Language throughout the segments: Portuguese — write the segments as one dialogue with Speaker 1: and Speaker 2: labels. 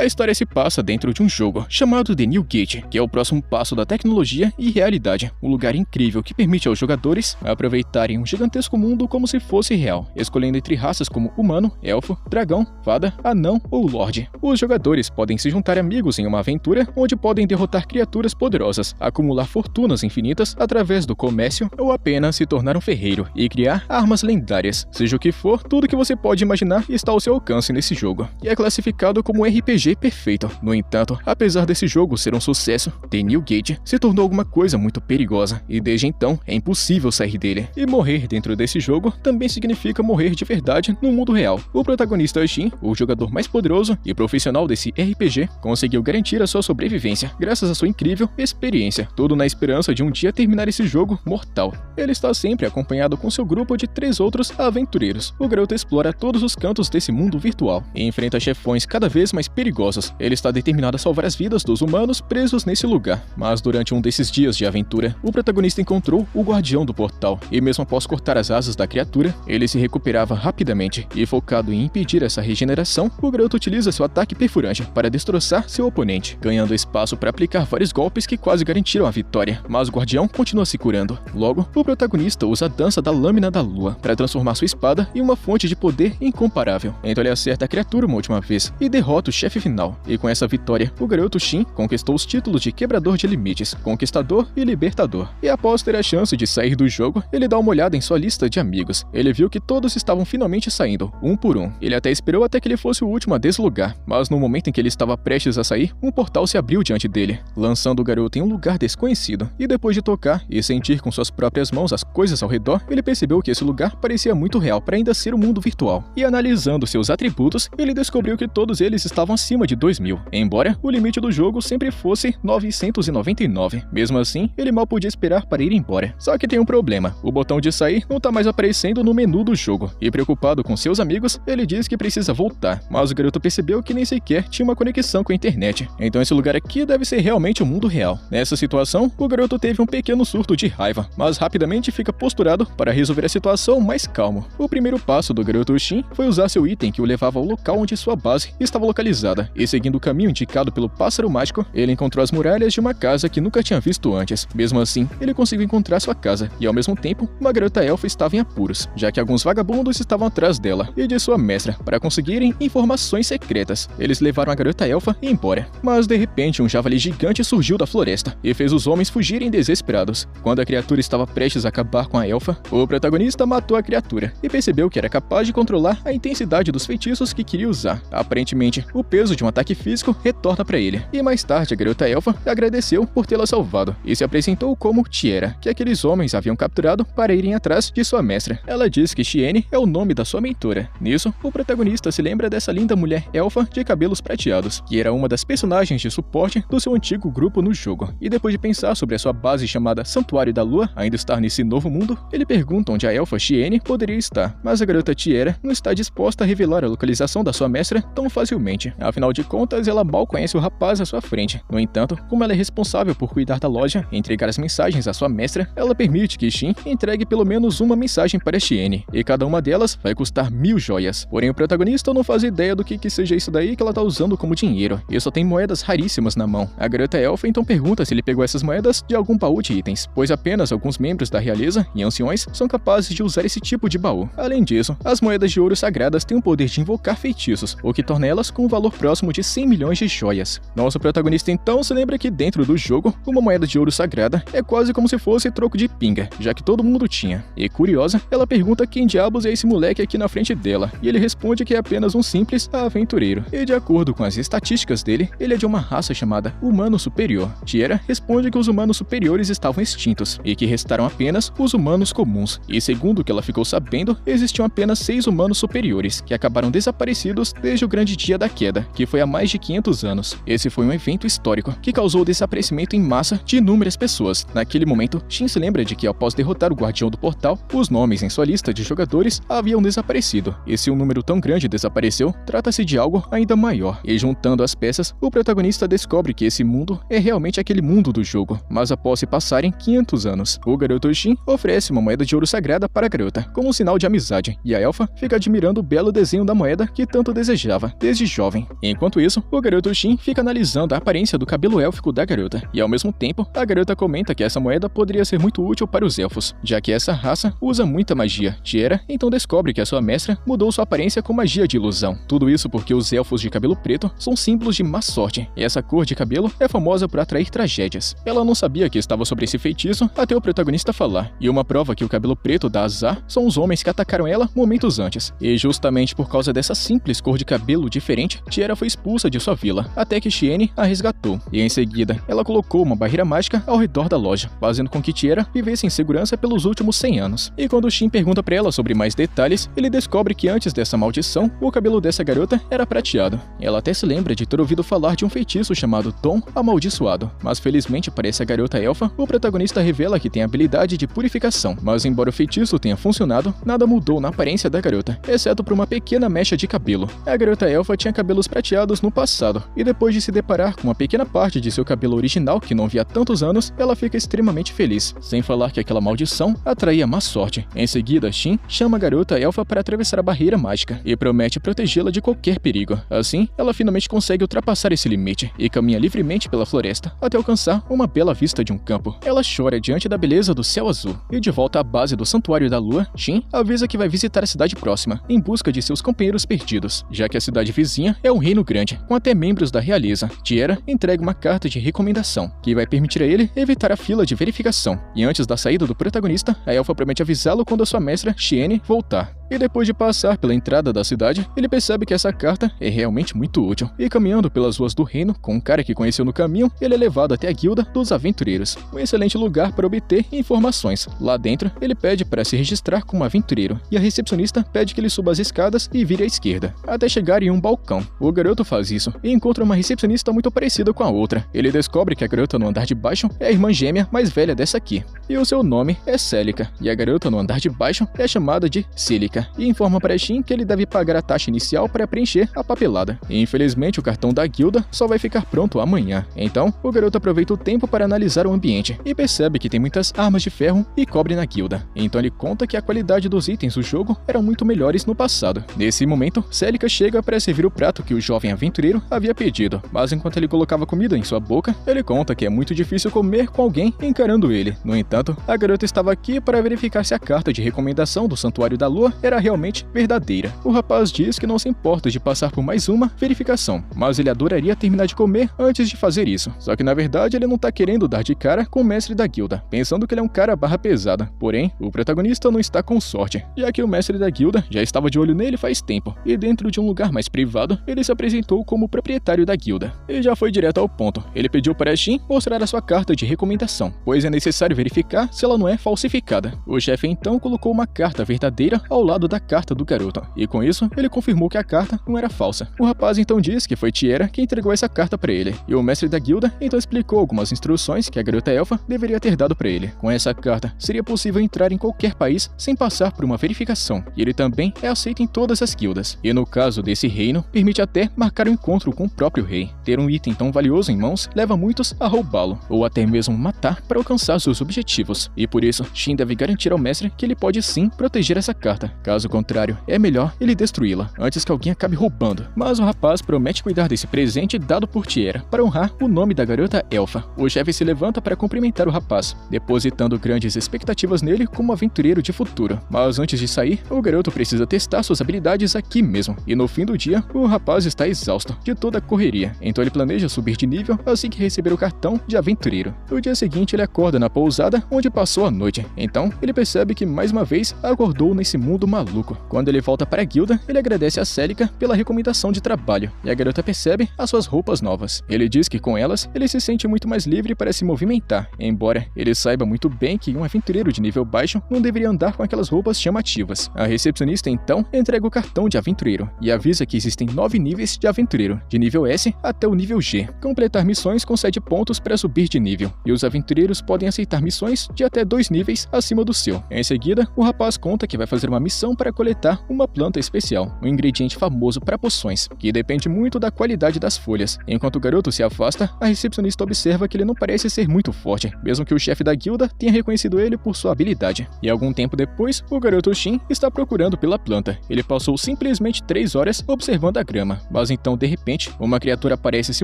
Speaker 1: A história se passa dentro de um jogo chamado The New Gate, que é o próximo passo da tecnologia e realidade, um lugar incrível que permite aos jogadores aproveitarem um gigantesco mundo como se fosse real, escolhendo entre raças como humano, elfo, dragão, fada, anão ou lorde. Os jogadores podem se juntar amigos em uma aventura onde podem derrotar criaturas poderosas, acumular fortunas infinitas através do comércio ou apenas se tornar um ferreiro e criar armas lendárias. Seja o que for, tudo que você pode imaginar está ao seu alcance nesse jogo, e é classificado como um RPG perfeito. No entanto, apesar desse jogo ser um sucesso, The New Gate se tornou alguma coisa muito perigosa, e desde então é impossível sair dele. E morrer dentro desse jogo também significa morrer de verdade no mundo real. O protagonista Shin, o jogador mais poderoso e profissional desse RPG, conseguiu garantir a sua sobrevivência graças à sua incrível experiência, tudo na esperança de um dia terminar esse jogo mortal. Ele está sempre acompanhado com seu grupo de 3 outros aventureiros. O garoto explora todos os cantos desse mundo virtual e enfrenta chefões cada vez mais perigosos. Ele está determinado a salvar as vidas dos humanos presos nesse lugar. Mas durante um desses dias de aventura, o protagonista encontrou o guardião do portal, e mesmo após cortar as asas da criatura, ele se recuperava rapidamente, e focado em impedir essa regeneração, o garoto utiliza seu ataque perfurante para destroçar seu oponente, ganhando espaço para aplicar vários golpes que quase garantiram a vitória. Mas o guardião continua se curando. Logo, o protagonista usa a dança da lâmina da lua para transformar sua espada em uma fonte de poder incomparável. Então ele acerta a criatura uma última vez e derrota o chefe final. E com essa vitória, o garoto Shin conquistou os títulos de Quebrador de Limites, Conquistador e Libertador. E após ter a chance de sair do jogo, ele dá uma olhada em sua lista de amigos. Ele viu que todos estavam finalmente saindo, um por um. Ele até esperou até que ele fosse o último a deslugar, mas no momento em que ele estava prestes a sair, um portal se abriu diante dele, lançando o garoto em um lugar desconhecido. E depois de tocar e sentir com suas próprias mãos as coisas ao redor, ele percebeu que esse lugar parecia muito real para ainda ser um mundo virtual. E analisando seus atributos, ele descobriu que todos eles estavam acima de 2000, embora o limite do jogo sempre fosse 999. Mesmo assim, ele mal podia esperar para ir embora. Só que tem um problema: o botão de sair não tá mais aparecendo no menu do jogo, e preocupado com seus amigos, ele diz que precisa voltar, mas o garoto percebeu que nem sequer tinha uma conexão com a internet. Então esse lugar aqui deve ser realmente o mundo real. Nessa situação, o garoto teve um pequeno surto de raiva, mas rapidamente fica posturado para resolver a situação mais calmo. O primeiro passo do garoto Shin foi usar seu item que o levava ao local onde sua base estava localizada, e seguindo o caminho indicado pelo pássaro mágico, ele encontrou as muralhas de uma casa que nunca tinha visto antes. Mesmo assim, ele conseguiu encontrar sua casa, e ao mesmo tempo, uma garota elfa estava em apuros, já que alguns vagabundos estavam atrás dela e de sua mestra para conseguirem informações secretas. Eles levaram a garota elfa embora, mas de repente um javali gigante surgiu da floresta e fez os homens fugirem desesperados. Quando a criatura estava prestes a acabar com a elfa, o protagonista matou a criatura e percebeu que era capaz de controlar a intensidade dos feitiços que queria usar. Aparentemente, o peso de um ataque físico retorna para ele, e mais tarde a garota elfa agradeceu por tê-la salvado e se apresentou como Tiera, que aqueles homens haviam capturado para irem atrás de sua mestra. Ela diz que Shiene é o nome da sua mentora. Nisso, o protagonista se lembra dessa linda mulher elfa de cabelos prateados, que era uma das personagens de suporte do seu antigo grupo no jogo. E depois de pensar sobre a sua base chamada Santuário da Lua ainda estar nesse novo mundo, ele pergunta onde a elfa Shiene poderia estar, mas a garota Tiera não está disposta a revelar a localização da sua mestra tão facilmente. Afinal de contas, ela mal conhece o rapaz à sua frente. No entanto, como ela é responsável por cuidar da loja e entregar as mensagens à sua mestra, ela permite que Shin entregue pelo menos uma mensagem para Shiene, e cada uma delas vai custar 1000 joias. Porém, o protagonista não faz ideia do que seja isso daí que ela tá usando como dinheiro, e só tem moedas raríssimas na mão. A garota elfa então pergunta se ele pegou essas moedas de algum baú de itens, pois apenas alguns membros da realeza e anciões são capazes de usar esse tipo de baú. Além disso, as moedas de ouro sagradas têm o poder de invocar feitiços, o que torna elas com um valor próximo de 100 milhões de joias. Nosso protagonista então se lembra que dentro do jogo, uma moeda de ouro sagrada é quase como se fosse troco de pinga, já que todo mundo tinha. E curiosa, ela pergunta quem diabos é esse moleque aqui na frente dela, e ele responde que é apenas um simples aventureiro. E de acordo com as estatísticas dele, ele é de uma raça chamada Humano Superior. Tiera responde que os humanos superiores estavam extintos, e que restaram apenas os humanos comuns. E segundo o que ela ficou sabendo, existiam apenas 6 humanos superiores, que acabaram desaparecidos desde o grande dia da queda, que foi há mais de 500 anos. Esse foi um evento histórico que causou o desaparecimento em massa de inúmeras pessoas. Naquele momento, Shin se lembra de que após derrotar o guardião do portal, os nomes em sua lista de jogadores haviam desaparecido. E se um número tão grande desapareceu, trata-se de algo ainda maior. E juntando as peças, o protagonista descobre que esse mundo é realmente aquele mundo do jogo. Mas após se passarem 500 anos, o garoto Shin oferece uma moeda de ouro sagrada para a garota, como um sinal de amizade, e a elfa fica admirando o belo desenho da moeda que tanto desejava desde jovem. Enquanto isso, o garoto Shin fica analisando a aparência do cabelo élfico da garota, e ao mesmo tempo, a garota comenta que essa moeda poderia ser muito útil para os elfos, já que essa raça usa muita magia. Tiera então descobre que a sua mestra mudou sua aparência com magia de ilusão. Tudo isso porque os elfos de cabelo preto são símbolos de má sorte, e essa cor de cabelo é famosa por atrair tragédias. Ela não sabia que estava sobre esse feitiço até o protagonista falar, e uma prova que o cabelo preto dá azar são os homens que atacaram ela momentos antes. E justamente por causa dessa simples cor de cabelo diferente, Tiera foi expulsa de sua vila, até que Xiene a resgatou, e em seguida, ela colocou uma barreira mágica ao redor da loja, fazendo com que Tiera vivesse em segurança pelos últimos 100 anos. E quando Shin pergunta pra ela sobre mais detalhes, ele descobre que antes dessa maldição, o cabelo dessa garota era prateado. Ela até se lembra de ter ouvido falar de um feitiço chamado Tom Amaldiçoado, mas felizmente para essa garota elfa, o protagonista revela que tem a habilidade de purificação, mas embora o feitiço tenha funcionado, nada mudou na aparência da garota, exceto por uma pequena mecha de cabelo. A garota elfa tinha cabelos prateados no passado, e depois de se deparar com uma pequena parte de seu cabelo original que não via há tantos anos, ela fica extremamente feliz, sem falar que aquela maldição atraía má sorte. Em seguida, Shin chama a garota elfa para atravessar a barreira mágica e promete protegê-la de qualquer perigo. Assim, ela finalmente consegue ultrapassar esse limite e caminha livremente pela floresta até alcançar uma bela vista de um campo. Ela chora diante da beleza do céu azul e de volta à base do Santuário da Lua, Shin avisa que vai visitar a cidade próxima em busca de seus companheiros perdidos, já que a cidade vizinha é um reino grande, com até membros da realeza. Tiera entrega uma carta de recomendação que vai permitir a ele evitar a fila de verificação, e antes da saída do protagonista, a elfa promete avisá-lo quando a sua mestra, Xiene, voltar. E depois de passar pela entrada da cidade, ele percebe que essa carta é realmente muito útil. E caminhando pelas ruas do reino, com um cara que conheceu no caminho, ele é levado até a Guilda dos Aventureiros, um excelente lugar para obter informações. Lá dentro, ele pede para se registrar como aventureiro, e a recepcionista pede que ele suba as escadas e vire à esquerda, até chegar em um balcão. O garoto faz isso e encontra uma recepcionista muito parecida com a outra. Ele descobre que a garota no andar de baixo é a irmã gêmea mais velha dessa aqui, e o seu nome é Celica, e a garota no andar de baixo é chamada de Cílica, e informa para Shin que ele deve pagar a taxa inicial para preencher a papelada. E infelizmente o cartão da guilda só vai ficar pronto amanhã. Então, o garoto aproveita o tempo para analisar o ambiente e percebe que tem muitas armas de ferro e cobre na guilda. Então ele conta que a qualidade dos itens do jogo eram muito melhores no passado. Nesse momento, Celica chega para servir o prato que o jovem aventureiro havia pedido, mas enquanto ele colocava comida em sua boca, ele conta que é muito difícil comer com alguém encarando ele. No entanto, a garota estava aqui para verificar se a carta de recomendação do Santuário da Lua era realmente verdadeira. O rapaz diz que não se importa de passar por mais uma verificação, mas ele adoraria terminar de comer antes de fazer isso. Só que na verdade ele não tá querendo dar de cara com o mestre da guilda, pensando que ele é um cara barra pesada. Porém, o protagonista não está com sorte, já que o mestre da guilda já estava de olho nele faz tempo, e dentro de um lugar mais privado, ele se apresentou como proprietário da guilda. E já foi direto ao ponto. Ele pediu para Shin mostrar a sua carta de recomendação, pois é necessário verificar se ela não é falsificada. O chefe então colocou uma carta verdadeira ao lado da carta do garoto, e com isso, ele confirmou que a carta não era falsa. O rapaz então diz que foi Tiera que entregou essa carta para ele, e o mestre da guilda então explicou algumas instruções que a garota elfa deveria ter dado para ele. Com essa carta, seria possível entrar em qualquer país sem passar por uma verificação, e ele também é aceito em todas as guildas. E no caso desse reino, permite até marcar um encontro com o próprio rei. Ter um item tão valioso em mãos leva muitos a roubá-lo, ou até mesmo matar para alcançar seus objetivos, e por isso, Shin deve garantir ao mestre que ele pode sim proteger essa carta. Caso contrário, é melhor ele destruí-la, antes que alguém acabe roubando. Mas o rapaz promete cuidar desse presente dado por Tiera, para honrar o nome da garota elfa. O chefe se levanta para cumprimentar o rapaz, depositando grandes expectativas nele como aventureiro de futuro. Mas antes de sair, o garoto precisa testar suas habilidades aqui mesmo, e no fim do dia, o rapaz está exausto de toda a correria, então ele planeja subir de nível assim que receber o cartão de aventureiro. No dia seguinte, ele acorda na pousada onde passou a noite, então ele percebe que mais uma vez acordou nesse mundo maluco. Quando ele volta para a guilda, ele agradece a Celica pela recomendação de trabalho, e a garota percebe as suas roupas novas. Ele diz que com elas, ele se sente muito mais livre para se movimentar, embora ele saiba muito bem que um aventureiro de nível baixo não deveria andar com aquelas roupas chamativas. A recepcionista então entrega o cartão de aventureiro e avisa que existem 9 níveis de aventureiro, de nível S até o nível G. Completar missões concede pontos para subir de nível, e os aventureiros podem aceitar missões de até 2 níveis acima do seu. Em seguida, o rapaz conta que vai fazer uma missão expedição para coletar uma planta especial, um ingrediente famoso para poções, que depende muito da qualidade das folhas. Enquanto o garoto se afasta, a recepcionista observa que ele não parece ser muito forte, mesmo que o chefe da guilda tenha reconhecido ele por sua habilidade. E algum tempo depois, o garoto Shin está procurando pela planta. Ele passou simplesmente 3 horas observando a grama, mas então, de repente, uma criatura aparece se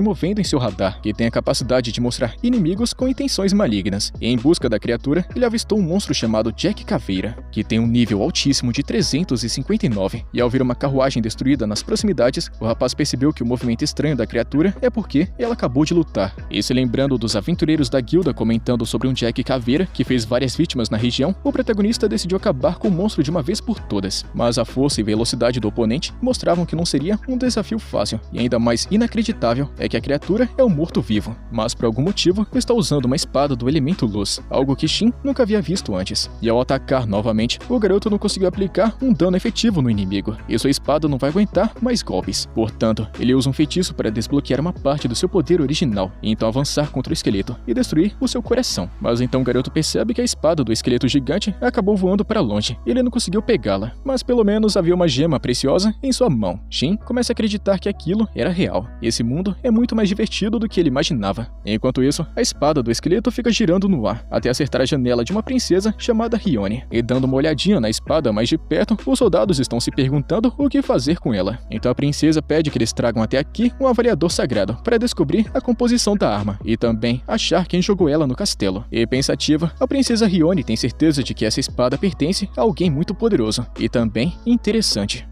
Speaker 1: movendo em seu radar, que tem a capacidade de mostrar inimigos com intenções malignas. E em busca da criatura, ele avistou um monstro chamado Jack Caveira, que tem um nível altíssimo de 359, e ao ver uma carruagem destruída nas proximidades, o rapaz percebeu que o movimento estranho da criatura é porque ela acabou de lutar. E se lembrando dos aventureiros da guilda comentando sobre um Jack Caveira que fez várias vítimas na região, o protagonista decidiu acabar com o monstro de uma vez por todas. Mas a força e velocidade do oponente mostravam que não seria um desafio fácil, e ainda mais inacreditável é que a criatura é um morto-vivo, mas por algum motivo está usando uma espada do elemento luz, algo que Shin nunca havia visto antes. E ao atacar novamente, o garoto não conseguiu aplicar um dano efetivo no inimigo, e sua espada não vai aguentar mais golpes. Portanto, ele usa um feitiço para desbloquear uma parte do seu poder original, e então avançar contra o esqueleto e destruir o seu coração. Mas então o garoto percebe que a espada do esqueleto gigante acabou voando para longe, e ele não conseguiu pegá-la, mas pelo menos havia uma gema preciosa em sua mão. Shin começa a acreditar que aquilo era real, e esse mundo é muito mais divertido do que ele imaginava. Enquanto isso, a espada do esqueleto fica girando no ar, até acertar a janela de uma princesa chamada Rione. E dando uma olhadinha na espada mais de perto, os soldados estão se perguntando o que fazer com ela. Então a princesa pede que eles tragam até aqui um avaliador sagrado para descobrir a composição da arma e também achar quem jogou ela no castelo. E pensativa, a princesa Rione tem certeza de que essa espada pertence a alguém muito poderoso e também interessante.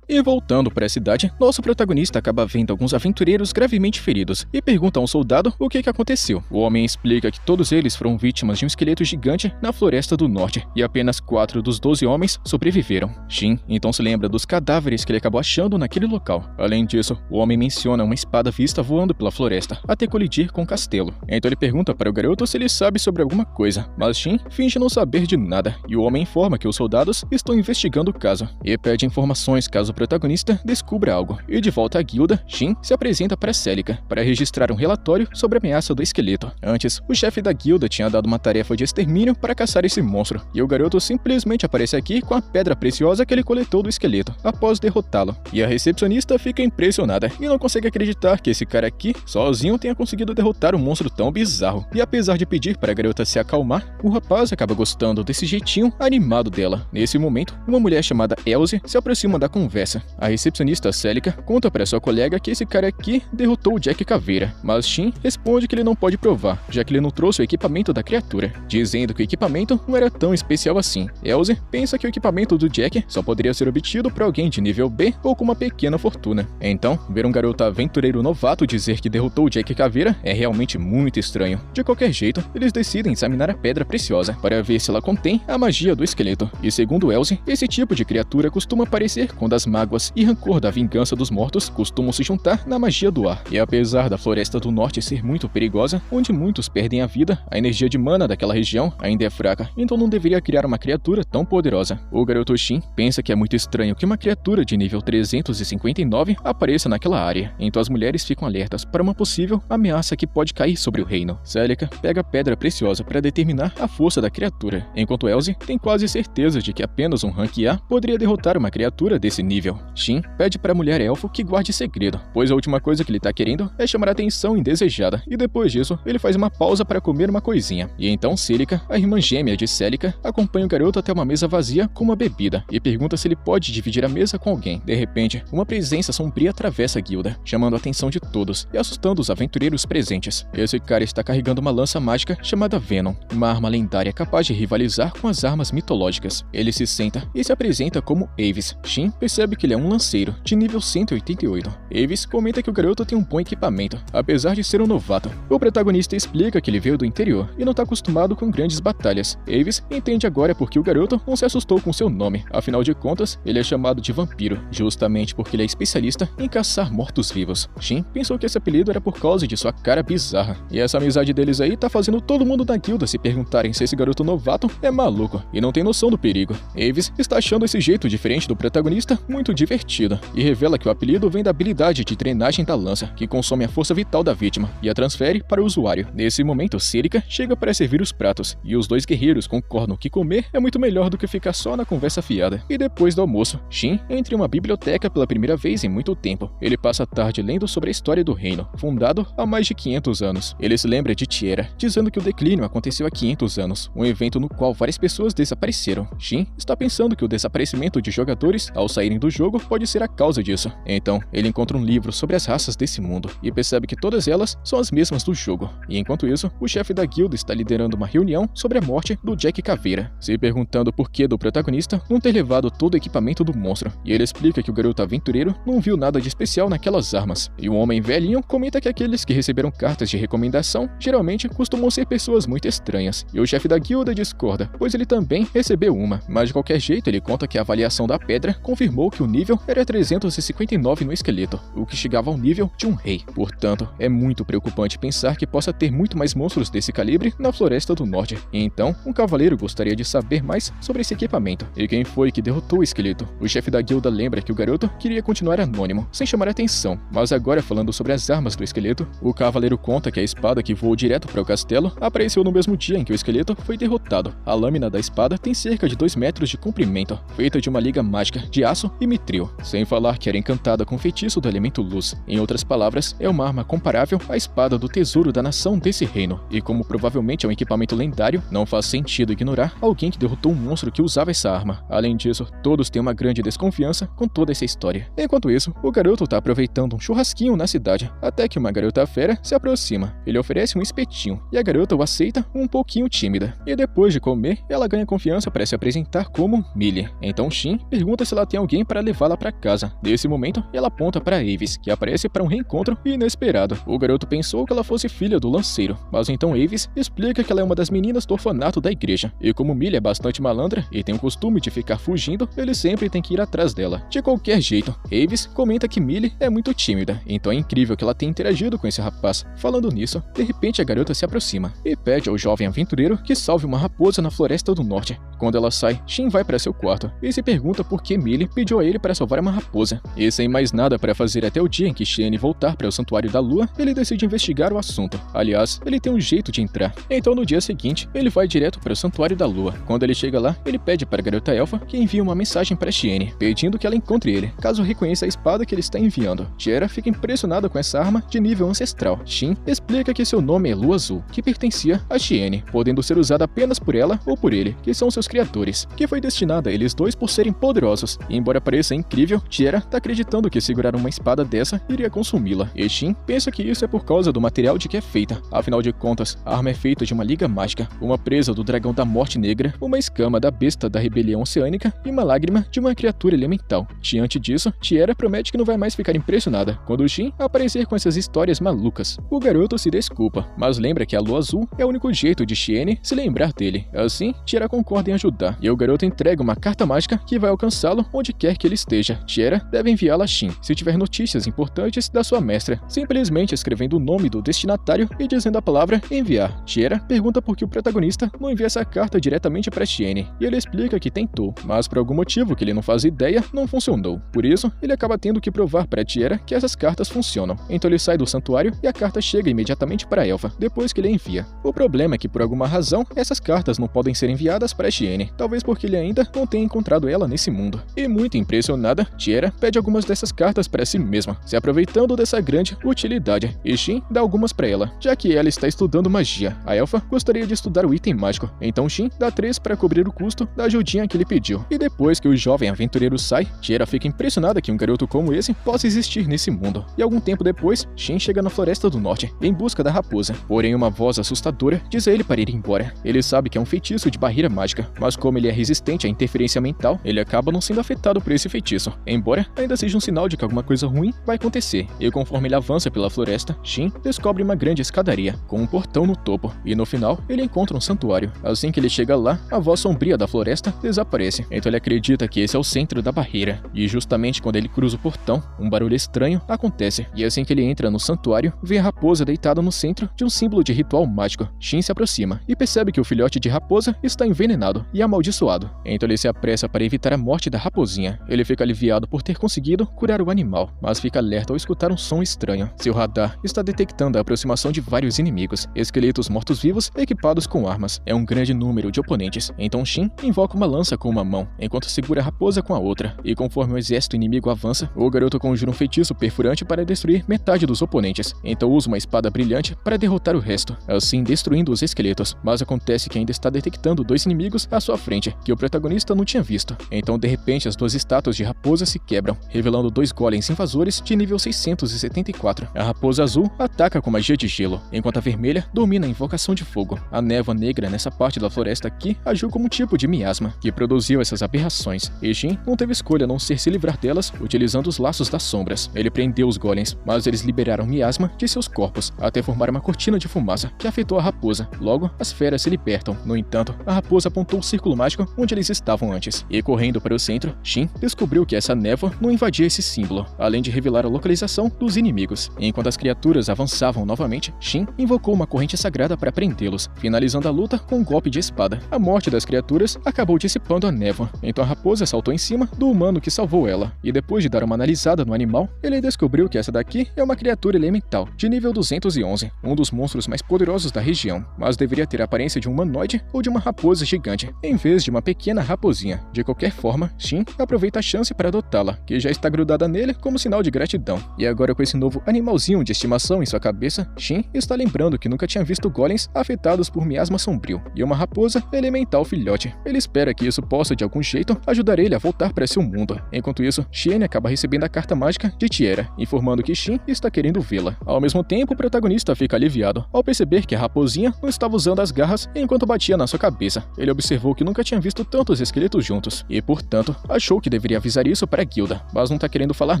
Speaker 1: E voltando para a cidade, nosso protagonista acaba vendo alguns aventureiros gravemente feridos e pergunta a um soldado o que aconteceu. O homem explica que todos eles foram vítimas de um esqueleto gigante na floresta do norte e apenas 4 dos 12 homens sobreviveram. Shin então se lembra dos cadáveres que ele acabou achando naquele local. Além disso, o homem menciona uma espada vista voando pela floresta até colidir com o castelo. Então ele pergunta para o garoto se ele sabe sobre alguma coisa, mas Shin finge não saber de nada e o homem informa que os soldados estão investigando o caso e pede informações caso o protagonista descubra algo. E de volta à guilda, Shin se apresenta para Celica para registrar um relatório sobre a ameaça do esqueleto. Antes, o chefe da guilda tinha dado uma tarefa de extermínio para caçar esse monstro, e o garoto simplesmente aparece aqui com a pedra preciosa que ele coletou do esqueleto, após derrotá-lo. E a recepcionista fica impressionada e não consegue acreditar que esse cara aqui, sozinho, tenha conseguido derrotar um monstro tão bizarro. E apesar de pedir para a garota se acalmar, o rapaz acaba gostando desse jeitinho animado dela. Nesse momento, uma mulher chamada Elsie se aproxima da conversa. A recepcionista Celica conta para sua colega que esse cara aqui derrotou o Jack Caveira, mas Shin responde que ele não pode provar, já que ele não trouxe o equipamento da criatura, dizendo que o equipamento não era tão especial assim. Elsie pensa que o equipamento do Jack só poderia ser obtido por alguém de nível B ou com uma pequena fortuna. Então, ver um garoto aventureiro novato dizer que derrotou o Jack Caveira é realmente muito estranho. De qualquer jeito, eles decidem examinar a pedra preciosa para ver se ela contém a magia do esqueleto. E segundo Elsie, esse tipo de criatura costuma aparecer quando as mágoas e rancor da vingança dos mortos costumam se juntar na magia do ar. E apesar da floresta do norte ser muito perigosa, onde muitos perdem a vida, a energia de mana daquela região ainda é fraca, então não deveria criar uma criatura tão poderosa. O garoto Shin pensa que é muito estranho que uma criatura de nível 359 apareça naquela área, então as mulheres ficam alertas para uma possível ameaça que pode cair sobre o reino. Celica pega a pedra preciosa para determinar a força da criatura, enquanto Elsie tem quase certeza de que apenas um rank A poderia derrotar uma criatura desse nível. Shin pede para a mulher elfo que guarde segredo, pois a última coisa que ele tá querendo é chamar a atenção indesejada, e depois disso, ele faz uma pausa para comer uma coisinha. E então Celica, a irmã gêmea de Celica, acompanha o garoto até uma mesa vazia com uma bebida, e pergunta se ele pode dividir a mesa com alguém. De repente, uma presença sombria atravessa a guilda, chamando a atenção de todos e assustando os aventureiros presentes. Esse cara está carregando uma lança mágica chamada Venom, uma arma lendária capaz de rivalizar com as armas mitológicas. Ele se senta e se apresenta como Avis. Shin percebe que ele é um lanceiro, de nível 188. Avis comenta que o garoto tem um bom equipamento, apesar de ser um novato. O protagonista explica que ele veio do interior e não está acostumado com grandes batalhas. Avis entende agora porque o garoto não se assustou com seu nome, afinal de contas, ele é chamado de vampiro, justamente porque ele é especialista em caçar mortos-vivos. Shin pensou que esse apelido era por causa de sua cara bizarra, e essa amizade deles aí tá fazendo todo mundo da guilda se perguntarem se esse garoto novato é maluco e não tem noção do perigo. Avis está achando esse jeito diferente do protagonista muito muito divertido e revela que o apelido vem da habilidade de drenagem da lança, que consome a força vital da vítima e a transfere para o usuário. Nesse momento, Circa chega para servir os pratos e os dois guerreiros concordam que comer é muito melhor do que ficar só na conversa fiada. E depois do almoço, Shin entra em uma biblioteca pela primeira vez em muito tempo. Ele passa a tarde lendo sobre a história do reino, fundado há mais de 500 anos. Ele se lembra de Tiera, dizendo que o declínio aconteceu há 500 anos, um evento no qual várias pessoas desapareceram. Shin está pensando que o desaparecimento de jogadores ao saírem do jogo pode ser a causa disso. Então, ele encontra um livro sobre as raças desse mundo e percebe que todas elas são as mesmas do jogo. E enquanto isso, o chefe da guilda está liderando uma reunião sobre a morte do Jack Caveira, se perguntando por que do protagonista não ter levado todo o equipamento do monstro. E ele explica que o garoto aventureiro não viu nada de especial naquelas armas. E o homem velhinho comenta que aqueles que receberam cartas de recomendação geralmente costumam ser pessoas muito estranhas. E o chefe da guilda discorda, pois ele também recebeu uma. Mas de qualquer jeito, ele conta que a avaliação da pedra confirmou que o nível era 359 no esqueleto, o que chegava ao nível de um rei. Portanto, é muito preocupante pensar que possa ter muito mais monstros desse calibre na Floresta do Norte. E então, um cavaleiro gostaria de saber mais sobre esse equipamento. E quem foi que derrotou o esqueleto? O chefe da guilda lembra que o garoto queria continuar anônimo, sem chamar atenção. Mas agora, falando sobre as armas do esqueleto, o cavaleiro conta que a espada que voou direto para o castelo apareceu no mesmo dia em que o esqueleto foi derrotado. A lâmina da espada tem cerca de 2 metros de comprimento, feita de uma liga mágica de aço e mitril, sem falar que era encantada com o feitiço do elemento luz. Em outras palavras, é uma arma comparável à espada do tesouro da nação desse reino. E como provavelmente é um equipamento lendário, não faz sentido ignorar alguém que derrotou um monstro que usava essa arma. Além disso, todos têm uma grande desconfiança com toda essa história. Enquanto isso, o garoto está aproveitando um churrasquinho na cidade, até que uma garota fera se aproxima. Ele oferece um espetinho, e a garota o aceita um pouquinho tímida. E depois de comer, ela ganha confiança para se apresentar como Millie. Então Shin pergunta se ela tem alguém para levá-la para casa. Nesse momento, ela aponta para Avis, que aparece para um reencontro inesperado. O garoto pensou que ela fosse filha do lanceiro, mas então Avis explica que ela é uma das meninas do orfanato da igreja. E como Millie é bastante malandra e tem o costume de ficar fugindo, ele sempre tem que ir atrás dela. De qualquer jeito, Avis comenta que Millie é muito tímida, então é incrível que ela tenha interagido com esse rapaz. Falando nisso, de repente a garota se aproxima e pede ao jovem aventureiro que salve uma raposa na Floresta do Norte. Quando ela sai, Shin vai para seu quarto e se pergunta por que Millie pediu a ele para salvar uma raposa. E sem mais nada para fazer até o dia em que Shane voltar para o Santuário da Lua, ele decide investigar o assunto. Aliás, ele tem um jeito de entrar. Então no dia seguinte, ele vai direto para o Santuário da Lua. Quando ele chega lá, ele pede para a garota elfa que envie uma mensagem para Shane, pedindo que ela encontre ele, caso reconheça a espada que ele está enviando. Tiera fica impressionada com essa arma de nível ancestral. Shin explica que seu nome é Lua Azul, que pertencia a Shane, podendo ser usada apenas por ela ou por ele, que são seus criadores, que foi destinada a eles dois por serem poderosos. E embora pareça incrível, Tiera tá acreditando que segurar uma espada dessa iria consumi-la. E Shin pensa que isso é por causa do material de que é feita. Afinal de contas, a arma é feita de uma liga mágica, uma presa do dragão da morte negra, uma escama da besta da rebelião oceânica e uma lágrima de uma criatura elemental. Diante disso, Tiera promete que não vai mais ficar impressionada quando Shin aparecer com essas histórias malucas. O garoto se desculpa, mas lembra que a Lua Azul é o único jeito de Shane se lembrar dele. Assim, Tiera concorda em ajudar, e o garoto entrega uma carta mágica que vai alcançá-lo onde quer que ele esteja. Tiera deve enviá-la a Shin se tiver notícias importantes da sua mestra, simplesmente escrevendo o nome do destinatário e dizendo a palavra enviar. Tiera pergunta por que o protagonista não envia essa carta diretamente para Shane, e ele explica que tentou, mas por algum motivo que ele não faz ideia, não funcionou. Por isso, ele acaba tendo que provar para Tiera que essas cartas funcionam. Então ele sai do santuário e a carta chega imediatamente para a elfa, depois que ele envia. O problema é que por alguma razão, essas cartas não podem ser enviadas para Shane, talvez porque ele ainda não tenha encontrado ela nesse mundo. E muito impressionada, Tiera pede algumas dessas cartas para si mesma, se aproveitando dessa grande utilidade, e Shin dá algumas para ela, já que ela está estudando magia. A elfa gostaria de estudar o item mágico, então Shin dá 3 para cobrir o custo da ajudinha que ele pediu. E depois que o jovem aventureiro sai, Tiera fica impressionada que um garoto como esse possa existir nesse mundo. E algum tempo depois, Shin chega na Floresta do Norte, em busca da raposa. Porém, uma voz assustadora diz a ele para ir embora. Ele sabe que é um feitiço de barreira mágica, mas como ele é resistente à interferência mental, ele acaba não sendo afetado por esse feitiço, embora ainda seja um sinal de que alguma coisa ruim vai acontecer. E conforme ele avança pela floresta, Shin descobre uma grande escadaria, com um portão no topo, e no final, ele encontra um santuário. Assim que ele chega lá, a voz sombria da floresta desaparece, então ele acredita que esse é o centro da barreira. E justamente quando ele cruza o portão, um barulho estranho acontece, e assim que ele entra no santuário, vê a raposa deitada no centro de um símbolo de ritual mágico. Shin se aproxima e percebe que o filhote de raposa está envenenado, e amaldiçoado. Então ele se apressa para evitar a morte da raposinha. Ele fica aliviado por ter conseguido curar o animal, mas fica alerta ao escutar um som estranho. Seu radar está detectando a aproximação de vários inimigos, esqueletos mortos-vivos equipados com armas. É um grande número de oponentes. Então Shin invoca uma lança com uma mão, enquanto segura a raposa com a outra. E conforme o exército inimigo avança, o garoto conjura um feitiço perfurante para destruir metade dos oponentes. Então usa uma espada brilhante para derrotar o resto, assim destruindo os esqueletos. Mas acontece que ainda está detectando dois inimigos à sua frente, que o protagonista não tinha visto. Então de repente as duas estátuas de raposa se quebram, revelando dois golems invasores de nível 674. A raposa azul ataca com magia de gelo, enquanto a vermelha domina a invocação de fogo. A névoa negra nessa parte da floresta aqui agiu como um tipo de miasma, que produziu essas aberrações. E Shin não teve escolha a não ser se livrar delas utilizando os laços das sombras. Ele prendeu os golems, mas eles liberaram miasma de seus corpos, até formar uma cortina de fumaça que afetou a raposa. Logo, as feras se libertam. No entanto, a raposa apontou o círculo mágico onde eles estavam antes. E correndo para o centro, Shin descobriu que essa névoa não invadia esse símbolo, além de revelar a localização dos inimigos. Enquanto as criaturas avançavam novamente, Shin invocou uma corrente sagrada para prendê-los, finalizando a luta com um golpe de espada. A morte das criaturas acabou dissipando a névoa, então a raposa saltou em cima do humano que salvou ela. E depois de dar uma analisada no animal, ele descobriu que essa daqui é uma criatura elemental, de nível 211, um dos monstros mais poderosos da região, mas deveria ter a aparência de um humanoide ou de uma raposa gigante, em vez de uma pequena raposinha. De qualquer forma, Shin aproveita a chance para adotá-la, que já está grudada nele como sinal de gratidão. E agora com esse novo animalzinho de estimação em sua cabeça, Shin está lembrando que nunca tinha visto golems afetados por miasma sombrio, e uma raposa elemental filhote. Ele espera que isso possa de algum jeito ajudar ele a voltar para seu mundo. Enquanto isso, Chien acaba recebendo a carta mágica de Tiera, informando que Shin está querendo vê-la. Ao mesmo tempo, o protagonista fica aliviado ao perceber que a raposinha não estava usando as garras enquanto batia na sua cabeça. Ele observou que nunca tinha visto tantos esqueletos juntos, e portanto, achou que deveria avisar isso para a guilda, mas não está querendo falar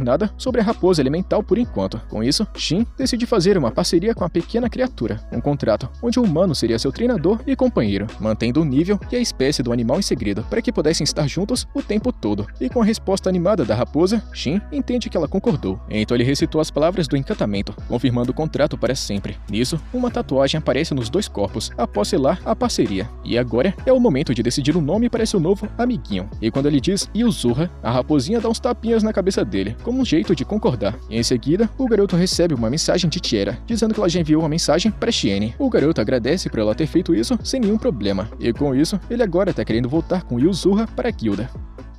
Speaker 1: nada sobre a raposa elemental por enquanto. Com isso, Shin decide fazer uma parceria com a pequena criatura, um contrato onde o humano seria seu treinador e companheiro, mantendo o nível e a espécie do animal em segredo, para que pudessem estar juntos o tempo todo. E com a resposta animada da raposa, Shin entende que ela concordou. Então ele recitou as palavras do encantamento, confirmando o contrato para sempre. Nisso, uma tatuagem aparece nos dois corpos, após selar a parceria. E agora é o momento de decidir o nome para seu novo amiguinho. E quando ele diz Yuzura, a raposinha dá uns tapinhas na cabeça dele, como um jeito de concordar. E em seguida, o garoto recebe uma mensagem de Tiera, dizendo que ela já enviou uma mensagem para Chien. O garoto agradece por ela ter feito isso sem nenhum problema. E com isso, ele agora está querendo voltar com Yuzura para a guilda.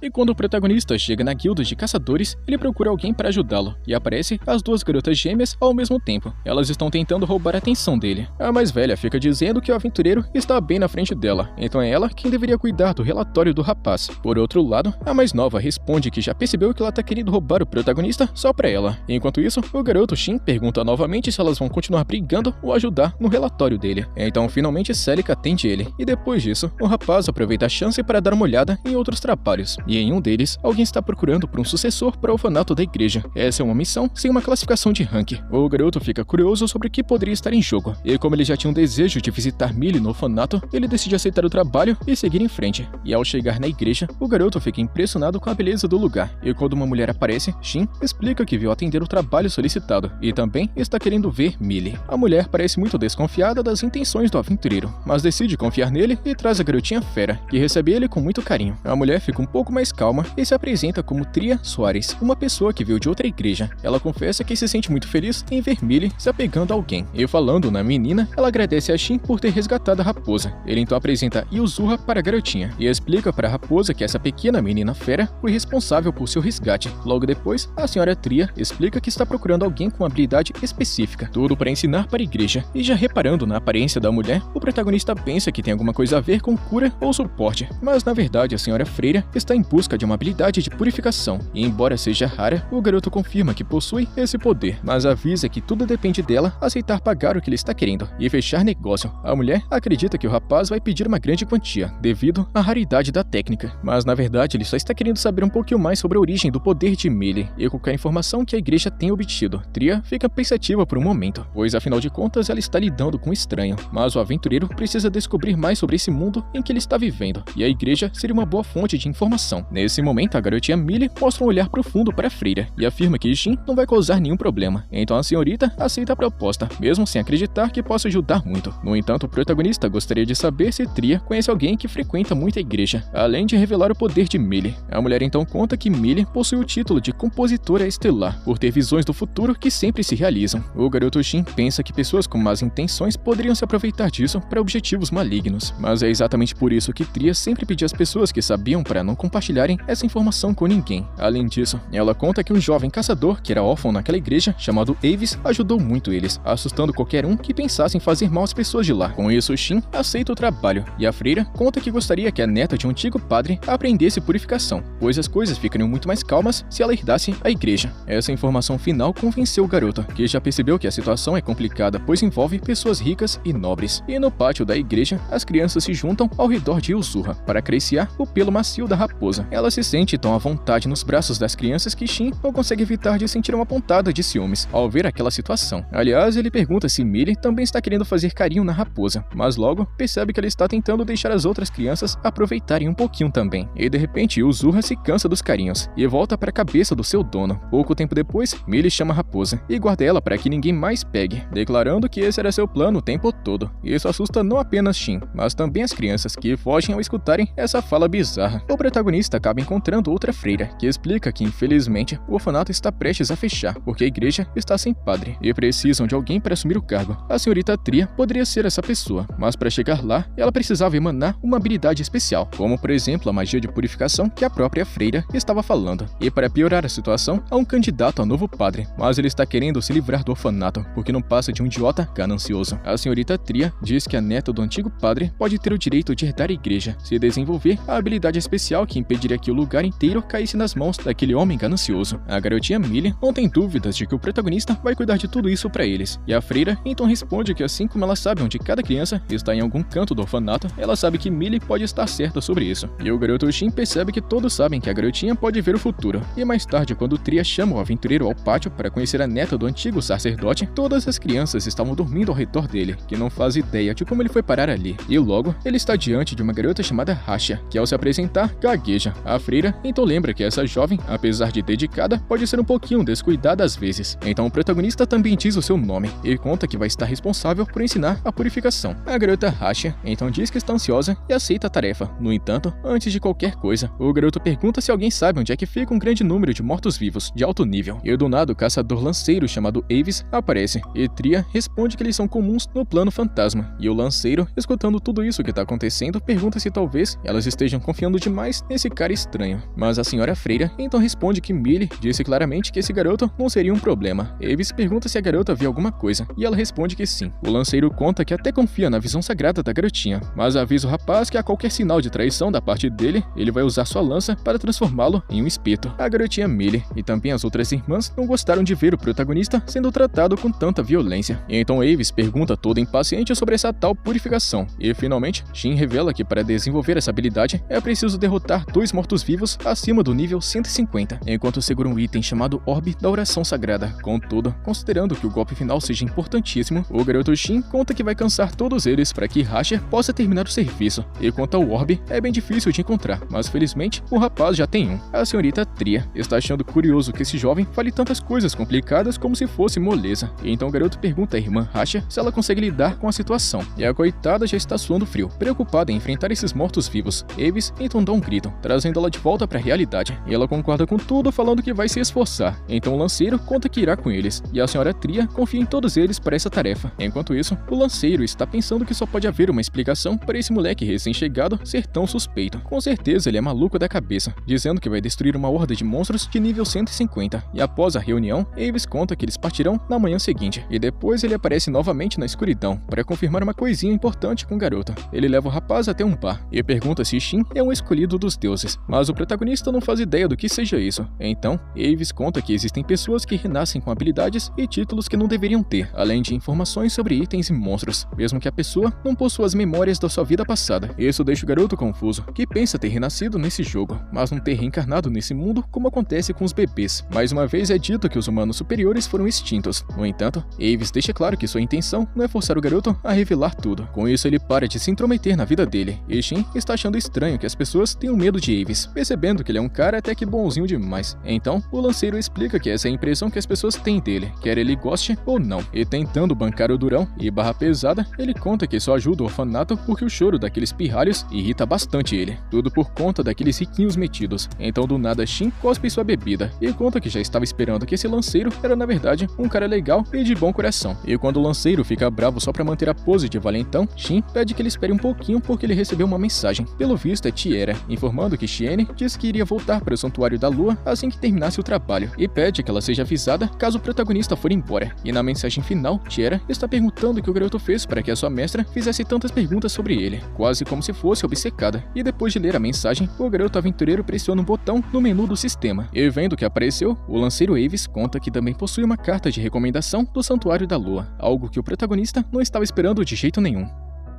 Speaker 1: E quando o protagonista chega na guilda de caçadores, ele procura alguém para ajudá-lo, e aparece as duas garotas gêmeas ao mesmo tempo. Elas estão tentando roubar a atenção dele. A mais velha fica dizendo que o aventureiro está bem na frente dela, então é ela quem deveria cuidar do relatório do rapaz. Por outro lado, a mais nova responde que já percebeu que ela está querendo roubar o protagonista só para ela. Enquanto isso, o garoto Shin pergunta novamente se elas vão continuar brigando ou ajudar no relatório dele. Então finalmente Celica atende ele, e depois disso, o rapaz aproveita a chance para dar uma olhada em outros trabalhos. E em um deles, alguém está procurando por um sucessor para o orfanato da igreja. Essa é uma missão sem uma classificação de rank. O garoto fica curioso sobre o que poderia estar em jogo, e como ele já tinha um desejo de visitar Millie no orfanato, ele decide aceitar o trabalho e seguir em frente. E ao chegar na igreja, o garoto fica impressionado com a beleza do lugar, e quando uma mulher aparece, Shin explica que viu atender o trabalho solicitado, e também está querendo ver Millie. A mulher parece muito desconfiada das intenções do aventureiro, mas decide confiar nele e traz a garotinha fera, que recebe ele com muito carinho. A mulher fica um pouco mais calma e se apresenta como Tria Soares, uma pessoa que veio de outra igreja. Ela confessa que se sente muito feliz em ver Millie se apegando a alguém. E falando na menina, ela agradece a Shin por ter resgatado a raposa. Ele então apresenta Yuzura para a garotinha e explica para a raposa que essa pequena menina fera foi responsável por seu resgate. Logo depois, a senhora Tria explica que está procurando alguém com uma habilidade específica, tudo para ensinar para a igreja. E já reparando na aparência da mulher, o protagonista pensa que tem alguma coisa a ver com cura ou suporte, mas na verdade a senhora Freira está em busca de uma habilidade de purificação, e embora seja rara, o garoto confirma que possui esse poder, mas avisa que tudo depende dela aceitar pagar o que ele está querendo e fechar negócio. A mulher acredita que o rapaz vai pedir uma grande quantia, devido à raridade da técnica, mas na verdade ele só está querendo saber um pouquinho mais sobre a origem do poder de Millie e qualquer informação que a igreja tenha obtido. Tria fica pensativa por um momento, pois afinal de contas ela está lidando com um estranho, mas o aventureiro precisa descobrir mais sobre esse mundo em que ele está vivendo, e a igreja seria uma boa fonte de informação. situação. Nesse momento, a garotinha Millie mostra um olhar profundo para a freira e afirma que Shin não vai causar nenhum problema. Então a senhorita aceita a proposta, mesmo sem acreditar que possa ajudar muito. No entanto, o protagonista gostaria de saber se Tria conhece alguém que frequenta muito a igreja, além de revelar o poder de Millie. A mulher então conta que Millie possui o título de compositora estelar, por ter visões do futuro que sempre se realizam. O garoto Shin pensa que pessoas com más intenções poderiam se aproveitar disso para objetivos malignos, mas é exatamente por isso que Tria sempre pedia às pessoas que sabiam para não compartilharem essa informação com ninguém. Além disso, ela conta que um jovem caçador, que era órfão naquela igreja, chamado Avis, ajudou muito eles, assustando qualquer um que pensasse em fazer mal às pessoas de lá. Com isso, Shin aceita o trabalho, e a freira conta que gostaria que a neta de um antigo padre aprendesse purificação, pois as coisas ficariam muito mais calmas se ela herdasse a igreja. Essa informação final convenceu o garoto, que já percebeu que a situação é complicada, pois envolve pessoas ricas e nobres. E no pátio da igreja, as crianças se juntam ao redor de Yuzurra para acariciar o pelo macio da raposa. Ela se sente tão à vontade nos braços das crianças que Shin não consegue evitar de sentir uma pontada de ciúmes ao ver aquela situação. Aliás, ele pergunta se Millie também está querendo fazer carinho na raposa, mas logo percebe que ela está tentando deixar as outras crianças aproveitarem um pouquinho também. E de repente, Yuzurra se cansa dos carinhos e volta para a cabeça do seu dono. Pouco tempo depois, Millie chama a raposa e guarda ela para que ninguém mais pegue, declarando que esse era seu plano o tempo todo. Isso assusta não apenas Shin, mas também as crianças, que fogem ao escutarem essa fala bizarra. O protagonista acaba encontrando outra freira, que explica que infelizmente o orfanato está prestes a fechar, porque a igreja está sem padre e precisam de alguém para assumir o cargo. A senhorita Tria poderia ser essa pessoa, mas para chegar lá, ela precisava emanar uma habilidade especial, como por exemplo a magia de purificação que a própria freira estava falando. E para piorar a situação, há um candidato a novo padre, mas ele está querendo se livrar do orfanato, porque não passa de um idiota ganancioso. A senhorita Tria diz que a neta do antigo padre pode ter o direito de herdar a igreja, se desenvolver a habilidade especial que impediria que o lugar inteiro caísse nas mãos daquele homem ganancioso. A garotinha Millie não tem dúvidas de que o protagonista vai cuidar de tudo isso para eles, e a freira então responde que assim como ela sabe onde cada criança está em algum canto do orfanato, ela sabe que Millie pode estar certa sobre isso. E o garoto Shin percebe que todos sabem que a garotinha pode ver o futuro. E mais tarde, quando Tria chama o aventureiro ao pátio para conhecer a neta do antigo sacerdote, todas as crianças estavam dormindo ao redor dele, que não faz ideia de como ele foi parar ali. E logo, ele está diante de uma garota chamada Rasha, que ao se apresentar, gagueja. A freira então lembra que essa jovem, apesar de dedicada, pode ser um pouquinho descuidada às vezes. Então o protagonista também diz o seu nome e conta que vai estar responsável por ensinar a purificação. A garota Rasha então diz que está ansiosa e aceita a tarefa. No entanto, antes de qualquer coisa, o garoto pergunta se alguém sabe onde é que fica um grande número de mortos-vivos de alto nível. E do nada, o caçador lanceiro chamado Avis aparece, e Tria responde que eles são comuns no plano fantasma. E o lanceiro, escutando tudo isso que está acontecendo, pergunta se talvez elas estejam confiando demais nesse cara estranho. Mas a senhora freira então responde que Millie disse claramente que esse garoto não seria um problema. Avis pergunta se a garota viu alguma coisa, e ela responde que sim. O lanceiro conta que até confia na visão sagrada da garotinha, mas avisa o rapaz que a qualquer sinal de traição da parte dele, ele vai usar sua lança para transformá-lo em um espeto. A garotinha Millie e também as outras irmãs não gostaram de ver o protagonista sendo tratado com tanta violência. E então Avis pergunta todo impaciente sobre essa tal purificação, e finalmente Shin revela que para desenvolver essa habilidade é preciso derrotar 2 mortos-vivos acima do nível 150, enquanto segura um item chamado Orbe da Oração Sagrada. Contudo, considerando que o golpe final seja importantíssimo, o garoto Shin conta que vai cansar todos eles para que Rasha possa terminar o serviço. E quanto ao Orbe, é bem difícil de encontrar, mas felizmente o rapaz já tem um. A senhorita Tria está achando curioso que esse jovem fale tantas coisas complicadas como se fosse moleza, e então o garoto pergunta à irmã Rasha se ela consegue lidar com a situação. E a coitada já está suando frio, preocupada em enfrentar esses mortos-vivos. Avis então dá um grito, trazendo ela de volta para a realidade, e ela concorda com tudo, falando que vai se esforçar. Então o lanceiro conta que irá com eles, e a senhora Tria confia em todos eles para essa tarefa. Enquanto isso, o lanceiro está pensando que só pode haver uma explicação para esse moleque recém-chegado ser tão suspeito. Com certeza ele é maluco da cabeça, dizendo que vai destruir uma horda de monstros de nível 150, e após a reunião, Avis conta que eles partirão na manhã seguinte, e depois ele aparece novamente na escuridão para confirmar uma coisinha importante com o garoto. Ele leva o rapaz até um bar e pergunta se Shin é um escolhido dos deuses, mas o protagonista não faz ideia do que seja isso. Então, Avis conta que existem pessoas que renascem com habilidades e títulos que não deveriam ter, além de informações sobre itens e monstros, mesmo que a pessoa não possua as memórias da sua vida passada. Isso deixa o garoto confuso, que pensa ter renascido nesse jogo, mas não ter reencarnado nesse mundo como acontece com os bebês. Mais uma vez é dito que os humanos superiores foram extintos. No entanto, Avis deixa claro que sua intenção não é forçar o garoto a revelar tudo. Com isso, ele para de se intrometer na vida dele, e Shin está achando estranho que as pessoas tenham medo de de Avis, percebendo que ele é um cara até que bonzinho demais. Então, o lanceiro explica que essa é a impressão que as pessoas têm dele, quer ele goste ou não. E tentando bancar o durão e barra pesada, ele conta que só ajuda o orfanato porque o choro daqueles pirralhos irrita bastante ele. Tudo por conta daqueles riquinhos metidos. Então do nada Shin cospe sua bebida e conta que já estava esperando que esse lanceiro era na verdade um cara legal e de bom coração. E quando o lanceiro fica bravo só pra manter a pose de valentão, Shin pede que ele espere um pouquinho porque ele recebeu uma mensagem. Pelo visto é Tiera, informando que Shiene disse que iria voltar para o Santuário da Lua assim que terminasse o trabalho, e pede que ela seja avisada caso o protagonista for embora. E na mensagem final, Tiera está perguntando o que o garoto fez para que a sua mestra fizesse tantas perguntas sobre ele, quase como se fosse obcecada. E depois de ler a mensagem, o garoto aventureiro pressiona um botão no menu do sistema. E vendo o que apareceu, o lanceiro Avis conta que também possui uma carta de recomendação do Santuário da Lua, algo que o protagonista não estava esperando de jeito nenhum.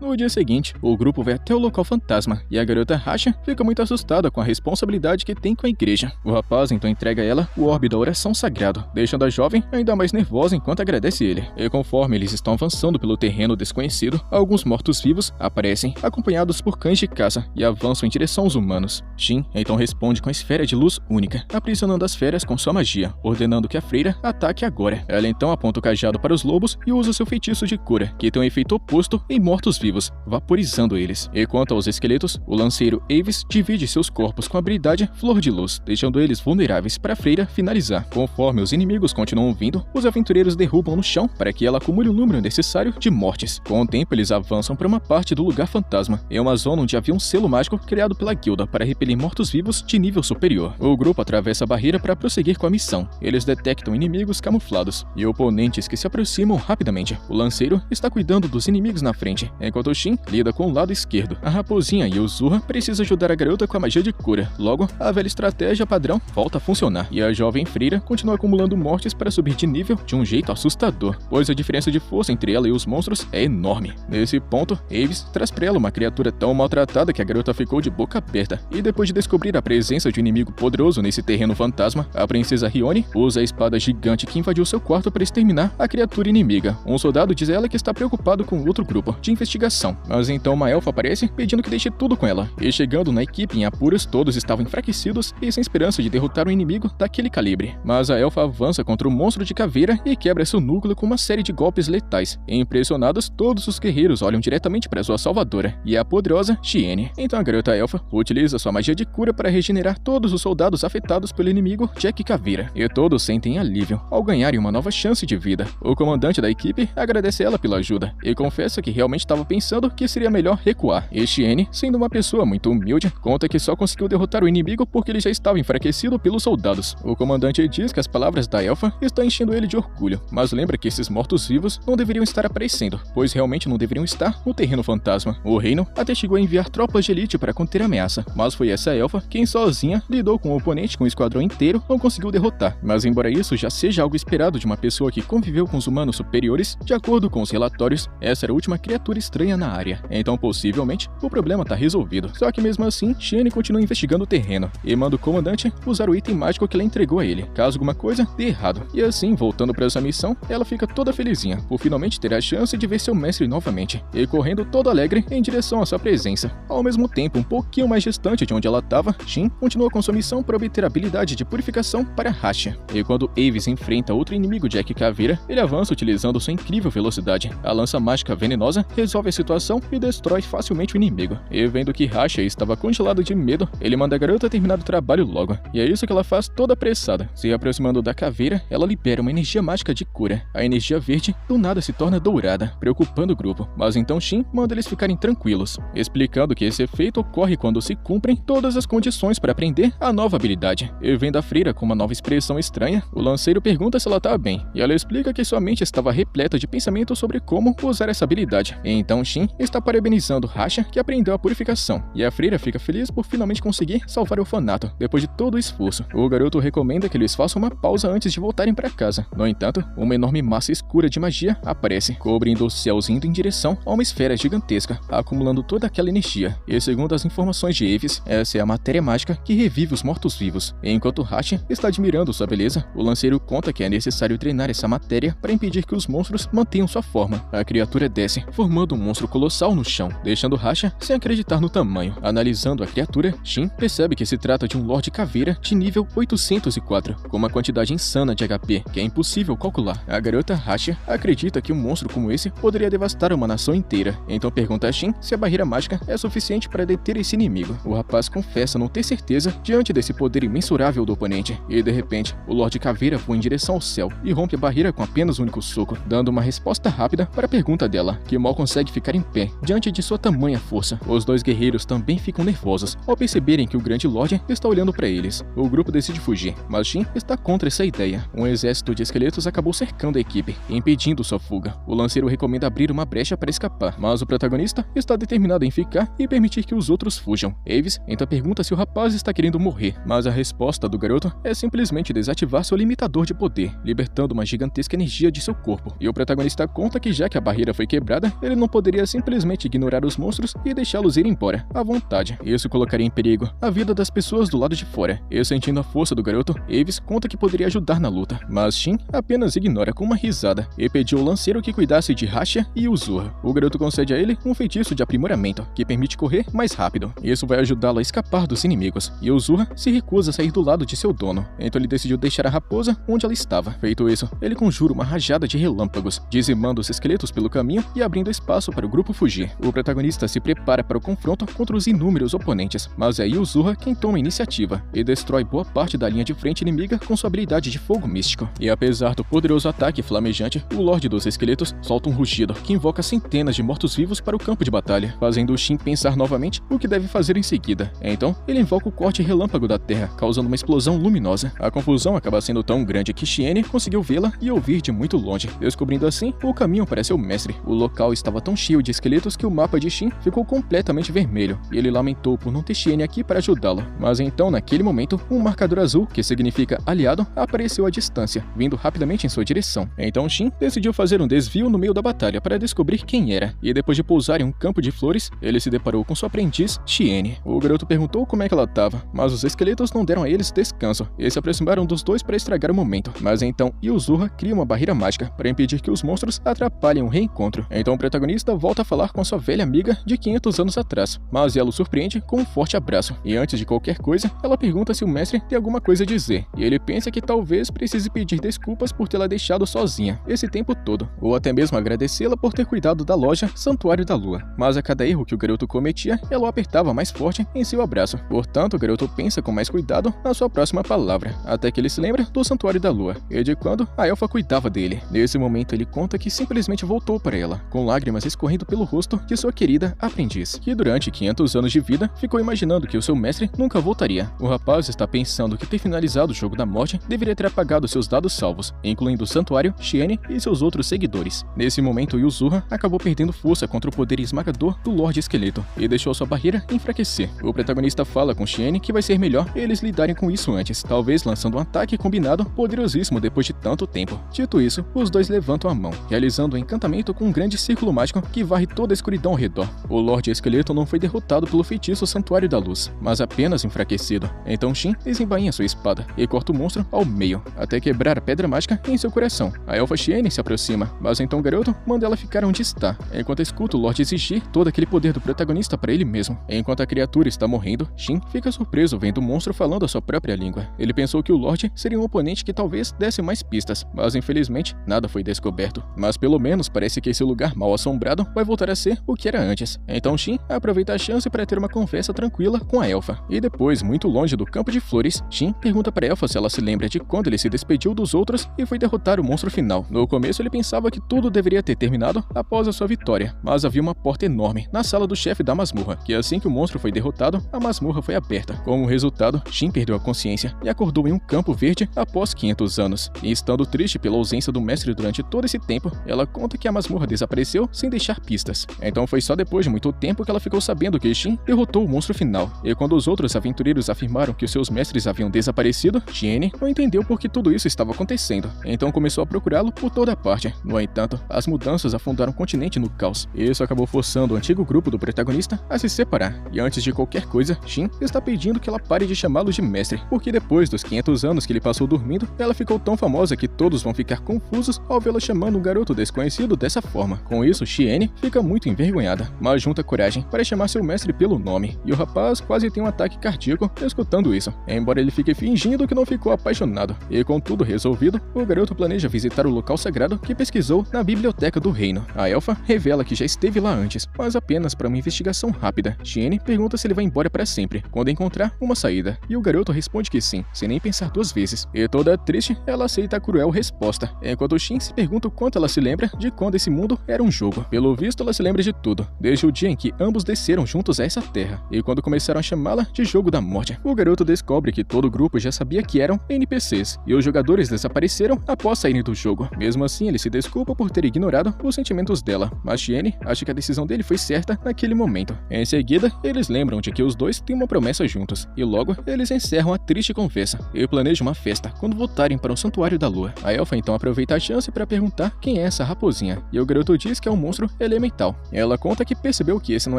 Speaker 1: No dia seguinte, o grupo vai até o local fantasma e a garota Rasha fica muito assustada com a responsabilidade que tem com a igreja. O rapaz então entrega a ela o orbe da oração sagrado, deixando a jovem ainda mais nervosa enquanto agradece ele. E conforme eles estão avançando pelo terreno desconhecido, alguns mortos-vivos aparecem, acompanhados por cães de caça, e avançam em direção aos humanos. Shin então responde com a esfera de luz única, aprisionando as feras com sua magia, ordenando que a freira ataque agora. Ela então aponta o cajado para os lobos e usa seu feitiço de cura, que tem um efeito oposto em mortos-vivos, vaporizando eles. E quanto aos esqueletos, o lanceiro Avis divide seus corpos com a habilidade Flor de Luz, deixando eles vulneráveis para a freira finalizar. Conforme os inimigos continuam vindo, os aventureiros derrubam no chão para que ela acumule o número necessário de mortes. Com o tempo, eles avançam para uma parte do lugar fantasma, em uma zona onde havia um selo mágico criado pela guilda para repelir mortos-vivos de nível superior. O grupo atravessa a barreira para prosseguir com a missão. Eles detectam inimigos camuflados e oponentes que se aproximam rapidamente. O lanceiro está cuidando dos inimigos na frente, enquanto Shin lida com o lado esquerdo. A raposinha e o Zurra precisam ajudar a garota com a magia de cura. Logo, a velha estratégia padrão volta a funcionar, e a jovem freira continua acumulando mortes para subir de nível de um jeito assustador, pois a diferença de força entre ela e os monstros é enorme. Nesse ponto, Avis traz pra ela uma criatura tão maltratada que a garota ficou de boca aberta, e depois de descobrir a presença de um inimigo poderoso nesse terreno fantasma, a princesa Rione usa a espada gigante que invadiu seu quarto para exterminar a criatura inimiga. Um soldado diz a ela que está preocupado com outro grupo de investigação, mas então uma elfa aparece pedindo que deixe tudo com ela, e chegando na equipe em apuros, todos estavam enfraquecidos e sem esperança de derrotar um inimigo daquele calibre. Mas a elfa avança contra o monstro de caveira e quebra seu núcleo com uma série de golpes letais. E impressionados, todos os guerreiros olham diretamente para sua salvadora, e a poderosa Shiene. Então a garota elfa utiliza sua magia de cura para regenerar todos os soldados afetados pelo inimigo Jack Caveira, e todos sentem alívio ao ganharem uma nova chance de vida. O comandante da equipe agradece ela pela ajuda e confessa que realmente estava pensando que seria melhor recuar. E Shiene, sendo uma pessoa muito humilde, conta que só conseguiu derrotar o inimigo porque ele já estava enfraquecido pelos soldados. O comandante diz que as palavras da elfa estão enchendo ele de orgulho, mas lembra que esses mortos-vivos não deveriam estar aparecendo, pois realmente não deveriam estar no terreno fantasma. O reino até chegou a enviar tropas de elite para conter a ameaça, mas foi essa elfa quem sozinha lidou com o oponente com o esquadrão inteiro, não conseguiu derrotar. Mas embora isso já seja algo esperado de uma pessoa que conviveu com os humanos superiores, de acordo com os relatórios, essa era a última criatura estranha na área. Então possivelmente o problema tá resolvido. Só que mesmo assim, Shiene continua investigando o terreno e manda o comandante usar o item mágico que ela entregou a ele, caso alguma coisa dê errado. E assim, voltando para essa missão, ela fica toda felizinha por finalmente ter a chance de ver seu mestre novamente, e correndo toda alegre em direção à sua presença. Ao mesmo tempo, um pouquinho mais distante de onde ela estava, Shin continua com sua missão para obter a habilidade de purificação para Rasha. E quando Avis enfrenta outro inimigo Jack Caveira, ele avança utilizando sua incrível velocidade. A lança mágica venenosa resolve a situação e destrói facilmente o inimigo. E vendo que Rasha estava congelado de medo, ele manda a garota terminar o trabalho logo. E é isso que ela faz toda apressada. Se aproximando da caveira, ela libera uma energia mágica de cura. A energia verde do nada se torna dourada, preocupando o grupo. Mas então Shin manda eles ficarem tranquilos, explicando que esse efeito ocorre quando se cumprem todas as condições para aprender a nova habilidade. E vendo a freira com uma nova expressão estranha, o lanceiro pergunta se ela tá bem, e ela explica que sua mente estava repleta de pensamentos sobre como usar essa habilidade. E então Shin está parabenizando Rasha, que aprendeu a purificação, e a freira fica feliz por finalmente conseguir salvar o orfanato, depois de todo o esforço. O garoto recomenda que eles façam uma pausa antes de voltarem para casa. No entanto, uma enorme massa escura de magia aparece, cobrindo os céus indo em direção a uma esfera gigantesca, acumulando toda aquela energia. E segundo as informações de Avis, essa é a matéria mágica que revive os mortos-vivos. Enquanto Rasha está admirando sua beleza, o lanceiro conta que é necessário treinar essa matéria para impedir que os monstros mantenham sua forma. A criatura desce, formando um monstro colossal no chão, deixando Rasha sem acreditar no tamanho. Analisando a criatura, Shin percebe que se trata de um Lorde Caveira de nível 804, com uma quantidade insana de HP, que é impossível calcular. A garota Rasha acredita que um monstro como esse poderia devastar uma nação inteira, então pergunta a Shin se a barreira mágica é suficiente para deter esse inimigo. O rapaz confessa não ter certeza diante desse poder imensurável do oponente, e de repente, o Lorde Caveira voa em direção ao céu e rompe a barreira com apenas um único soco, dando uma resposta rápida para a pergunta dela, que mal consegue ficar em pé diante de sua tamanha força. Os dois guerreiros também ficam nervosos ao perceberem que o grande Lorde está olhando para eles. O grupo decide fugir, mas Shin está contra essa ideia. Um exército de esqueletos acabou cercando a equipe, impedindo sua fuga. O lanceiro recomenda abrir uma brecha para escapar, mas o protagonista está determinado em ficar e permitir que os outros fujam. Aves então pergunta se o rapaz está querendo morrer, mas a resposta do garoto é simplesmente desativar seu limitador de poder, libertando uma gigantesca energia de seu corpo. E o protagonista conta que já que a barreira foi quebrada, ele não poderia simplesmente ignorar os monstros e deixá-los ir embora à vontade. Isso colocaria em perigo a vida das pessoas do lado de fora. E sentindo a força do garoto, Aves conta que poderia ajudar na luta, mas Shin apenas ignora com uma risada e pediu ao lanceiro que cuidasse de Rasha e Uzura. O garoto concede a ele um feitiço de aprimoramento que permite correr mais rápido. Isso vai ajudá-lo a escapar dos inimigos, e Uzura se recusa a sair do lado de seu dono, então ele decidiu deixar a raposa onde ela estava. Feito isso, ele conjura uma rajada de relâmpagos, dizimando os esqueletos pelo caminho e abrindo espaço para o grupo fugir. O protagonista se prepara para o confronto contra os inúmeros oponentes, mas é Uzura quem toma a iniciativa e destrói boa parte da linha de frente inimiga com sua habilidade de fogo místico. E apesar do poderoso ataque flamejante, o Lorde dos Esqueletos solta um rugido que invoca centenas de mortos-vivos para o campo de batalha, fazendo Shin pensar novamente o que deve fazer em seguida. Então, ele invoca o corte relâmpago da terra, causando uma explosão luminosa. A confusão acaba sendo tão grande que Chien conseguiu vê-la e ouvir de muito longe, descobrindo assim o caminho para seu mestre. O local estava tão cheio de esqueletos que o mapa de Shin ficou completamente vermelho, e ele lamentou por não ter Chien aqui para ajudá-lo. Mas então, naquele momento, um marcador azul, que significa aliado, apareceu à distância, vindo rapidamente em sua direção. Então Shin decidiu fazer um desvio no meio da batalha para descobrir quem era, e depois de pousar em um campo de flores, ele se deparou com sua aprendiz, Chien. O garoto perguntou como é que ela estava, mas os esqueletos não deram a eles descanso, e se aproximaram dos dois para estragar o momento. Mas então Uzura cria uma barreira mágica para impedir que os monstros atrapalhem o reencontro. Então o protagonista volta a falar com a sua velha amiga de 500 anos atrás, mas ela o surpreende com um forte abraço, e antes de qualquer coisa, ela pergunta se o mestre tem alguma coisa a dizer, e ele pensa que talvez precise pedir desculpas por tê-la deixado sozinha esse tempo todo, ou até mesmo agradecê-la por ter cuidado da loja Santuário da Lua. Mas a cada erro que o garoto cometia, ela o apertava mais forte em seu abraço. Portanto, o garoto pensa com mais cuidado na sua próxima palavra, até que ele se lembra do Santuário da Lua, e de quando a elfa cuidava dele. Nesse momento, ele conta que simplesmente voltou para ela, com lágrimas escorrendo pelo rosto de sua querida aprendiz, que durante 500 anos de vida ficou imaginando que o seu mestre nunca voltaria. O rapaz está pensando que ter finalizado o jogo da morte deveria ter apagado seus dados salvos, incluindo o Santuário, Chien e seus outros seguidores. Nesse momento, Uzura acabou perdendo força contra o poder esmagador do Lorde Esqueleto e deixou sua barreira enfraquecer. O protagonista fala com Chien que vai ser melhor eles lidarem com isso antes, talvez lançando um ataque combinado poderosíssimo depois de tanto tempo. Dito isso, os dois levantam a mão, realizando um encantamento com um grande círculo mágico que varre toda a escuridão ao redor. O Lorde Esqueleto não foi derrotado pelo feitiço Santuário da Luz, mas apenas enfraquecido. Então Shin desembainha sua espada e corta o monstro ao meio, até quebrar a pedra mágica em seu coração. A elfa Chien se aproxima, mas então o garoto manda ela ficar onde está, enquanto escuta o Lorde exigir todo aquele poder do protagonista para ele mesmo. Enquanto a criatura está morrendo, Shin fica surpreso vendo o monstro falando a sua própria língua. Ele pensou que o Lorde seria um oponente que talvez desse mais pistas, mas infelizmente nada foi descoberto. Mas pelo menos parece que esse lugar mal assombrado vai voltar a ser o que era antes. Então Shin aproveita a chance para ter uma conversa tranquila com a elfa. E depois, muito longe do campo de flores, Shin pergunta para a elfa se ela se lembra de quando ele se despediu dos outros e foi derrotar o monstro final. No começo ele pensava que tudo deveria ter terminado após a sua vitória, mas havia uma porta enorme na sala do chefe da masmorra, que assim que o monstro foi derrotado, a masmorra foi aberta. Como resultado, Shin perdeu a consciência e acordou em um campo verde após 500 anos. E estando triste pela ausência do mestre durante todo esse tempo, ela conta que a masmorra desapareceu sem deixar pistas. Então foi só depois de muito tempo que ela ficou sabendo que Shin derrotou o monstro final. E quando os outros aventureiros afirmaram que os seus mestres haviam desaparecido, Chien não entendeu por que tudo isso estava acontecendo. Então começou a procurá-lo por toda parte. No entanto, as mudanças afundaram o continente no caos. Isso acabou forçando o antigo grupo do protagonista a se separar. E antes de qualquer coisa, Shin está pedindo que ela pare de chamá-lo de mestre, porque depois dos 500 anos que ele passou dormindo, ela ficou tão famosa que todos vão ficar confusos ao vê-la chamando um garoto desconhecido dessa forma. Com isso, Chien Shiene fica muito envergonhada, mas junta coragem para chamar seu mestre pelo nome, e o rapaz quase tem um ataque cardíaco escutando isso, embora ele fique fingindo que não ficou apaixonado. E com tudo resolvido, o garoto planeja visitar o local sagrado que pesquisou na biblioteca do reino. A elfa revela que já esteve lá antes, mas apenas para uma investigação rápida. Shiene pergunta se ele vai embora para sempre, quando encontrar uma saída, e o garoto responde que sim, sem nem pensar duas vezes. E toda triste, ela aceita a cruel resposta, enquanto Shin se pergunta o quanto ela se lembra de quando esse mundo era um jogo. Pelo visto, ela se lembra de tudo, desde o dia em que ambos desceram juntos a essa terra, e quando começaram a chamá-la de Jogo da Morte. O garoto descobre que todo o grupo já sabia que eram NPCs, e os jogadores desapareceram após saírem do jogo. Mesmo assim, ele se desculpa por ter ignorado os sentimentos dela, mas Shiene acha que a decisão dele foi certa naquele momento. Em seguida, eles lembram de que os dois têm uma promessa juntos, e logo eles encerram a triste conversa e planejam uma festa quando voltarem para o Santuário da Lua. A elfa então aproveita a chance para perguntar quem é essa raposinha, e o garoto diz que é um monstro elemental. Ela conta que percebeu que esse não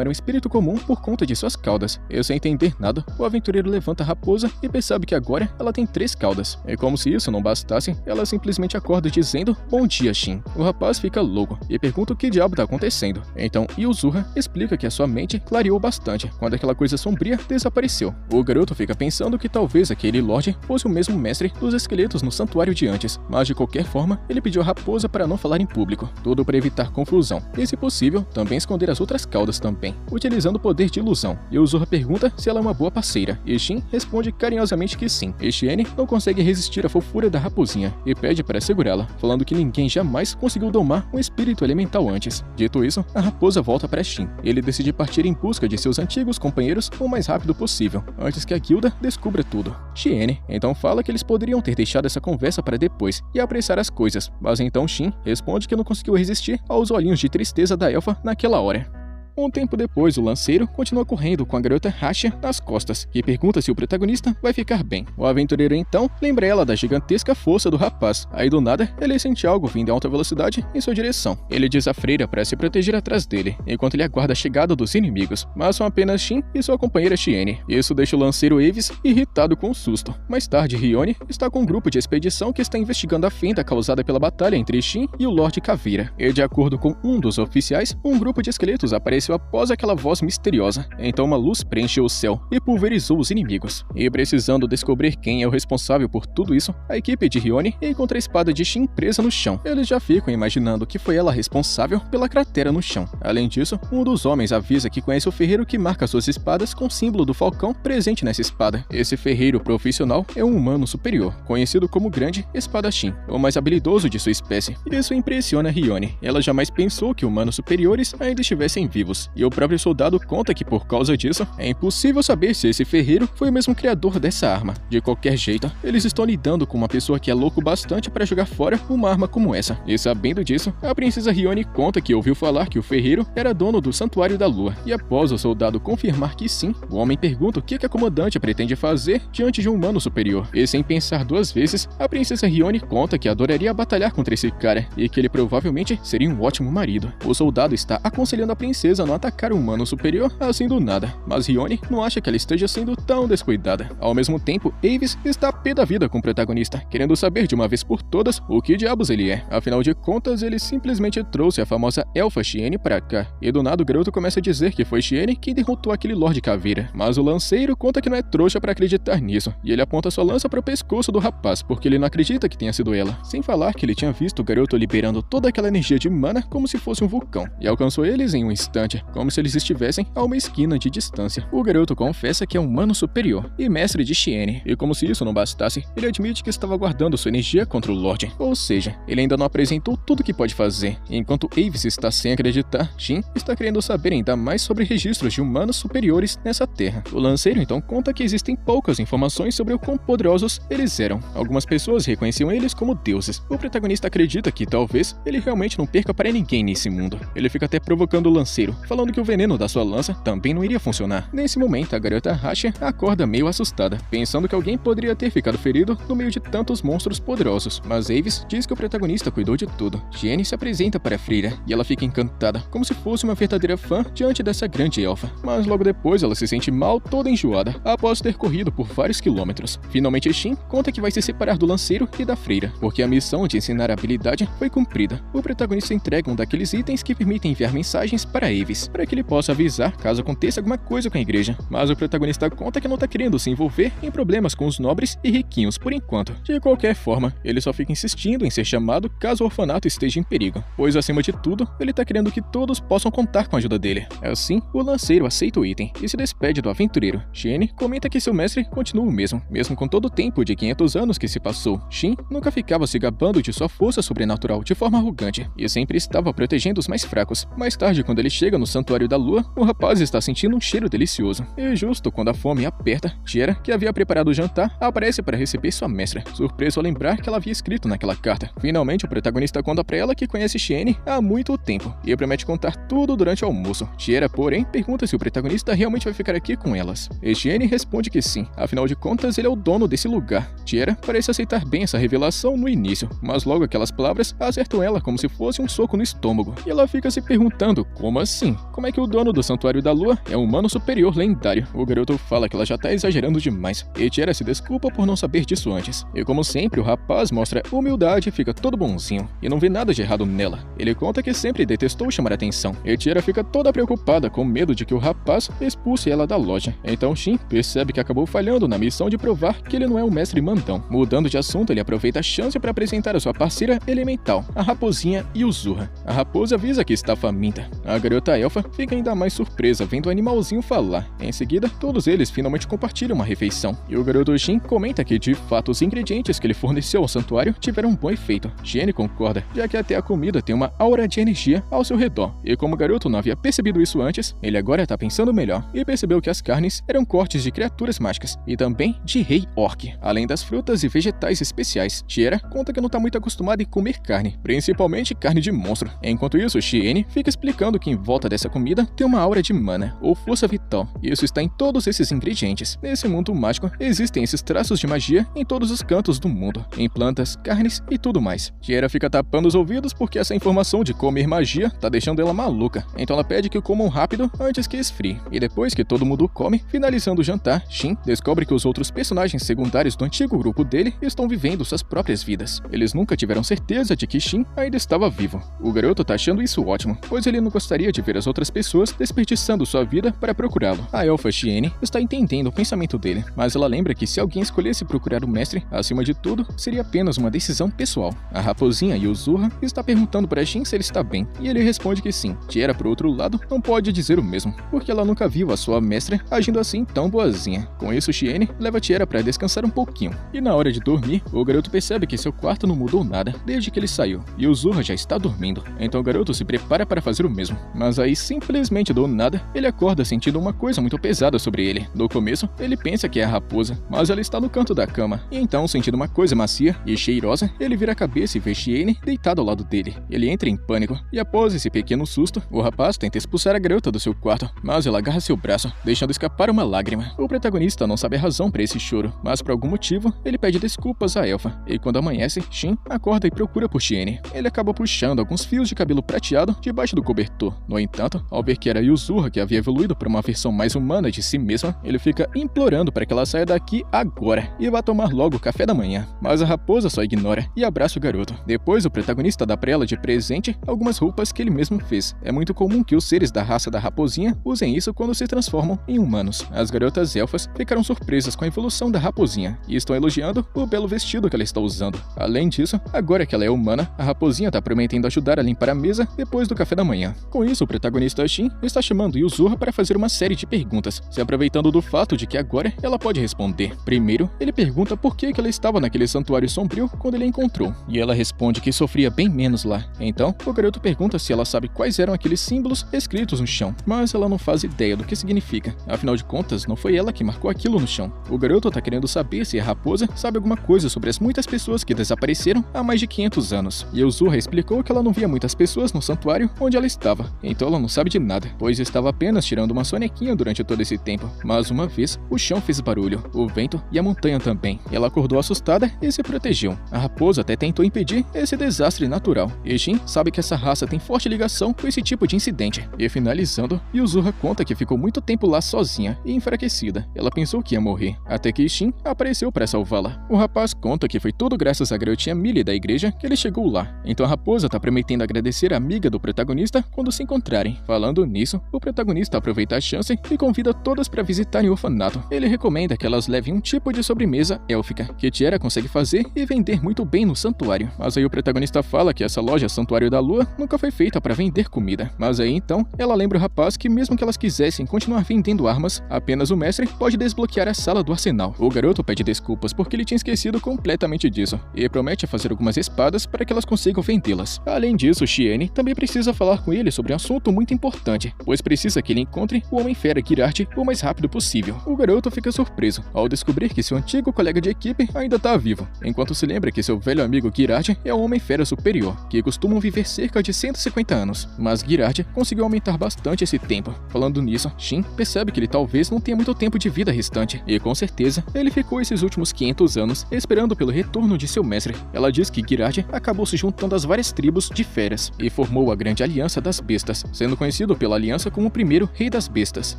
Speaker 1: era um espírito comum por conta de suas caudas. E sem entender nada, o aventureiro levanta a raposa e percebe que agora ela tem 3 caudas. E como se isso não bastasse, ela simplesmente acorda dizendo "Bom dia, Shin". O rapaz fica louco e pergunta o que diabo tá acontecendo. Então Yuzura explica que a sua mente clareou bastante quando aquela coisa sombria desapareceu. O garoto fica pensando que talvez aquele Lorde fosse o mesmo mestre dos esqueletos no santuário de antes, mas de qualquer forma, ele pediu a raposa para não falar em público, tudo para evitar confusão, e se possível, também esconder as outras caudas também, utilizando o poder de ilusão. Yuzura pergunta se ela é uma boa parceira, e Shin responde carinhosamente que sim. E Shiene não consegue resistir à fofura da raposinha, e pede para segurá-la, falando que ninguém jamais conseguiu domar um espírito elemental antes. Dito isso, a raposa volta para Shin. Ele decide partir em busca de seus antigos companheiros o mais rápido possível, antes que a guilda descubra tudo. Shiene então fala que eles poderiam ter deixado essa conversa para depois e apressar as coisas, mas então Shin responde que não conseguiu resistir aos olhinhos de tristeza da elfa naquela hora. Um tempo depois, o lanceiro continua correndo com a garota Rasha nas costas, que pergunta se o protagonista vai ficar bem. O aventureiro então lembra ela da gigantesca força do rapaz. Aí do nada, ele sente algo vindo em alta velocidade em sua direção. Ele diz à freira para se proteger atrás dele, enquanto ele aguarda a chegada dos inimigos, mas são apenas Shin e sua companheira Shiene. Isso deixa o lanceiro Avis irritado com um susto. Mais tarde, Rione está com um grupo de expedição que está investigando a fenda causada pela batalha entre Shin e o Lorde Caveira. E de acordo com um dos oficiais, um grupo de esqueletos aparece após aquela voz misteriosa. Então uma luz preencheu o céu e pulverizou os inimigos. E precisando descobrir quem é o responsável por tudo isso, a equipe de Rione encontra a espada de Shin presa no chão. Eles já ficam imaginando que foi ela responsável pela cratera no chão. Além disso, um dos homens avisa que conhece o ferreiro que marca suas espadas com o símbolo do falcão presente nessa espada. Esse ferreiro profissional é um humano superior, conhecido como Grande Espadachim, o mais habilidoso de sua espécie. Isso impressiona Rione. Ela jamais pensou que humanos superiores ainda estivessem vivos. E o próprio soldado conta que por causa disso, é impossível saber se esse ferreiro foi o mesmo criador dessa arma. De qualquer jeito, eles estão lidando com uma pessoa que é louco bastante para jogar fora uma arma como essa. E sabendo disso, a princesa Rione conta que ouviu falar que o ferreiro era dono do Santuário da Lua. E após o soldado confirmar que sim, o homem pergunta o que a comandante pretende fazer diante de um humano superior. E sem pensar duas vezes, a princesa Rione conta que adoraria batalhar contra esse cara e que ele provavelmente seria um ótimo marido. O soldado está aconselhando a princesa a não atacar um humano superior assim do nada, mas Rione não acha que ela esteja sendo tão descuidada. Ao mesmo tempo, Avis está pé da vida com o protagonista, querendo saber de uma vez por todas o que diabos ele é. Afinal de contas, ele simplesmente trouxe a famosa elfa Shiene pra cá, e do nada o garoto começa a dizer que foi Shiene quem derrotou aquele Lorde Caveira. Mas o lanceiro conta que não é trouxa pra acreditar nisso, e ele aponta sua lança pro pescoço do rapaz, porque ele não acredita que tenha sido ela. Sem falar que ele tinha visto o garoto liberando toda aquela energia de mana como se fosse um vulcão, e alcançou eles em um instante, como se eles estivessem a uma esquina de distância. O garoto confessa que é um humano superior e mestre de Shiene, e como se isso não bastasse, ele admite que estava guardando sua energia contra o Lorde. Ou seja, ele ainda não apresentou tudo o que pode fazer. Enquanto Avis está sem acreditar, Shin está querendo saber ainda mais sobre registros de humanos superiores nessa terra. O lanceiro então conta que existem poucas informações sobre o quão poderosos eles eram. Algumas pessoas reconheciam eles como deuses. O protagonista acredita que talvez ele realmente não perca para ninguém nesse mundo. Ele fica até provocando o lanceiro falando que o veneno da sua lança também não iria funcionar. Nesse momento, a garota Rasha acorda meio assustada, pensando que alguém poderia ter ficado ferido no meio de tantos monstros poderosos, mas Avis diz que o protagonista cuidou de tudo. Shiene se apresenta para a freira e ela fica encantada, como se fosse uma verdadeira fã diante dessa grande elfa. Mas logo depois ela se sente mal, toda enjoada, após ter corrido por vários quilômetros. Finalmente Shin conta que vai se separar do lanceiro e da freira, porque a missão de ensinar a habilidade foi cumprida. O protagonista entrega um daqueles itens que permitem enviar mensagens para Avis, para que ele possa avisar caso aconteça alguma coisa com a igreja. Mas o protagonista conta que não tá querendo se envolver em problemas com os nobres e riquinhos por enquanto. De qualquer forma, ele só fica insistindo em ser chamado caso o orfanato esteja em perigo, pois acima de tudo, ele tá querendo que todos possam contar com a ajuda dele. Assim, o lanceiro aceita o item e se despede do aventureiro. Shiene comenta que seu mestre continua o mesmo com todo o tempo de 500 anos que se passou. Shin nunca ficava se gabando de sua força sobrenatural de forma arrogante e sempre estava protegendo os mais fracos. Mais tarde, quando ele chega no Santuário da Lua, o rapaz está sentindo um cheiro delicioso. E justo quando a fome aperta, Tiera, que havia preparado o jantar, aparece para receber sua mestra, surpreso ao lembrar que ela havia escrito naquela carta. Finalmente, o protagonista conta para ela que conhece Shiene há muito tempo e promete contar tudo durante o almoço. Tiera, porém, pergunta se o protagonista realmente vai ficar aqui com elas. E Shiene responde que sim, afinal de contas ele é o dono desse lugar. Tiera parece aceitar bem essa revelação no início, mas logo aquelas palavras acertam ela como se fosse um soco no estômago. E ela fica se perguntando, como assim? Como é que o dono do Santuário da Lua é um humano superior lendário? O garoto fala que ela já tá exagerando demais, e Tiera se desculpa por não saber disso antes. E como sempre, o rapaz mostra humildade e fica todo bonzinho, e não vê nada de errado nela. Ele conta que sempre detestou chamar atenção, e Tiera fica toda preocupada com medo de que o rapaz expulse ela da loja. Então Shin percebe que acabou falhando na missão de provar que ele não é um mestre mandão. Mudando de assunto, ele aproveita a chance para apresentar a sua parceira elemental, a raposinha Yuzurra. A raposa avisa que está faminta. A garota elfa fica ainda mais surpresa vendo o animalzinho falar. Em seguida, todos eles finalmente compartilham uma refeição. E o garoto Shin comenta que de fato os ingredientes que ele forneceu ao santuário tiveram um bom efeito. Shiene concorda, já que até a comida tem uma aura de energia ao seu redor. E como o garoto não havia percebido isso antes, ele agora está pensando melhor e percebeu que as carnes eram cortes de criaturas mágicas e também de rei orc, além das frutas e vegetais especiais. Tiera conta que não está muito acostumada em comer carne, principalmente carne de monstro. Enquanto isso, Shiene fica explicando que em volta dessa comida tem uma aura de mana, ou força vital, e isso está em todos esses ingredientes. Nesse mundo mágico, existem esses traços de magia em todos os cantos do mundo, em plantas, carnes e tudo mais. Tiera fica tapando os ouvidos porque essa informação de comer magia tá deixando ela maluca, então ela pede que comam rápido antes que esfrie. E depois que todo mundo come, finalizando o jantar, Shin descobre que os outros personagens secundários do antigo grupo dele estão vivendo suas próprias vidas. Eles nunca tiveram certeza de que Shin ainda estava vivo. O garoto tá achando isso ótimo, pois ele não gostaria de ver as outras pessoas desperdiçando sua vida para procurá-lo. A elfa Shiene está entendendo o pensamento dele, mas ela lembra que se alguém escolhesse procurar o mestre, acima de tudo, seria apenas uma decisão pessoal. A raposinha Yuzurra está perguntando para Shin se ele está bem, e ele responde que sim. Tiera, por outro lado, não pode dizer o mesmo, porque ela nunca viu a sua mestra agindo assim tão boazinha. Com isso, Shiene leva Tiera para descansar um pouquinho, e na hora de dormir, o garoto percebe que seu quarto não mudou nada desde que ele saiu, e o Yuzurra já está dormindo. Então o garoto se prepara para fazer o mesmo, mas aí simplesmente do nada, ele acorda sentindo uma coisa muito pesada sobre ele. No começo, ele pensa que é a raposa, mas ela está no canto da cama, e então, sentindo uma coisa macia e cheirosa, ele vira a cabeça e vê Shiene deitada ao lado dele. Ele entra em pânico, e após esse pequeno susto, o rapaz tenta expulsar a garota do seu quarto, mas ela agarra seu braço, deixando escapar uma lágrima. O protagonista não sabe a razão para esse choro, mas por algum motivo, ele pede desculpas à elfa, e quando amanhece, Shin acorda e procura por Shiene. Ele acaba puxando alguns fios de cabelo prateado debaixo do cobertor. No entanto, ao ver que era Yuzurra que havia evoluído para uma versão mais humana de si mesma, ele fica implorando para que ela saia daqui agora e vá tomar logo o café da manhã. Mas a raposa só ignora e abraça o garoto. Depois, o protagonista dá para ela de presente algumas roupas que ele mesmo fez. É muito comum que os seres da raça da raposinha usem isso quando se transformam em humanos. As garotas elfas ficaram surpresas com a evolução da raposinha e estão elogiando o belo vestido que ela está usando. Além disso, agora que ela é humana, a raposinha está prometendo ajudar a limpar a mesa depois do café da manhã. Com isso, o protagonista Shin está chamando Yuzurra para fazer uma série de perguntas, se aproveitando do fato de que agora ela pode responder. Primeiro, ele pergunta por que ela estava naquele santuário sombrio quando ele a encontrou, e ela responde que sofria bem menos lá. Então, o garoto pergunta se ela sabe quais eram aqueles símbolos escritos no chão, mas ela não faz ideia do que significa. Afinal de contas, não foi ela que marcou aquilo no chão. O garoto tá querendo saber se a raposa sabe alguma coisa sobre as muitas pessoas que desapareceram há mais de 500 anos. E Yuzurra explicou que ela não via muitas pessoas no santuário onde ela estava, então ela não sabe de nada, pois estava apenas tirando uma sonequinha durante todo esse tempo. Mas uma vez, o chão fez barulho, o vento e a montanha também. Ela acordou assustada e se protegeu. A raposa até tentou impedir esse desastre natural. E Shin sabe que essa raça tem forte ligação com esse tipo de incidente. E finalizando, Yuzura conta que ficou muito tempo lá sozinha e enfraquecida. Ela pensou que ia morrer, até que Shin apareceu para salvá-la. O rapaz conta que foi tudo graças à garotinha Millie da igreja que ele chegou lá. Então a raposa tá prometendo agradecer a amiga do protagonista quando se encontrarem. Falando nisso, o protagonista aproveita a chance e convida todas para visitarem o orfanato. Ele recomenda que elas levem um tipo de sobremesa élfica, que Tiara consegue fazer e vender muito bem no santuário. Mas aí o protagonista fala que essa loja Santuário da Lua nunca foi feita para vender comida. Mas aí então, ela lembra o rapaz que mesmo que elas quisessem continuar vendendo armas, apenas o mestre pode desbloquear a sala do arsenal. O garoto pede desculpas porque ele tinha esquecido completamente disso, e promete fazer algumas espadas para que elas consigam vendê-las. Além disso, Shiene também precisa falar com ele sobre um assunto muito importante, pois precisa que ele encontre o Homem-Fera Girardi o mais rápido possível. O garoto fica surpreso ao descobrir que seu antigo colega de equipe ainda está vivo, enquanto se lembra que seu velho amigo Girardi é um Homem-Fera superior, que costumam viver cerca de 150 anos. Mas Girardi conseguiu aumentar bastante esse tempo. Falando nisso, Shin percebe que ele talvez não tenha muito tempo de vida restante, e com certeza ele ficou esses últimos 500 anos esperando pelo retorno de seu mestre. Ela diz que Girardi acabou se juntando às várias tribos de feras e formou a Grande Aliança das Bestas, sendo conhecido pela aliança como o primeiro Rei das Bestas.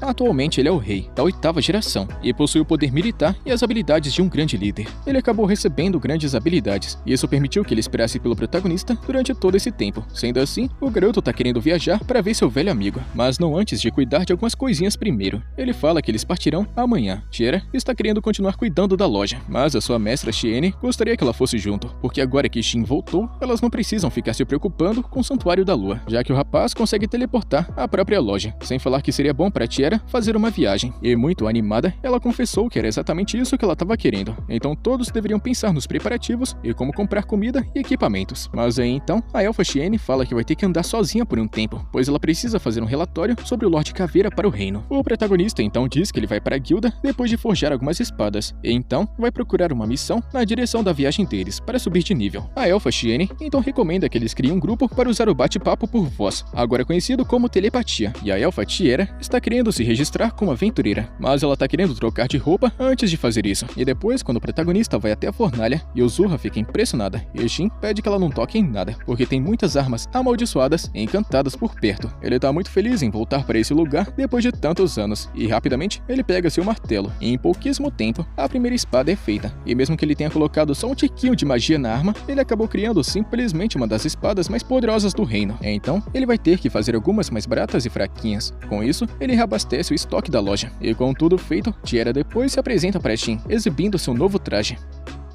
Speaker 1: Atualmente ele é o rei da 8ª geração e possui o poder militar e as habilidades de um grande líder. Ele acabou recebendo grandes habilidades e isso permitiu que ele esperasse pelo protagonista durante todo esse tempo. Sendo assim, o garoto tá querendo viajar para ver seu velho amigo, mas não antes de cuidar de algumas coisinhas primeiro. Ele fala que eles partirão amanhã. Tiara está querendo continuar cuidando da loja, mas a sua mestra Shiene gostaria que ela fosse junto, porque agora que Shin voltou, elas não precisam ficar se preocupando com o Santuário da Lua, já que o rapaz consegue teleportar a própria loja, sem falar que seria bom para Tiara fazer uma viagem. E muito animada, ela confessou que era exatamente isso que ela estava querendo. Então todos deveriam pensar nos preparativos e como comprar comida e equipamentos. Mas aí então, a elfa Shiene fala que vai ter que andar sozinha por um tempo, pois ela precisa fazer um relatório sobre o Lorde Caveira para o reino. O protagonista então diz que ele vai para a guilda depois de forjar algumas espadas, e então vai procurar uma missão na direção da viagem deles para subir de nível. A elfa Shiene então recomenda que eles criem um grupo para usar o bate-papo por voz, agora conhecido como telepatia, e a elfa Tiara está querendo se registrar como aventureira, mas ela está querendo trocar de roupa antes de fazer isso. E depois, quando o protagonista vai até a fornalha, Yuzura fica impressionada, e Shin pede que ela não toque em nada, porque tem muitas armas amaldiçoadas e encantadas por perto. Ele está muito feliz em voltar para esse lugar depois de tantos anos, e rapidamente ele pega seu martelo, e em pouquíssimo tempo, a primeira espada é feita. E mesmo que ele tenha colocado só um tiquinho de magia na arma, ele acabou criando simplesmente uma das espadas mais poderosas do reino. Então, ele vai ter que fazer algumas mais baratas e fraquinhas. Com isso, ele reabastece o estoque da loja. E com tudo feito, Tiara depois se apresenta para Shin, exibindo seu novo traje.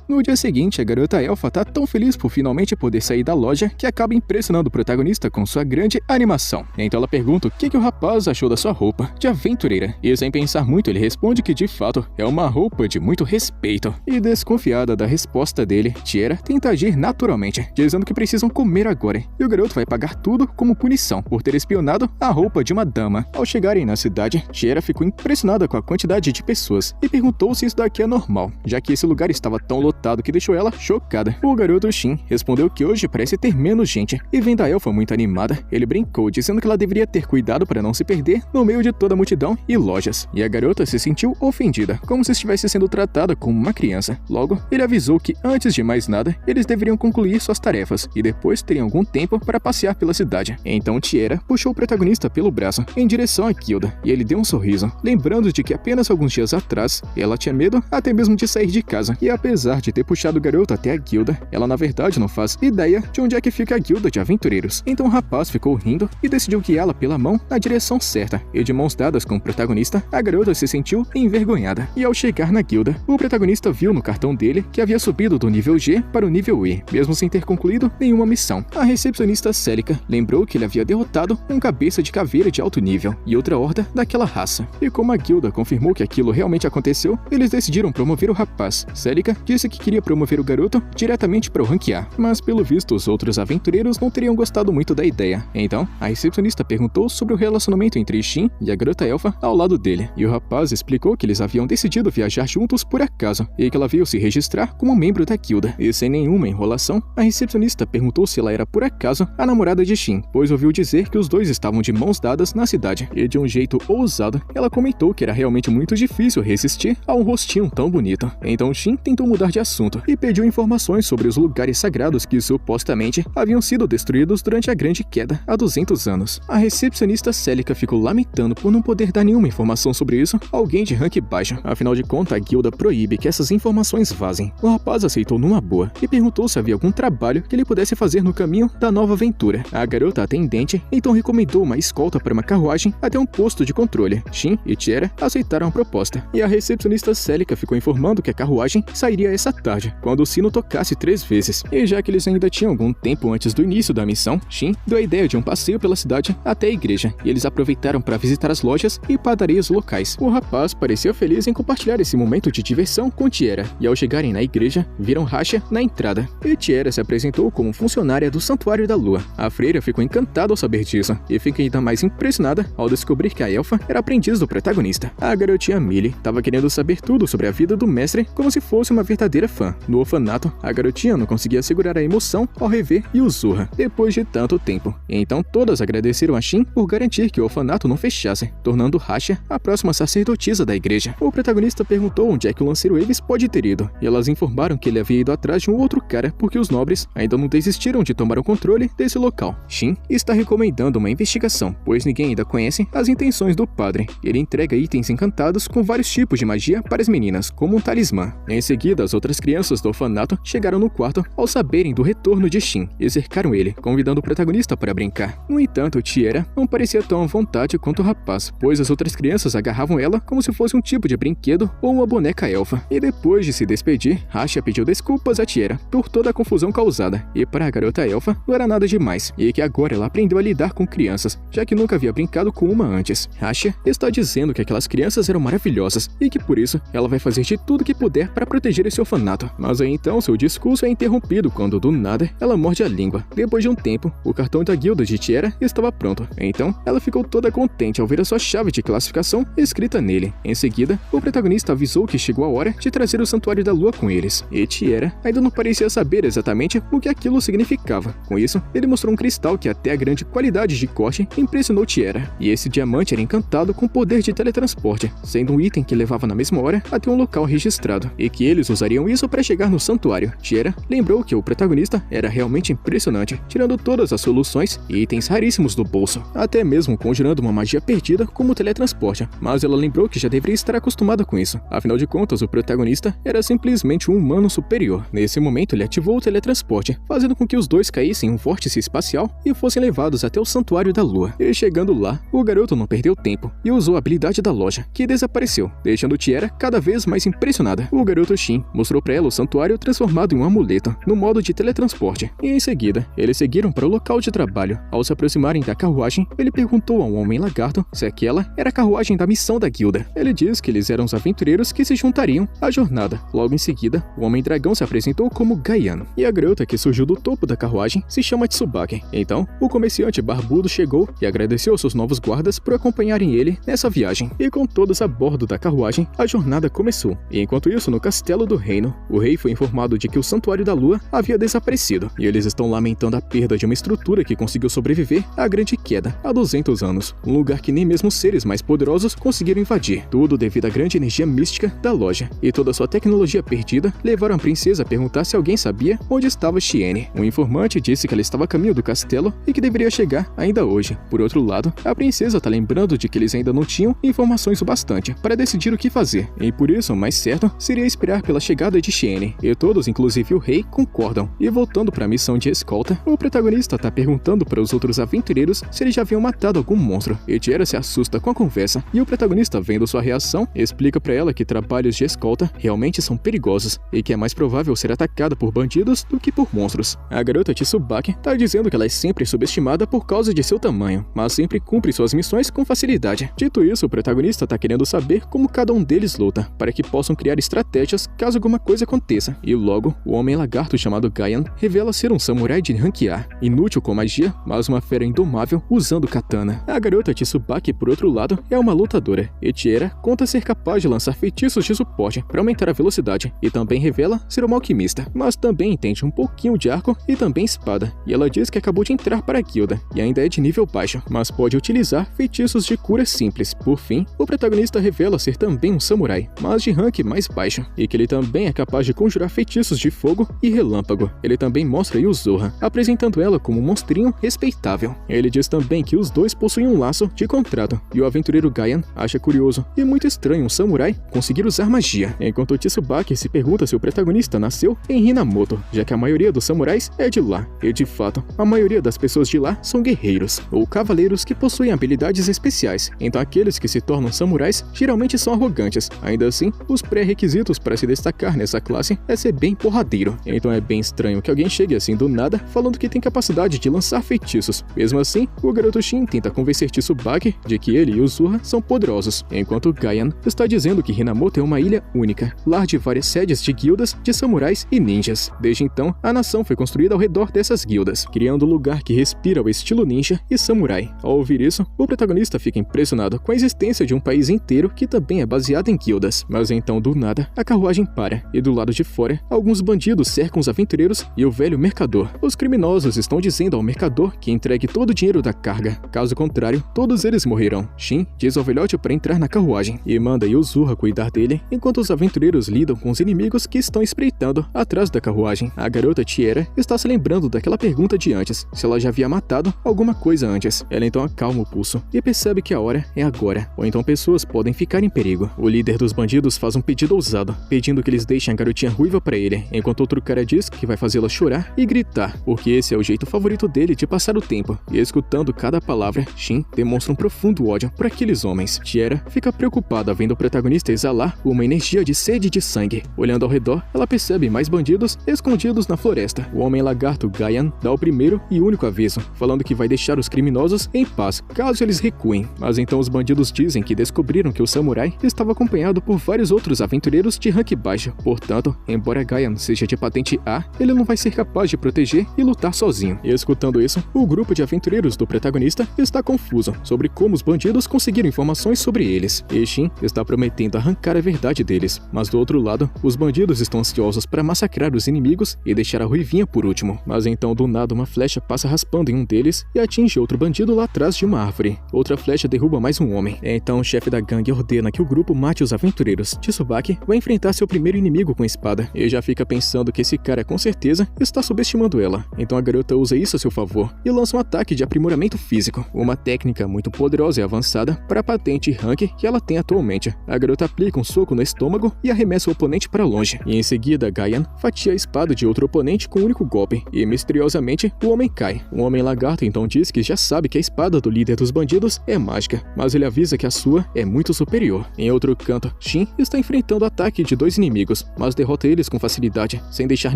Speaker 1: No dia seguinte, a garota elfa tá tão feliz por finalmente poder sair da loja que acaba impressionando o protagonista com sua grande animação. Então ela pergunta o que o rapaz achou da sua roupa de aventureira. E sem pensar muito, ele responde que de fato é uma roupa de muito respeito. E desconfiada da resposta dele, Tiara tenta agir naturalmente, dizendo que precisam comer agora. E o garoto vai pagar tudo como punição por ter espionado a roupa de uma dama. Ao chegarem na cidade, Tiara ficou impressionada com a quantidade de pessoas e perguntou se isso daqui é normal, já que esse lugar estava tão lotado que deixou ela chocada. O garoto Shin respondeu que hoje parece ter menos gente, e vendo a elfa muito animada, ele brincou dizendo que ela deveria ter cuidado para não se perder no meio de toda a multidão e lojas. E a garota se sentiu ofendida, como se estivesse sendo tratada como uma criança. Logo, ele avisou que antes de mais nada, eles deveriam concluir suas tarefas e depois teriam algum tempo para passear pela cidade. Então Tiara puxou o protagonista pelo braço em direção à guilda, e ele deu um sorriso, lembrando de que apenas alguns dias atrás, ela tinha medo até mesmo de sair de casa. E apesar de ter puxado o garoto até a guilda, ela na verdade não faz ideia de onde é que fica a guilda de aventureiros. Então o rapaz ficou rindo e decidiu guiá-la pela mão na direção certa, e de mãos dadas com o protagonista, a garota se sentiu envergonhada. E ao chegar na guilda, o protagonista viu no cartão dele que havia subido do nível G para o nível E, mesmo sem ter concluído nenhuma missão. A recepcionista Celica lembrou que ele havia derrotado um cabeça de caveira de alto nível e outra horda daquela raça. E como a guilda confirmou que aquilo realmente aconteceu, eles decidiram promover o rapaz. Celica disse que que queria promover o garoto diretamente para o ranquear, mas pelo visto os outros aventureiros não teriam gostado muito da ideia. Então, a recepcionista perguntou sobre o relacionamento entre Shin e a garota elfa ao lado dele, e o rapaz explicou que eles haviam decidido viajar juntos por acaso, e que ela veio se registrar como membro da guilda. E sem nenhuma enrolação, a recepcionista perguntou se ela era por acaso a namorada de Shin, pois ouviu dizer que os dois estavam de mãos dadas na cidade, e de um jeito ousado, ela comentou que era realmente muito difícil resistir a um rostinho tão bonito. Então Shin tentou mudar de assunto e pediu informações sobre os lugares sagrados que supostamente haviam sido destruídos durante a Grande Queda há 200 anos. A recepcionista Celica ficou lamentando por não poder dar nenhuma informação sobre isso a alguém de rank baixo, afinal de contas a guilda proíbe que essas informações vazem. O rapaz aceitou numa boa e perguntou se havia algum trabalho que ele pudesse fazer no caminho da nova aventura. A garota atendente então recomendou uma escolta para uma carruagem até um posto de controle. Shin e Tiera aceitaram a proposta, e a recepcionista Celica ficou informando que a carruagem sairia essa tarde, quando o sino tocasse 3 vezes. E já que eles ainda tinham algum tempo antes do início da missão, Shin deu a ideia de um passeio pela cidade até a igreja, e eles aproveitaram para visitar as lojas e padarias locais. O rapaz parecia feliz em compartilhar esse momento de diversão com Tiera, e ao chegarem na igreja, viram Rasha na entrada, e Tiera se apresentou como funcionária do Santuário da Lua. A freira ficou encantada ao saber disso, e fica ainda mais impressionada ao descobrir que a elfa era aprendiz do protagonista. A garotinha Millie estava querendo saber tudo sobre a vida do mestre como se fosse uma verdadeira fã. No orfanato, a garotinha não conseguia segurar a emoção ao rever Yuzura depois de tanto tempo. Então todas agradeceram a Shin por garantir que o orfanato não fechasse, tornando Rasha a próxima sacerdotisa da igreja. O protagonista perguntou onde é que o lanceiro Aves pode ter ido, e elas informaram que ele havia ido atrás de um outro cara porque os nobres ainda não desistiram de tomar o controle desse local. Shin está recomendando uma investigação, pois ninguém ainda conhece as intenções do padre. Ele entrega itens encantados com vários tipos de magia para as meninas, como um talismã. Em seguida, as outras crianças do orfanato chegaram no quarto ao saberem do retorno de Shin e cercaram ele, convidando o protagonista para brincar. No entanto, Tiera não parecia tão à vontade quanto o rapaz, pois as outras crianças agarravam ela como se fosse um tipo de brinquedo ou uma boneca elfa. E depois de se despedir, Rasha pediu desculpas a Tiera por toda a confusão causada, e para a garota elfa não era nada demais, e que agora ela aprendeu a lidar com crianças, já que nunca havia brincado com uma antes. Rasha está dizendo que aquelas crianças eram maravilhosas e que por isso ela vai fazer de tudo que puder para proteger esse orfanato. Mas aí então seu discurso é interrompido quando do nada ela morde a língua. Depois de um tempo, o cartão da guilda de Tiera estava pronto. Então ela ficou toda contente ao ver a sua chave de classificação escrita nele. Em seguida, o protagonista avisou que chegou a hora de trazer o Santuário da Lua com eles, e Tiera ainda não parecia saber exatamente o que aquilo significava. Com isso, ele mostrou um cristal que até a grande qualidade de corte impressionou Tiera, e esse diamante era encantado com o poder de teletransporte, sendo um item que levava na mesma hora até um local registrado, e que eles usariam isso para chegar no santuário. Tiera lembrou que o protagonista era realmente impressionante, tirando todas as soluções e itens raríssimos do bolso, até mesmo conjurando uma magia perdida como o teletransporte, mas ela lembrou que já deveria estar acostumada com isso. Afinal de contas, o protagonista era simplesmente um humano superior. Nesse momento, ele ativou o teletransporte, fazendo com que os dois caíssem em um vórtice espacial e fossem levados até o Santuário da Lua. E chegando lá, o garoto não perdeu tempo e usou a habilidade da loja, que desapareceu, deixando Tiera cada vez mais impressionada. O garoto Shin mostrou para ela o santuário transformado em um amuleto, no modo de teletransporte, e em seguida, eles seguiram para o local de trabalho. Ao se aproximarem da carruagem, ele perguntou ao homem lagarto se aquela era a carruagem da missão da guilda. Ele disse que eles eram os aventureiros que se juntariam à jornada. Logo em seguida, o homem dragão se apresentou como Gaian, e a garota que surgiu do topo da carruagem se chama Tsubaki. Então, o comerciante barbudo chegou e agradeceu aos seus novos guardas por acompanharem ele nessa viagem. E com todos a bordo da carruagem, a jornada começou. E enquanto isso, no castelo do reino, o rei foi informado de que o Santuário da Lua havia desaparecido, e eles estão lamentando a perda de uma estrutura que conseguiu sobreviver à Grande Queda há 200 anos, um lugar que nem mesmo seres mais poderosos conseguiram invadir, tudo devido à grande energia mística da loja, e toda sua tecnologia perdida levaram a princesa a perguntar se alguém sabia onde estava Shiene. Um informante disse que ela estava a caminho do castelo e que deveria chegar ainda hoje. Por outro lado, a princesa está lembrando de que eles ainda não tinham informações o bastante para decidir o que fazer, e por isso o mais certo seria esperar pela chegada de Shiene, e todos, inclusive o rei, concordam. E voltando para a missão de escolta, o protagonista está perguntando para os outros aventureiros se eles já haviam matado algum monstro, e Tiera se assusta com a conversa, e o protagonista, vendo sua reação, explica para ela que trabalhos de escolta realmente são perigosos, e que é mais provável ser atacada por bandidos do que por monstros. A garota Tsubaki está dizendo que ela é sempre subestimada por causa de seu tamanho, mas sempre cumpre suas missões com facilidade. Dito isso, o protagonista está querendo saber como cada um deles luta, para que possam criar estratégias caso alguma coisa aconteça, e logo, o homem-lagarto chamado Gaian revela ser um samurai de rank A, inútil com magia, mas uma fera indomável usando katana. A garota Tsubaki, por outro lado, é uma lutadora, e Tiera conta ser capaz de lançar feitiços de suporte para aumentar a velocidade, e também revela ser uma alquimista, mas também entende um pouquinho de arco e também espada, e ela diz que acabou de entrar para a guilda, e ainda é de nível baixo, mas pode utilizar feitiços de cura simples. Por fim, o protagonista revela ser também um samurai, mas de rank mais baixo, e que ele também é capaz de conjurar feitiços de fogo e relâmpago. Ele também mostra Yuzuha, apresentando ela como um monstrinho respeitável. Ele diz também que os dois possuem um laço de contrato, e o aventureiro Gaian acha curioso e muito estranho um samurai conseguir usar magia, enquanto Tsubaki se pergunta se o protagonista nasceu em Hinamoto, já que a maioria dos samurais é de lá, e de fato, a maioria das pessoas de lá são guerreiros, ou cavaleiros que possuem habilidades especiais, então aqueles que se tornam samurais geralmente são arrogantes. Ainda assim, os pré-requisitos para se destacar nessa classe é ser bem porradeiro, então é bem estranho que alguém chegue assim do nada falando que tem capacidade de lançar feitiços. Mesmo assim, o garoto Shin tenta convencer Tsubaki de que ele e Yuzuha são poderosos, enquanto Gaian está dizendo que Hinamoto é uma ilha única, lar de várias sedes de guildas de samurais e ninjas. Desde então, a nação foi construída ao redor dessas guildas, criando um lugar que respira o estilo ninja e samurai. Ao ouvir isso, o protagonista fica impressionado com a existência de um país inteiro que também é baseado em guildas. Mas então, do nada, a carruagem para, e do lado de fora, alguns bandidos cercam os aventureiros e o velho mercador. Os criminosos estão dizendo ao mercador que entregue todo o dinheiro da carga, caso contrário, todos eles morrerão. Shin diz ao velhote para entrar na carruagem e manda Yuzuha cuidar dele, enquanto os aventureiros lidam com os inimigos que estão espreitando atrás da carruagem. A garota Tiera está se lembrando daquela pergunta de antes, se ela já havia matado alguma coisa antes. Ela então acalma o pulso e percebe que a hora é agora, ou então pessoas podem ficar em perigo. O líder dos bandidos faz um pedido ousado, pedindo que eles deixem a garotinha ruiva para ele, enquanto outro cara diz que vai fazê-la chorar e gritar, porque esse é o jeito favorito dele de passar o tempo. E escutando cada palavra, Shin demonstra um profundo ódio por aqueles homens. Tiera fica preocupada vendo o protagonista exalar uma energia de sede de sangue. Olhando ao redor, ela percebe mais bandidos escondidos na floresta. O homem-lagarto Gaian dá o primeiro e único aviso, falando que vai deixar os criminosos em paz, caso eles recuem. Mas então os bandidos dizem que descobriram que o samurai estava acompanhado por vários outros aventureiros de rank baixo. Portanto, embora Gaian seja de patente A, ele não vai ser capaz de proteger e lutar sozinho. E escutando isso, o grupo de aventureiros do protagonista está confuso sobre como os bandidos conseguiram informações sobre eles. E Shin está prometendo arrancar a verdade deles. Mas do outro lado, os bandidos estão ansiosos para massacrar os inimigos e deixar a ruivinha por último. Mas então do nada uma flecha passa raspando em um deles e atinge outro bandido lá atrás de uma árvore. Outra flecha derruba mais um homem. Então o chefe da gangue ordena que o grupo mate os aventureiros. Tsubaki vai enfrentar seu primeiro inimigo com a espada e já fica pensando que esse cara com certeza está subestimando ela. Então a garota usa isso a seu favor e lança um ataque de aprimoramento físico, uma técnica muito poderosa e avançada para a patente rank que ela tem atualmente. A garota aplica um soco no estômago e arremessa o oponente para longe, e em seguida Gaian fatia a espada de outro oponente com um único golpe, e misteriosamente o homem cai. O homem-lagarto então diz que já sabe que a espada do líder dos bandidos é mágica, mas ele avisa que a sua é muito superior. Em outro canto, Shin está enfrentando o ataque de dois inimigos, mas derrota eles com facilidade, sem deixar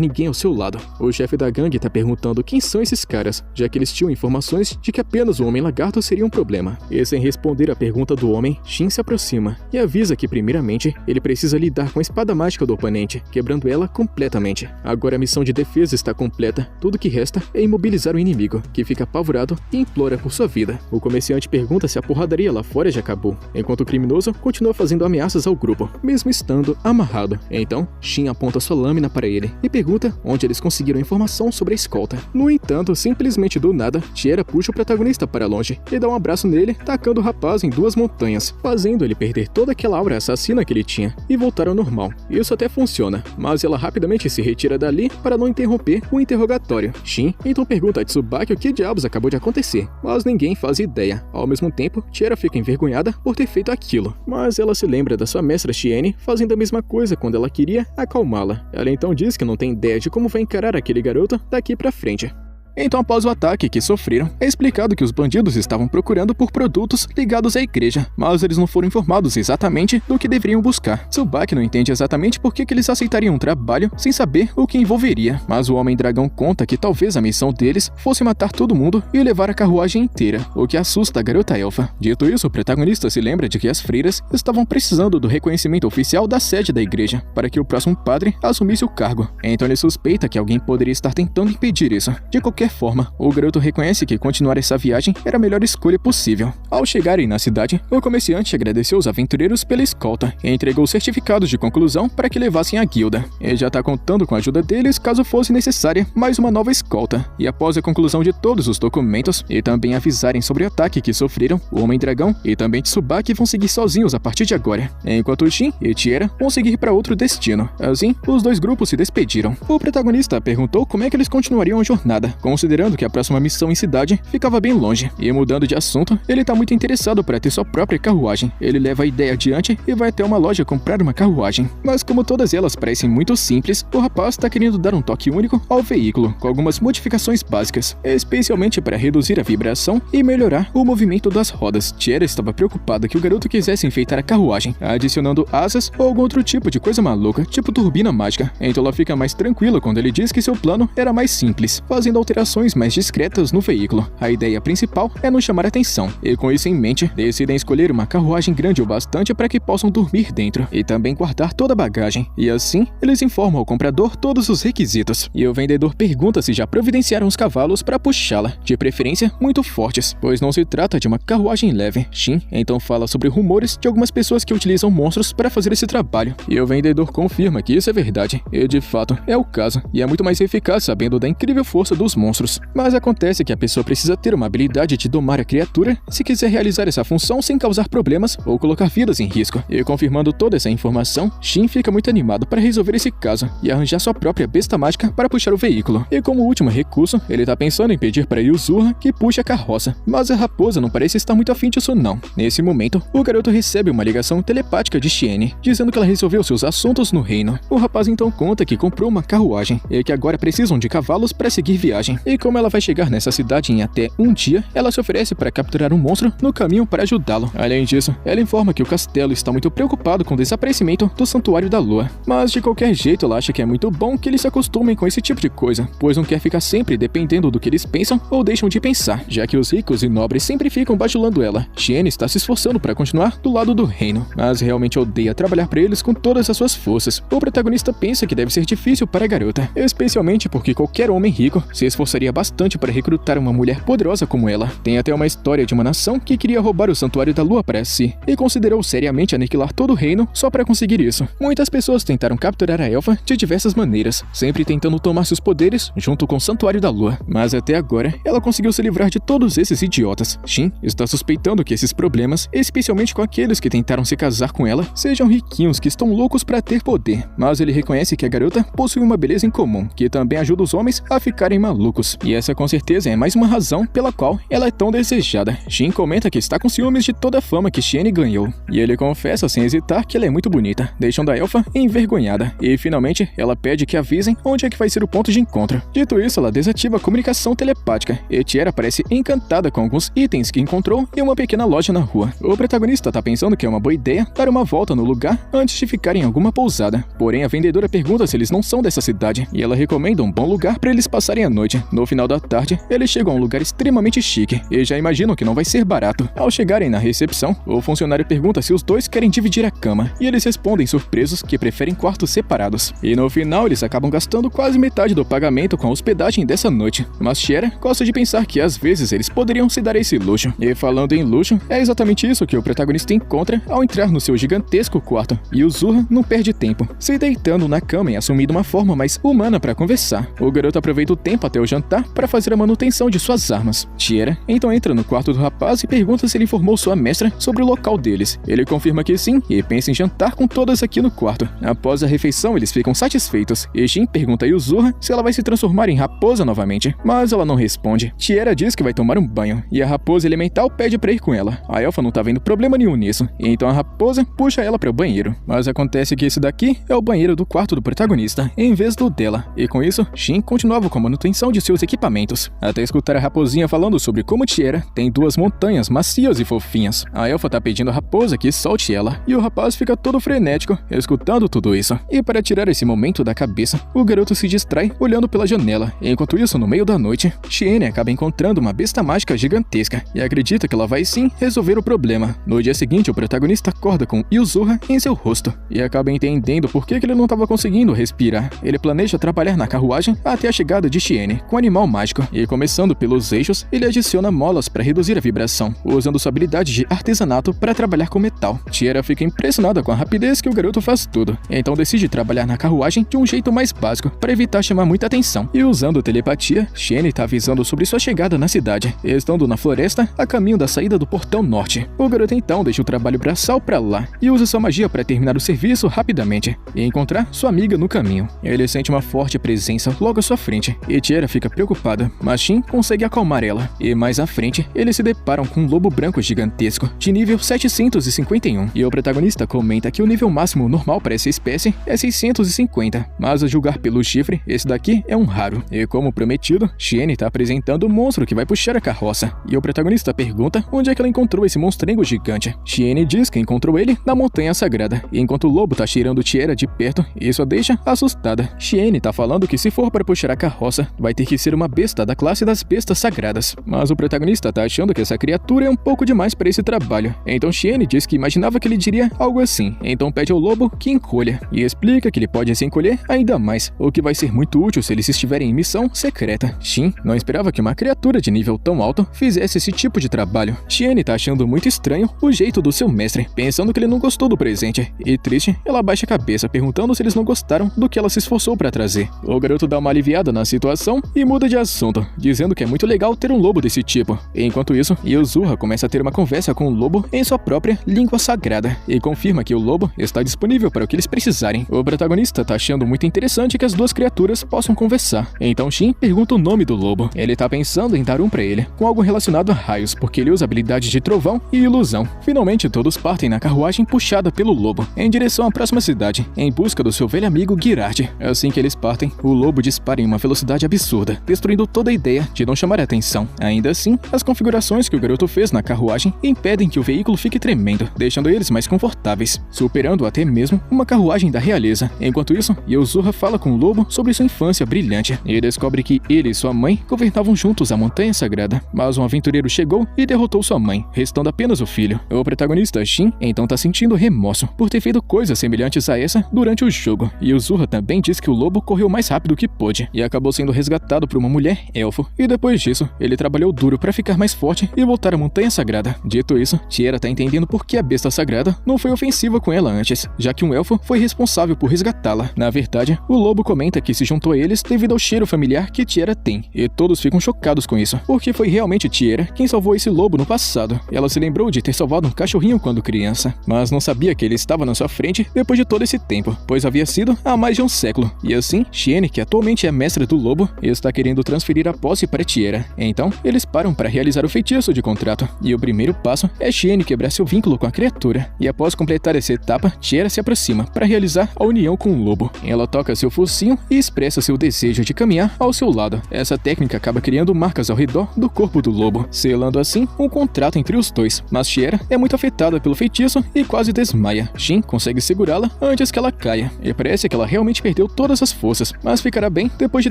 Speaker 1: ninguém ao seu lado. O chefe da gangue está perguntando quem são esses caras, já que eles tinham informações de que apenas o homem-lagarto seria um problema. E sem responder à pergunta do homem, Shin se aproxima e avisa que primeiramente ele precisa lidar com a espada mágica do oponente, quebrando ela completamente. Agora a missão de defesa está completa, tudo que resta é imobilizar o inimigo, que fica apavorado e implora por sua vida. O comerciante pergunta se a porradaria lá fora já acabou, enquanto o criminoso continua fazendo ameaças ao grupo, mesmo estando amarrado. Então, Shin aponta sua lâmina para ele e pergunta onde eles conseguiram informação sobre a escolta. No entanto, simplesmente do nada, Tiera puxa o protagonista para longe e dá um abraço nele, tacando o rapaz em duas montanhas, fazendo ele perder toda aquela aura assassina que ele tinha e voltar ao normal. Isso até funciona, mas ela rapidamente se retira dali para não interromper o interrogatório. Shin então pergunta a Tsubaki o que diabos acabou de acontecer, mas ninguém faz ideia. Ao mesmo tempo, Tiera fica envergonhada por ter feito aquilo, mas ela se lembra da sua mestra Shiene fazendo a mesma coisa quando ela queria acalmá-la. Ela então diz que não tem ideia de como vai encarar aquele garoto daqui pra frente. Então, após o ataque que sofreram, é explicado que os bandidos estavam procurando por produtos ligados à igreja, mas eles não foram informados exatamente do que deveriam buscar. Tsubaki não entende exatamente por que eles aceitariam um trabalho sem saber o que envolveria, mas o Homem-Dragão conta que talvez a missão deles fosse matar todo mundo e levar a carruagem inteira, o que assusta a garota elfa. Dito isso, o protagonista se lembra de que as freiras estavam precisando do reconhecimento oficial da sede da igreja para que o próximo padre assumisse o cargo. Então ele suspeita que alguém poderia estar tentando impedir isso. De qualquer forma, o garoto reconhece que continuar essa viagem era a melhor escolha possível. Ao chegarem na cidade, o comerciante agradeceu os aventureiros pela escolta e entregou certificados de conclusão para que levassem à guilda. Ele já está contando com a ajuda deles caso fosse necessária mais uma nova escolta. E após a conclusão de todos os documentos e também avisarem sobre o ataque que sofreram, o Homem-Dragão e também Tsubaki vão seguir sozinhos a partir de agora, enquanto Shin e Tiera vão seguir para outro destino. Assim, os dois grupos se despediram. O protagonista perguntou como é que eles continuariam a jornada, considerando que a próxima missão em cidade ficava bem longe. E mudando de assunto, ele tá muito interessado para ter sua própria carruagem. Ele leva a ideia adiante e vai até uma loja comprar uma carruagem. Mas como todas elas parecem muito simples, o rapaz tá querendo dar um toque único ao veículo, com algumas modificações básicas, especialmente para reduzir a vibração e melhorar o movimento das rodas. Tiera estava preocupada que o garoto quisesse enfeitar a carruagem, adicionando asas ou algum outro tipo de coisa maluca, tipo turbina mágica. Então ela fica mais tranquila quando ele diz que seu plano era mais simples, fazendo alterações mais discretas no veículo. A ideia principal é não chamar atenção, e com isso em mente, decidem escolher uma carruagem grande o bastante para que possam dormir dentro, e também guardar toda a bagagem. E assim, eles informam ao comprador todos os requisitos, e o vendedor pergunta se já providenciaram os cavalos para puxá-la, de preferência muito fortes, pois não se trata de uma carruagem leve. Shin então fala sobre rumores de algumas pessoas que utilizam monstros para fazer esse trabalho, e o vendedor confirma que isso é verdade, e de fato é o caso, e é muito mais eficaz sabendo da incrível força dos monstros. Mas acontece que a pessoa precisa ter uma habilidade de domar a criatura se quiser realizar essa função sem causar problemas ou colocar vidas em risco. E confirmando toda essa informação, Shin fica muito animado para resolver esse caso e arranjar sua própria besta mágica para puxar o veículo. E como último recurso, ele tá pensando em pedir para Yuzurra que puxe a carroça, mas a raposa não parece estar muito afim disso não. Nesse momento, o garoto recebe uma ligação telepática de Shiene, dizendo que ela resolveu seus assuntos no reino. O rapaz então conta que comprou uma carruagem e que agora precisam de cavalos para seguir viagem. E como ela vai chegar nessa cidade em até um dia, ela se oferece para capturar um monstro no caminho para ajudá-lo. Além disso, ela informa que o castelo está muito preocupado com o desaparecimento do Santuário da Lua. Mas de qualquer jeito, ela acha que é muito bom que eles se acostumem com esse tipo de coisa, pois não quer ficar sempre dependendo do que eles pensam ou deixam de pensar, já que os ricos e nobres sempre ficam bajulando ela. Shiene está se esforçando para continuar do lado do reino, mas realmente odeia trabalhar para eles com todas as suas forças. O protagonista pensa que deve ser difícil para a garota, especialmente porque qualquer homem rico se esforçaria bastante para recrutar uma mulher poderosa como ela. Tem até uma história de uma nação que queria roubar o Santuário da Lua para si, e considerou seriamente aniquilar todo o reino só para conseguir isso. Muitas pessoas tentaram capturar a elfa de diversas maneiras, sempre tentando tomar seus poderes junto com o Santuário da Lua, mas até agora ela conseguiu se livrar de todos esses idiotas. Shin está suspeitando que esses problemas, especialmente com aqueles que tentaram se casar com ela, sejam riquinhos que estão loucos para ter poder, mas ele reconhece que a garota possui uma beleza em comum, que também ajuda os homens a ficarem malucos, e essa com certeza é mais uma razão pela qual ela é tão desejada. Shin comenta que está com ciúmes de toda a fama que Shiene ganhou, e ele confessa sem hesitar que ela é muito bonita, deixando a elfa envergonhada, e finalmente ela pede que avisem onde é que vai ser o ponto de encontro. Dito isso, ela desativa a comunicação telepática, e Tiera parece encantada com alguns itens que encontrou em uma pequena loja na rua. O protagonista tá pensando que é uma boa ideia dar uma volta no lugar antes de ficar em alguma pousada, porém a vendedora pergunta se eles não são dessa cidade, e ela recomenda um bom lugar para eles passarem a noite. No final da tarde, eles chegam a um lugar extremamente chique, e já imaginam que não vai ser barato. Ao chegarem na recepção, o funcionário pergunta se os dois querem dividir a cama, e eles respondem surpresos que preferem quartos separados. E no final, eles acabam gastando quase metade do pagamento com a hospedagem dessa noite. Mas Tiera gosta de pensar que às vezes eles poderiam se dar esse luxo. E falando em luxo, é exatamente isso que o protagonista encontra ao entrar no seu gigantesco quarto. E Yuzurra não perde tempo, se deitando na cama e assumindo uma forma mais humana para conversar. O garoto aproveita o tempo até o jantar para fazer a manutenção de suas armas. Tiera então entra no quarto do rapaz e pergunta se ele informou sua mestra sobre o local deles. Ele confirma que sim e pensa em jantar com todas aqui no quarto. Após a refeição, eles ficam satisfeitos e Shin pergunta a Yuzurra se ela vai se transformar em raposa novamente, mas ela não responde. Tiera diz que vai tomar um banho e a raposa elemental pede pra ir com ela. A elfa não tá vendo problema nenhum nisso, e então a raposa puxa ela para o banheiro. Mas acontece que esse daqui é o banheiro do quarto do protagonista, em vez do dela, e com isso, Shin continuava com a manutenção de seus equipamentos, até escutar a raposinha falando sobre como Tiera tem 2 montanhas macias e fofinhas. A elfa tá pedindo à raposa que solte ela, e o rapaz fica todo frenético, escutando tudo isso. E para tirar esse momento da cabeça, o garoto se distrai olhando pela janela. Enquanto isso, no meio da noite, Cheyenne acaba encontrando uma besta mágica gigantesca, e acredita que ela vai sim resolver o problema. No dia seguinte, o protagonista acorda com Yuzurra em seu rosto, e acaba entendendo por que ele não estava conseguindo respirar. Ele planeja trabalhar na carruagem até a chegada de Cheyenne, com o animal mágico, e começando pelos eixos, ele adiciona molas para reduzir a vibração, usando sua habilidade de artesanato para trabalhar com metal. Tiera fica impressionada com a rapidez que o garoto faz tudo, então decide trabalhar na carruagem de um jeito mais básico, para evitar chamar muita atenção. E usando telepatia, Cheyenne está avisando sobre sua chegada na cidade, estando na floresta, a caminho da saída do portão norte. O garoto então deixa o trabalho braçal para lá, e usa sua magia para terminar o serviço rapidamente, e encontrar sua amiga no caminho. Ele sente uma forte presença logo à sua frente, e Tiera fica preocupada, mas Shin consegue acalmar ela. E mais à frente, eles se deparam com um lobo branco gigantesco, de nível 751, e o protagonista comenta que o nível máximo normal para essa espécie é 650, mas a julgar pelo chifre, esse daqui é um raro. E como prometido, Cheyenne tá apresentando o monstro que vai puxar a carroça, e o protagonista pergunta onde é que ela encontrou esse monstrengo gigante. Cheyenne diz que encontrou ele na Montanha Sagrada, e enquanto o lobo tá cheirando Tiera de perto, isso a deixa assustada. Cheyenne tá falando que se for para puxar a carroça, vai ter que ser uma besta da classe das bestas sagradas, mas o protagonista tá achando que essa criatura é um pouco demais para esse trabalho. Então Cheyenne diz que imaginava que ele diria algo assim, então pede ao lobo que encolha, e explica que ele pode se encolher ainda mais, o que vai ser muito útil se eles estiverem em missão secreta. Shin não esperava que uma criatura de nível tão alto fizesse esse tipo de trabalho. Cheyenne tá achando muito estranho o jeito do seu mestre, pensando que ele não gostou do presente, e triste, ela baixa a cabeça perguntando se eles não gostaram do que ela se esforçou para trazer. O garoto dá uma aliviada na situação e muda de assunto, dizendo que é muito legal ter um lobo desse tipo. Enquanto isso, Yuzurra começa a ter uma conversa com o lobo em sua própria língua sagrada, e confirma que o lobo está disponível para o que eles precisarem. O protagonista tá achando muito interessante que as duas criaturas possam conversar, então Shin pergunta o nome do lobo. Ele tá pensando em dar um pra ele, com algo relacionado a raios, porque ele usa habilidades de trovão e ilusão. Finalmente, todos partem na carruagem puxada pelo lobo, em direção à próxima cidade, em busca do seu velho amigo Girard. Assim que eles partem, o lobo dispara em uma velocidade absurda, destruindo toda a ideia de não chamar a atenção. Ainda assim, as configurações que o garoto fez na carruagem impedem que o veículo fique tremendo, deixando eles mais confortáveis, superando até mesmo uma carruagem da realeza. Enquanto isso, Yuzurra fala com o lobo sobre sua infância brilhante, e descobre que ele e sua mãe governavam juntos a Montanha Sagrada, mas um aventureiro chegou e derrotou sua mãe, restando apenas o filho. O protagonista, Shin, então tá sentindo remorso por ter feito coisas semelhantes a essa durante o jogo, e Yuzurra também diz que o lobo correu mais rápido que pôde, e acabou sendo resgatado por uma mulher elfo, e depois disso, ele trabalhou duro para ficar mais forte e voltar à Montanha Sagrada. Dito isso, Tiera tá entendendo por que a besta sagrada não foi ofensiva com ela antes, já que um elfo foi responsável por resgatá-la. Na verdade, o lobo comenta que se juntou a eles devido ao cheiro familiar que Tiera tem, e todos ficam chocados com isso, porque foi realmente Tiera quem salvou esse lobo no passado. Ela se lembrou de ter salvado um cachorrinho quando criança, mas não sabia que ele estava na sua frente depois de todo esse tempo, pois havia sido há mais de um século. E assim, Cheyenne, que atualmente é mestra do lobo, está querendo transferir a posse para Tiera. Então, eles param para realizar o feitiço de contrato, e o primeiro passo é Cheyenne quebrar seu vínculo com a criatura. E após completar essa etapa, Tiera se aproxima para realizar a união com o lobo. Ela toca seu focinho e expressa seu desejo de caminhar ao seu lado. Essa técnica acaba criando marcas ao redor do corpo do lobo, selando assim um contrato entre os dois. Mas Tiera é muito afetada pelo feitiço e quase desmaia. Shin consegue segurá-la antes que ela caia, e parece que ela realmente perdeu todas as forças, mas ficará bem depois de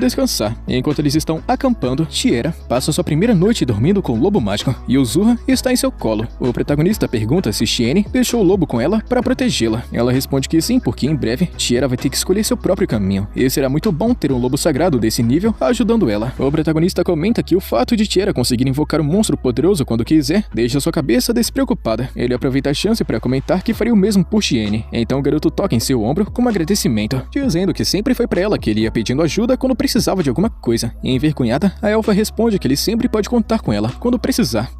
Speaker 1: descansar. Enquanto eles estão acampando, Tiera passa sua primeira noite dormindo com o lobo mágico, e Yuzurra está em seu colo. O protagonista pergunta se Cheyenne deixou o lobo com ela para protegê-la. Ela responde que sim, porque em breve Tiera vai ter que escolher seu próprio caminho, e será muito bom ter um lobo sagrado desse nível ajudando ela. O protagonista comenta que o fato de Tiera conseguir invocar um monstro poderoso quando quiser deixa sua cabeça despreocupada. Ele aproveita a chance para comentar que faria o mesmo por Cheyenne, então o garoto toca em seu ombro como agradecimento, dizendo que sempre foi para ela que ele ia pedindo ajuda quando precisava de alguma coisa. E envergonhada, a elfa responde que ele sempre pode contar com ela quando precisar.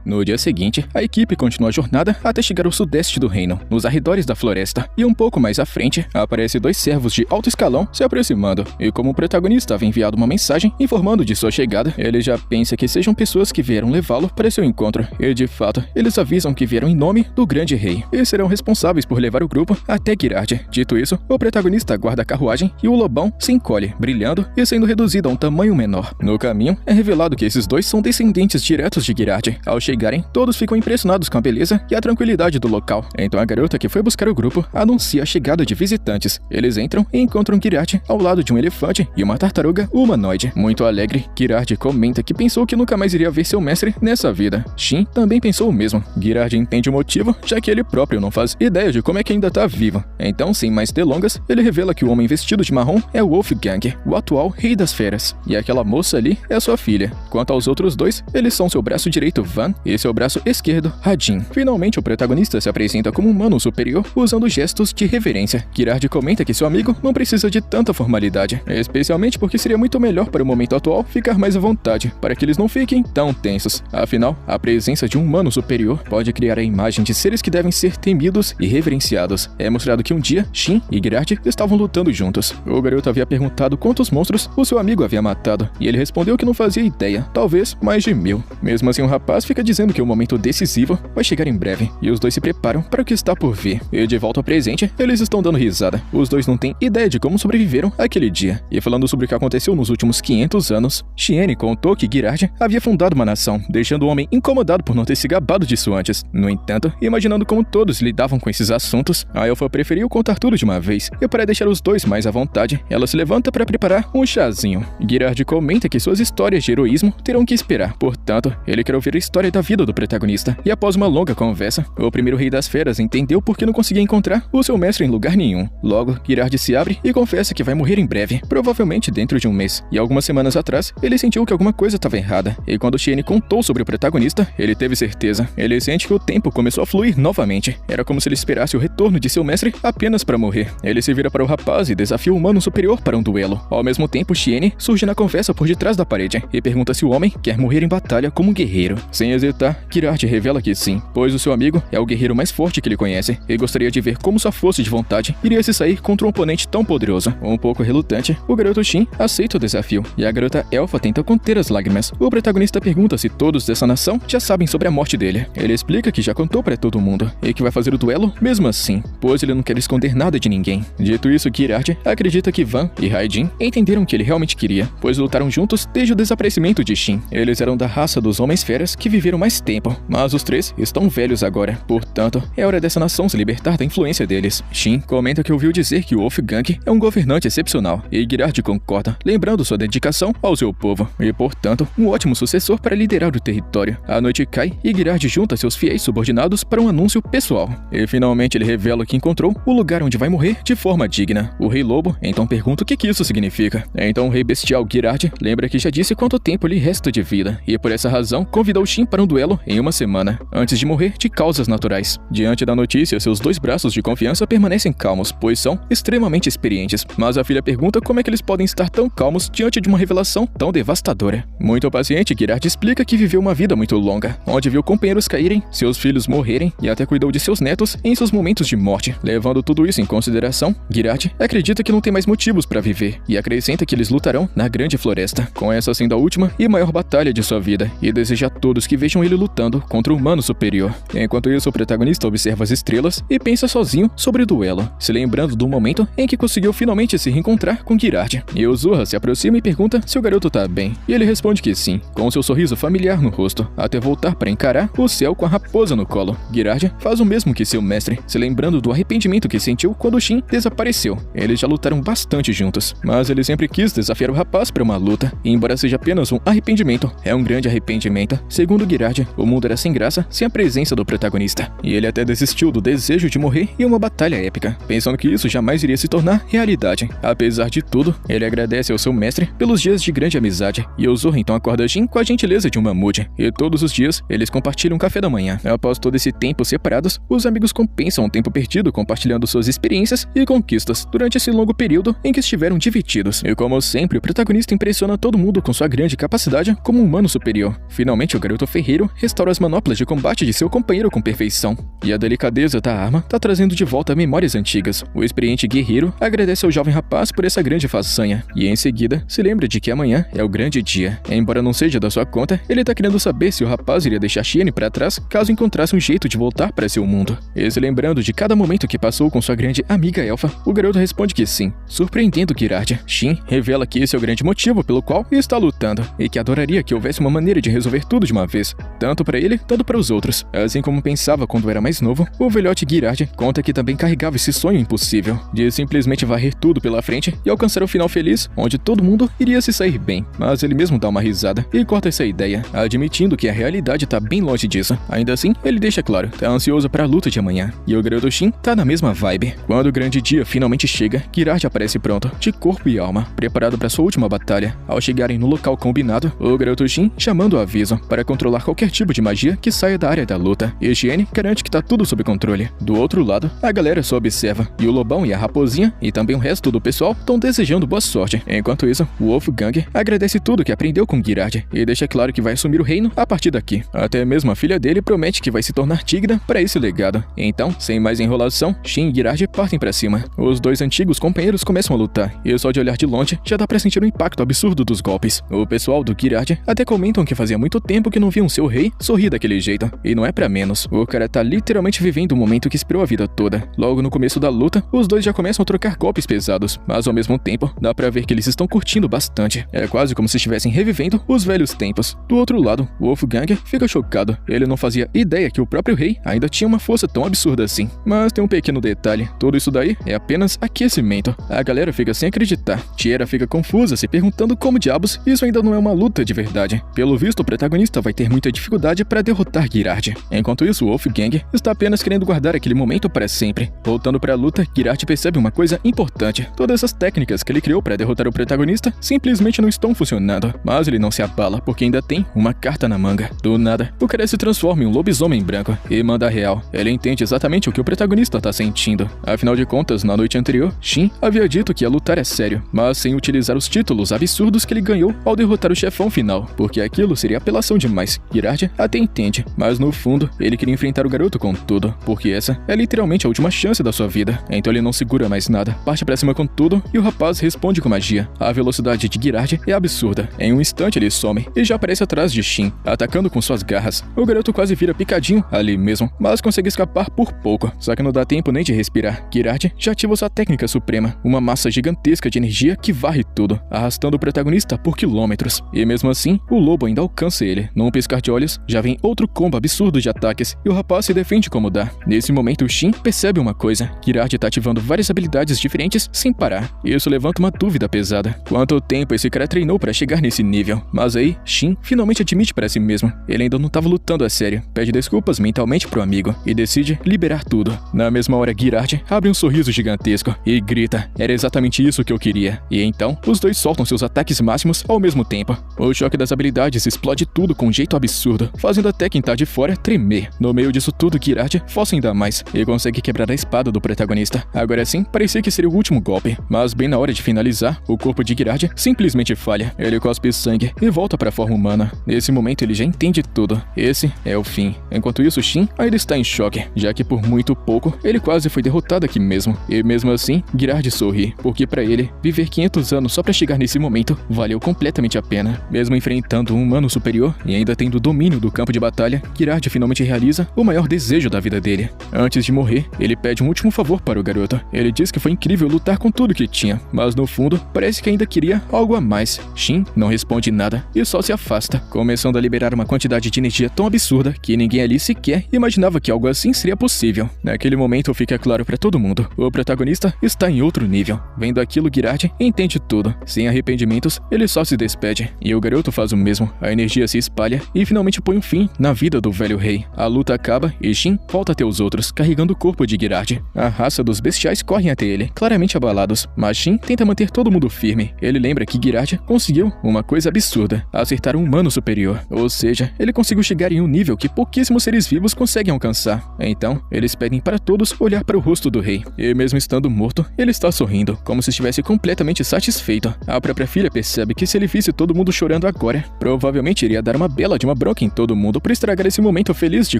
Speaker 1: No dia seguinte, a equipe continua a jornada até chegar ao sudeste do reino, nos arredores da floresta. E um pouco mais à frente, aparecem 2 servos de alto escalão se aproximando. E como o protagonista havia enviado uma mensagem informando de sua chegada, ele já pensa que sejam pessoas que vieram levá-lo para seu encontro. E de fato, eles avisam que vieram em nome do grande rei e serão responsáveis por levar o grupo até Girard. Dito isso, o protagonista aguarda a carruagem e o lobão se encolhe, brilhando e sendo reduzido a um tamanho menor. No caminho, é revelado que esses 2 são descendentes diretos de Girard. Ao chegarem, todos ficam impressionados com a beleza e a tranquilidade do local. Então a garota que foi buscar o grupo anuncia a chegada de visitantes. Eles entram e encontram Girard ao lado de um elefante e uma tartaruga humanoide. Muito alegre, Girard comenta que pensou que nunca mais iria ver seu mestre nessa vida. Shin também pensou o mesmo. Girard entende o motivo, já que ele próprio não faz ideia de como é que ainda tá vivo. Então, sem mais delongas, ele revela que o homem vestido de marrom é o Wolfgang, o atual rei das feras. E aquela moça ali é sua filha. Quanto aos outros 2, eles são seu braço direito Van e seu braço esquerdo Radin. Finalmente, o protagonista se apresenta como um humano superior usando gestos de reverência. Girard comenta que seu amigo não precisa de tanta formalidade, especialmente porque seria muito melhor para o momento atual ficar mais à vontade, para que eles não fiquem tão tensos. Afinal, a presença de um humano superior pode criar a imagem de seres que devem ser temidos e reverenciados. É mostrado que um dia, Shin e Girard estavam lutando juntos. O garoto havia perguntado quantos monstros o seu amigo havia matado, e ele respondeu que não fazia ideia, talvez mais de 1000. Mesmo assim, o rapaz fica dizendo que o momento decisivo vai chegar em breve, e os 2 se preparam para o que está por vir. E de volta ao presente, eles estão dando risada. Os 2 não têm ideia de como sobreviveram àquele dia. E falando sobre o que aconteceu nos últimos 500 anos, Chien contou que Girard havia fundado uma nação, deixando o homem incomodado por não ter se gabado disso antes. No entanto, imaginando como todos lidavam com esses assuntos, a elfa preferiu contar tudo de uma vez, e para deixar os 2 mais à vontade, ela se levanta para preparar um chazinho. Girard comenta que suas histórias de heroísmo terão que esperar, portanto, ele quer ouvir a história da vida do protagonista. E após uma longa conversa, o primeiro rei das feras entendeu por que não conseguia encontrar o seu mestre em lugar nenhum. Logo, Girard se abre e confessa que vai morrer em breve, provavelmente dentro de um mês. E algumas semanas atrás, ele sentiu que alguma coisa estava errada, e quando Chien contou sobre o protagonista, ele teve certeza. Ele sente que o tempo começou a fluir novamente. Era como se ele esperasse o retorno de seu mestre apenas para morrer. Ele se vira para o rapaz e desafia o humano superior para um duelo. Ao mesmo tempo, Chien surge na conversa por detrás da parede e pergunta se o homem quer morrer em batalha como um guerreiro. Sem hesitar, Girard revela que sim, pois o seu amigo é o guerreiro mais forte que ele conhece e gostaria de ver como sua força de vontade iria se sair contra um oponente tão poderoso. Um pouco relutante, o garoto Shin aceita o desafio e a garota elfa tenta conter as lágrimas. O protagonista pergunta se todos dessa nação já sabem sobre a morte dele. Ele explica que já contou para todo mundo e que vai fazer o duelo mesmo assim, pois ele não quer esconder nada de ninguém. Dito isso, Girard acredita que Van e Raidin entenderam o que ele realmente queria, pois lutaram juntos desde o desaparecimento de Shin. Eles eram da raça dos Homens-Feras que viveram mais tempo, mas os 3 estão velhos agora, portanto, é hora dessa nação se libertar da influência deles. Shin comenta que ouviu dizer que o Wolfgang é um governante excepcional, e Girard concorda, lembrando sua dedicação ao seu povo, e portanto, um ótimo sucessor para liderar o território. A noite cai e Girard junta seus fiéis subordinados para um anúncio pessoal, e finalmente ele revela que encontrou o lugar onde vai morrer de forma digna. O Rei Lobo então pergunta o que isso significa. Então o Rei Bestial Girard lembra que já disse quanto tempo lhe resta de vida, e por essa razão convidou Shin para um duelo em uma semana, antes de morrer de causas naturais. Diante da notícia, seus 2 braços de confiança permanecem calmos, pois são extremamente experientes, mas a filha pergunta como é que eles podem estar tão calmos diante de uma revelação tão devastadora. Muito paciente, Girard explica que viveu uma vida muito longa, onde viu companheiros caírem, seus filhos morrerem e até cuidou de seus netos em seus momentos de morte. Levando tudo isso em consideração, Girard acredita que não tem mais motivos para viver e acrescenta que eles lutarão na Grande Floresta, com essa sendo a última e maior batalha de sua vida, e deseja a todos que vejam ele lutando contra o humano superior. Enquanto isso, o protagonista observa as estrelas e pensa sozinho sobre o duelo, se lembrando do momento em que conseguiu finalmente se reencontrar com Girard. E o Zurra se aproxima e pergunta se o garoto tá bem, e ele responde que sim, com seu sorriso familiar no rosto, até voltar para encarar o céu com a raposa no colo. Girard faz o mesmo que seu mestre, se lembrando do arrependimento que sentiu quando Shin desapareceu. Eles já lutaram bastante juntos, mas ele sempre quis desafiar o rapaz para uma luta, e embora seja apenas um arrependimento, é um grande arrependimento. Segundo Girard, o mundo era sem graça sem a presença do protagonista, e ele até desistiu do desejo de morrer em uma batalha épica, pensando que isso jamais iria se tornar realidade. Apesar de tudo, ele agradece ao seu mestre pelos dias de grande amizade, e o Zoro então acorda Jin com a gentileza de um mamute, e todos os dias eles compartilham um café da manhã. Após todo esse tempo separados, os amigos compensam o tempo perdido compartilhando suas experiências e conquistas durante esse longo período em que estiveram divididos. E como sempre, o protagonista impressiona todo mundo com sua grande capacidade como um humano superior. Finalmente, o garoto ferreiro guerreiro restaura as manoplas de combate de seu companheiro com perfeição. E a delicadeza da arma tá trazendo de volta memórias antigas. O experiente guerreiro agradece ao jovem rapaz por essa grande façanha, e em seguida se lembra de que amanhã é o grande dia. Embora não seja da sua conta, ele tá querendo saber se o rapaz iria deixar Chien pra trás caso encontrasse um jeito de voltar para seu mundo. E se lembrando de cada momento que passou com sua grande amiga elfa, o garoto responde que sim, surpreendendo Girardia. Chien revela que esse é o grande motivo pelo qual está lutando, e que adoraria que houvesse uma maneira de resolver tudo de uma vez, tanto para ele, tanto para os outros. Assim como pensava quando era mais novo, o velhote Girardia conta que também carregava esse sonho impossível, de simplesmente varrer tudo pela frente e alcançar o final feliz, onde todo mundo iria se sair bem. Mas ele mesmo dá uma risada e corta essa ideia, admitindo que a realidade tá bem longe disso. Ainda assim, ele deixa claro, tá ansioso para a luta de amanhã. E o garoto Chien tá na mesma vibe. Quando o grande dia finalmente chega, Girardia aparece pronto, de corpo e alma, preparado para sua última batalha. Ao chegarem no local combinado, o garoto Chien chamando o aviso para controlar qualquer tipo de magia que saia da área da luta. E Chien garante que tá tudo sob controle. Do outro lado, a galera só observa, e o lobão e a raposinha, e também o resto do pessoal, estão desejando boa sorte. Enquanto isso, o Wolfgang agradece tudo que aprendeu com Girardia e deixa claro que vai assumir o reino a partir daqui. Até mesmo a filha dele promete que vai se tornar digna para esse legado. Então, sem mais enrolação, Chien e Girardia partem para cima. Os dois antigos companheiros começam a lutar, e só de olhar de longe já dá pra sentir o impacto absurdo dos golpes. O pessoal do Girardia até comentam que fazia muito tempo que não viam seu rei sorrir daquele jeito, e não é pra menos. O cara tá literalmente vivendo um momento que esperou a vida toda. Logo no começo da luta, os dois já começam a trocar golpes pesados, mas ao mesmo tempo, dá pra ver que eles estão curtindo bastante. É quase como se estivessem revivendo os velhos tempos. Do outro lado, o Wolfgang fica chocado. Ele não fazia ideia que o próprio rei ainda tinha uma força tão absurda assim. Mas tem um pequeno detalhe, tudo isso daí é apenas aquecimento. A galera fica sem acreditar. Tiera fica confusa, se perguntando como diabos isso ainda não é uma luta de verdade. Pelo visto, o protagonista vai ter muita dificuldade para derrotar Girardia. Enquanto isso, o Wolfgang está apenas querendo guardar aquele momento para sempre. Voltando para a luta, Girardia percebe uma coisa importante. Todas essas técnicas que ele criou para derrotar o protagonista simplesmente não estão funcionando. Mas ele não se abala, porque ainda tem uma carta na manga. Do nada, o cara se transforma em um lobisomem branco e manda real. Ele entende exatamente o que o protagonista está sentindo. Afinal de contas, na noite anterior, Chien havia dito que ia lutar é sério, mas sem utilizar os títulos absurdos que ele ganhou ao derrotar o chefão final, porque aquilo seria apelação demais. Girardia até entende, mas no fundo, ele queria enfrentar o garoto com tudo, porque essa é literalmente a última chance da sua vida. Então ele não segura mais nada, parte pra cima com tudo e o rapaz responde com magia. A velocidade de Girardia é absurda. Em um instante ele some e já aparece atrás de Chien, atacando com suas garras. O garoto quase vira picadinho ali mesmo, mas consegue escapar por pouco, só que não dá tempo nem de respirar. Girardia já ativa sua técnica suprema, uma massa gigantesca de energia que varre tudo, arrastando o protagonista por quilômetros. E mesmo assim, o lobo ainda alcança ele. Num piscar de olhos, já vem outro combo absurdo de ataques, e o rapaz se defende como dá. Nesse momento, o Chien percebe uma coisa. Girardia tá ativando várias habilidades diferentes sem parar. Isso levanta uma dúvida pesada. Quanto tempo esse cara treinou para chegar nesse nível? Mas aí, Chien finalmente admite para si mesmo. Ele ainda não tava lutando a sério. Pede desculpas mentalmente pro amigo e decide liberar tudo. Na mesma hora, Girardia abre um sorriso gigantesco e grita: "Era exatamente isso que eu queria." E então, os dois soltam seus ataques máximos ao mesmo tempo. O choque das habilidades explode tudo com um jeito absurdo, fazendo até quem tá de fora tremer. No meio disso tudo, Girardia força ainda mais e consegue quebrar a espada do protagonista. Agora sim, parecia que seria o último golpe, mas bem na hora de finalizar, o corpo de Girardia simplesmente falha. Ele cospe sangue e volta pra forma humana. Nesse momento ele já entende tudo. Esse é o fim. Enquanto isso, Chien ainda está em choque, já que por muito pouco ele quase foi derrotado aqui mesmo. E mesmo assim, Girardia sorri, porque pra ele, viver 500 anos só pra chegar nesse momento valeu completamente a pena. Mesmo enfrentando um humano superior e ainda tendo domínio do campo de batalha, Girardia finalmente realiza o maior desejo da vida dele. Antes de morrer, ele pede um último favor para o garoto. Ele diz que foi incrível lutar com tudo que tinha, mas no fundo, parece que ainda queria algo a mais. Chien não responde nada e só se afasta, começando a liberar uma quantidade de energia tão absurda que ninguém ali sequer imaginava que algo assim seria possível. Naquele momento fica claro para todo mundo, o protagonista está em outro nível. Vendo aquilo, Girardia entende tudo. Sem arrependimentos, ele só se despede, e o garoto faz o mesmo. A energia se espalha e finalmente põe um fim na vida do velho rei. A luta acaba e Chien volta até os outros, carregando o corpo de Girardia. A raça dos bestiais correm até ele, claramente abalados, mas Chien tenta manter todo mundo firme. Ele lembra que Girardia conseguiu uma coisa absurda, acertar um humano superior. Ou seja, ele conseguiu chegar em um nível que pouquíssimos seres vivos conseguem alcançar. Então, eles pedem para todos olhar para o rosto do rei. E mesmo estando morto, ele está sorrindo, como se estivesse completamente satisfeito. A própria filha percebe que se ele visse todo mundo chorando agora, provavelmente iria dar uma bela de uma bronca em todo mundo por estragar esse momento feliz de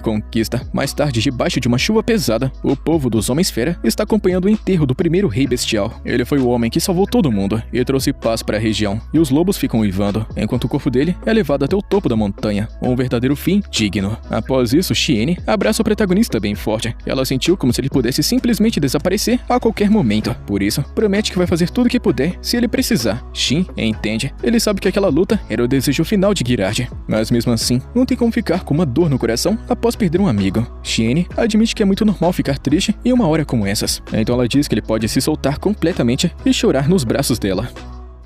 Speaker 1: conquista. Mais tarde, debaixo de uma chuva pesada, o povo dos Homens-Fera está acompanhando o enterro do primeiro rei bestial. Ele foi o homem que salvou todo mundo e trouxe paz para a região, e os lobos ficam uivando, enquanto o corpo dele é levado até o topo da montanha, um verdadeiro fim digno. Após isso, Chien abraça o protagonista bem forte. Ela sentiu como se ele pudesse simplesmente desaparecer a qualquer momento. Por isso, promete que vai fazer tudo o que puder se ele precisar. Shin entende. Ele sabe que aquela luta era o desejo final de Girard. Mas mesmo assim, não tem como ficar com uma dor no coração após perder um amigo. Chien admite que é muito normal ficar triste em uma hora como essas. Então ela diz que ele pode se soltar completamente e chorar nos braços dela.